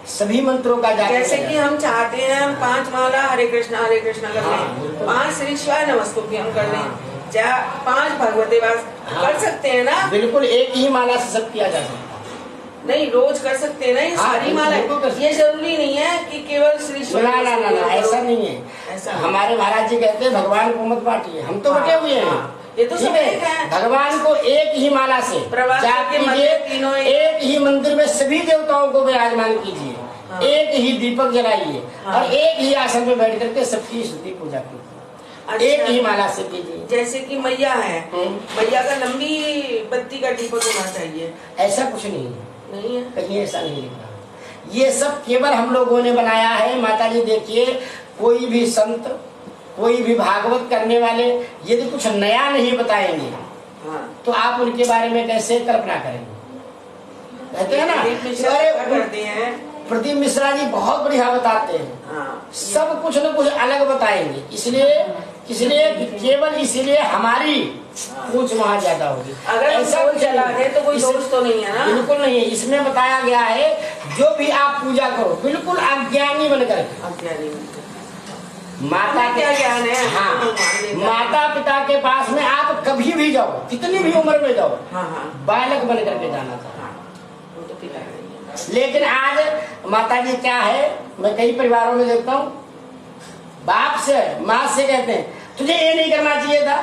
सभी मंत्रों का जाप जैसे कि हम चाहते हैं हम 5 माला हरे कृष्णा कर हाँ, लें, 5 श्री शिवाय नमस्तुभ्यं हम कर लें, या 5 भगवते वास कर सकते हैं ना? बिल्कुल, एक ही माला से सब किया जा सकता है। नहीं, रोज कर सकते हैं ना ये सारी माला। ये जरूरी नहीं है कि केवल श्री शिवाय। ना, ऐसा नहीं है। ऐसा हमारे महाराज जी कहते हैं भगवान को मत बांटिए, हम तो बटे हुए हैं। ये तो सब एक है। भगवान को एक ही माला से जाप कीजिए, तीनों एक ही मंदिर में सभी देवताओं को विराजमान कीजिए, हाँ। एक ही दीपक जलाइए, हाँ। और एक ही आसन में बैठ करके सबकी स्तुति पूजा कीजिए। अच्छा। एक ही माला से कीजिए। जैसे कि मैया है, मैया का लंबी बत्ती का दीपक होना चाहिए। ऐसा कुछ नहीं है, नहीं है, कहीं ऐसा नहीं लिखा। ये सब केवल हम लोगों ने बनाया है। माता जी देखिए, कोई भी संत, कोई भी भागवत करने वाले यदि कुछ नया नहीं बताएंगे तो आप उनके बारे में कैसे कल्पना करेंगे? कहते हैं ना, प्रदीप मिश्रा जी बहुत बढ़िया बताते हैं, सब कुछ न कुछ अलग बताएंगे। इसलिए केवल इसीलिए हमारी पूछ वहाँ ज्यादा होगी। अगर ऐसा कुछ चला है तो कोई दोष तो नहीं है ना? बिल्कुल नहीं है। इसमें बताया गया है जो भी आप पूजा करो बिल्कुल अज्ञानी बनकर, माता क्या ज्ञान है? हाँ, माता पिता के पास में आप कभी भी जाओ, कितनी भी उम्र में जाओ, बालक बन करके जाना था। लेकिन आज माता जी क्या है, मैं कई परिवारों में देखता हूँ, बाप से माँ से कहते हैं तुझे ये नहीं करना चाहिए था।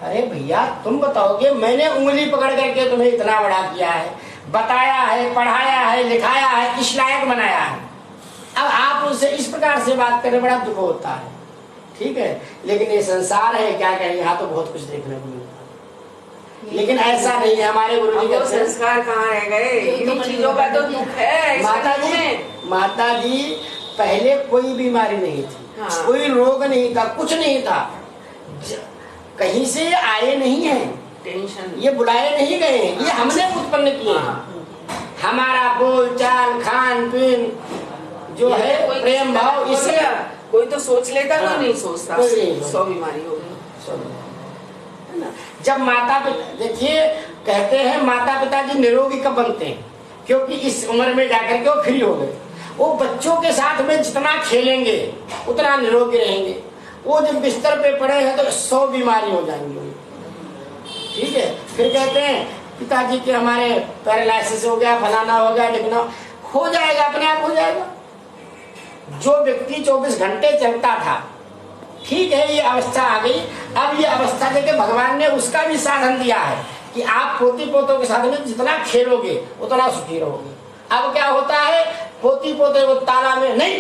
अरे भैया तुम बताओगे, मैंने उंगली पकड़ करके तुम्हें इतना बड़ा किया है, बताया है, पढ़ाया है, लिखाया है, इस लायक बनाया है, अब आप उनसे इस प्रकार से बात करें, बड़ा दुख होता है। ठीक है, लेकिन ये संसार है, क्या कहें, यहाँ तो बहुत कुछ देखने को मिलता है, लेकिन ऐसा नहीं है। हमारे गुरु जी का संस्कार कहाँ रह गए? इन चीजों का तो दुख है। माता जी पहले कोई बीमारी नहीं थी, कोई रोग नहीं था, कुछ नहीं था, कहीं से आए नहीं है, टेंशन ये बुलाए नहीं गए, ये हमने उत्पन्न किए। हमारा बोल चाल, खान पीन जो है, प्रेम भाव, इससे कोई तो सोच लेता, कोई नहीं सोचता। 100 बीमारी हो गई। जब माता पिता, देखिए कहते हैं माता पिता जी निरोगी कब बनते हैं? क्योंकि इस उम्र में जाकर के वो फ्री हो गए। वो बच्चों के साथ में जितना खेलेंगे उतना निरोगी रहेंगे। वो जब बिस्तर पे पड़े हैं तो 100 बीमारी हो जाएंगी। ठीक है, फिर कहते हैं पिताजी के हमारे पैरालिसिस हो गया, फलाना हो गया, लिखना हो जाएगा, अपने आप हो जाएगा। जो व्यक्ति 24 घंटे चलता था, ठीक है, ये अवस्था आ गई। अब ये अवस्था देके भगवान ने उसका भी साधन दिया है कि आप पोती पोतों के साथ में जितना खेलोगे उतना सुखी रहोगे। अब क्या होता है, पोती पोते को ताला में नहीं,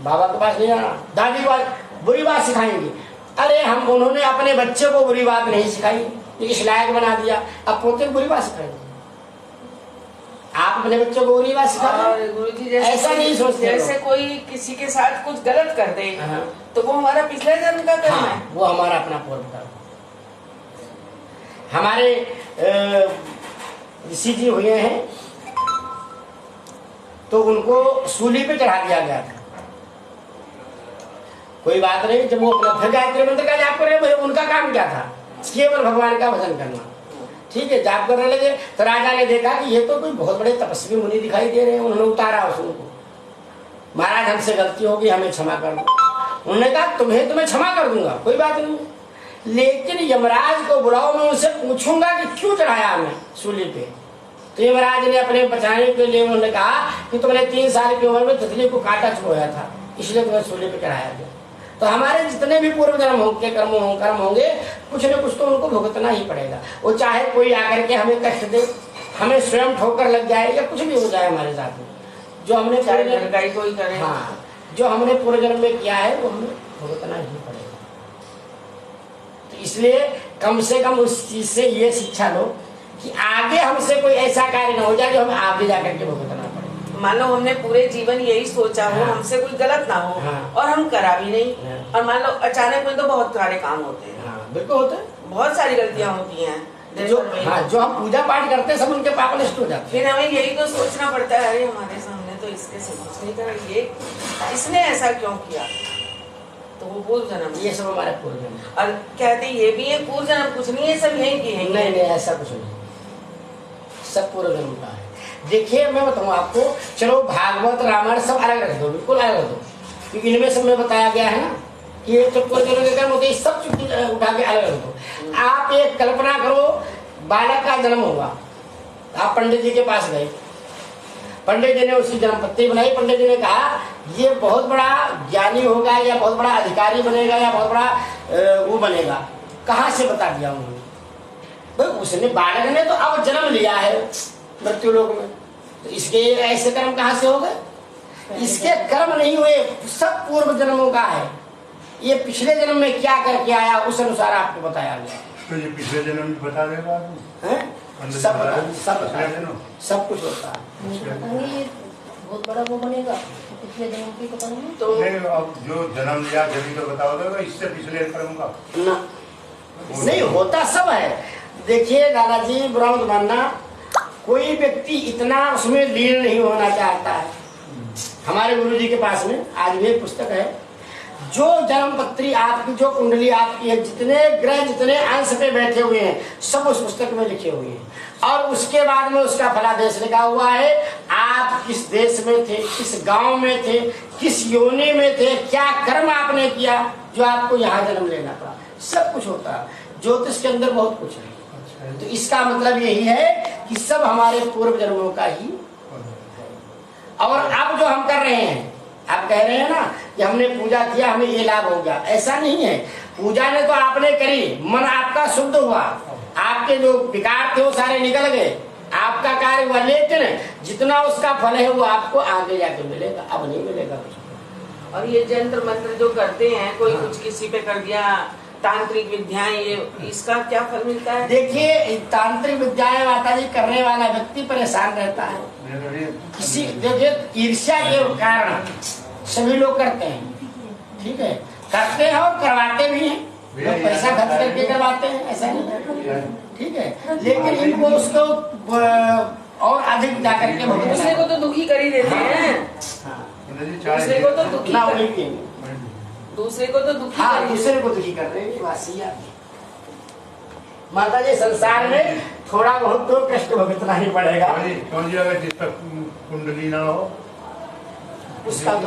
बाबा के पास नहीं जाना, दादी के पास, बुरी बात सिखाएंगे। अरे हम, उन्होंने अपने बच्चे को बुरी बात नहीं सिखाई, इस लायक बना दिया, अब पोते को बुरी बात सिखाएंगे। आप अपने बच्चों को बुरी बात सिखा गुरुजी ऐसा नहीं सोचते। जैसे कोई किसी के साथ कुछ गलत कर दे तो वो हमारा पिछले जन्म का कर्म है। वो हमारा अपना पूर्व कर्म। हमारे ऋषि जी हुए हैं तो उनको सूली पे चढ़ा दिया गया था। कोई बात नहीं, जब वो अपना फिर गायत्री मंत्र का जाप कर रहे, उनका काम क्या था? केवल भगवान का भजन करना। ठीक है, जाप करने लगे तो राजा ने देखा कि ये तो कोई बहुत बड़े तपस्वी मुनि दिखाई दे रहे हैं। उन्होंने उतारा उसको, महाराज हमसे गलती होगी, हमें क्षमा कर दो। उन्होंने कहा तुम्हें क्षमा कर दूंगा, कोई बात नहीं, लेकिन यमराज को बुलाओ, मैं उनसे पूछूंगा कि क्यों चढ़ाया हमें सूली पे। तो यमराज ने अपने बचाने के लिए उन्होंने कहा कि तुमने 3 साल की उम्र में तितली को काटा छुड़ाया था, इसलिए तुम्हें सूली पे चढ़ाया गया। तो हमारे जितने भी पूर्व जन्म होंगे, कर्म होंगे, कुछ न कुछ तो उनको भुगतना ही पड़ेगा। वो चाहे कोई आकर के हमें कष्ट दे, हमें स्वयं ठोकर लग जाए या कुछ भी हो जाए हमारे साथ में, जो हमने कोई करे, हाँ, जो हमने पूर्व जन्म में किया है वो हमें भुगतना ही पड़ेगा। तो इसलिए कम से कम उस चीज से ये शिक्षा लो कि आगे हमसे कोई ऐसा कार्य न हो जाए जो हमें आगे जाकर के भुगतना पड़े। मान लो हमने पूरे जीवन यही सोचा हो, हमसे कोई गलत ना हो, और हम करा भी नहीं, और मान लो अचानक में तो बहुत सारे काम होते हैं। बिल्कुल होते हैं, बहुत सारी गलतियां होती हैं जो हम पूजा पाठ करते हैं सब उनके पाप नष्ट हो जाते हैं। फिर हमें यही तो सोचना पड़ता है, अरे हमारे सामने तो इसके कुछ नहीं करा, ये इसने ऐसा क्यों किया? तो वो पूर्व जन्म, ये सब हमारे पूर्व जन्म। और कहते ये भी है पूर्व जन्म कुछ नहीं है, सब यही की है। नहीं, ऐसा कुछ नहीं, सब पूर्व जन्म का है। देखिए मैं बताऊँ आपको, चलो भागवत रामायण सब अलग रख दो, बिल्कुल अलग रख दो, क्योंकि इनमें सब में बताया गया है ना कि ये तो पूर्व जन्म के कर्म होते हैं, सब उठा के अलग रख दो। आप एक कल्पना करो, बालक का जन्म हुआ, आप पंडित जी के पास गए, पंडित जी ने उसकी जन्म पत्री बनाई, पंडित जी ने कहा ये बहुत बड़ा ज्ञानी होगा या बहुत बड़ा अधिकारी बनेगा या बहुत बड़ा वो बनेगा। कहाँ से बता दिया उन्होंने? भाई उसने, बालक ने तो अब जन्म लिया है मृत्यु लोक में, तो इसके ऐसे कर्म कहाँ से हो गए? इसके कर्म नहीं हुए, सब पूर्व जन्मों का है। ये पिछले जन्म में क्या करके आया उस अनुसार आपको बताया गया। तो ये पिछले जन्म में बता देगा सब कुछ होता है। बहुत बड़ा वो बनेगा, तो पिछले जन्म की तो करूँगा। तो नहीं, अब जो जन्म लिया जभी तो बताओगे, इससे पिछले करूंगा। ना नहीं होता सब है। देखिए दादाजी, बुरा मत मानना, कोई व्यक्ति इतना उसमें लीन नहीं होना चाहता है। हमारे गुरु जी के पास में आज भी एक पुस्तक है, जो जन्म पत्री आपकी, जो कुंडली आपकी है, जितने ग्रह जितने अंश पे बैठे हुए हैं सब उस पुस्तक में लिखे हुए हैं, और उसके बाद में उसका फलादेश लिखा हुआ है। आप किस देश में थे, किस गांव में थे, किस योनि में थे, क्या कर्म आपने किया जो आपको यहाँ जन्म लेना पड़ा, सब कुछ होता है। ज्योतिष के अंदर बहुत कुछ है। तो इसका मतलब यही है कि सब हमारे पूर्व जन्मों का ही। और अब जो हम कर रहे हैं, आप कह रहे हैं ना कि हमने पूजा किया हमें ये लाभ हो गया, ऐसा नहीं है। पूजा ने तो आपने करी, मन आपका शुद्ध हुआ, आपके जो विकार थे वो सारे निकल गए, आपका कार्य हुआ, लेकिन जितना उसका फल है वो आपको आगे जाके मिलेगा, अब नहीं मिलेगा कुछ। और ये जंत्र मंत्र जो करते हैं, कोई कुछ किसी पे कर दिया, तांत्रिक विद्याएं, ये इसका क्या फल मिलता है? देखिए तांत्रिक विद्याएं माता जी करने वाला व्यक्ति परेशान रहता है। किसी देखिए ईर्ष्या के कारण सभी लोग करते हैं, ठीक है, करते हैं और करवाते भी हैं, लोग पैसा खर्च करके करवाते हैं, ऐसा नहीं है, ठीक है, लेकिन इनको उसको और अधिक जा करके दूसरे को तो दुखी कर ही देते हैं। दूसरे को तो दुखी ना कर, उन्हीं के दूसरे को तो दुखी हाँ कर ही दूसरे को दुखी कर रहे हैं। वासिया माता जी संसार में थोड़ा बहुत तो कष्ट भुगतना ही पड़ेगा, कौन सी अगर जिस पर कुंडली ना हो उसका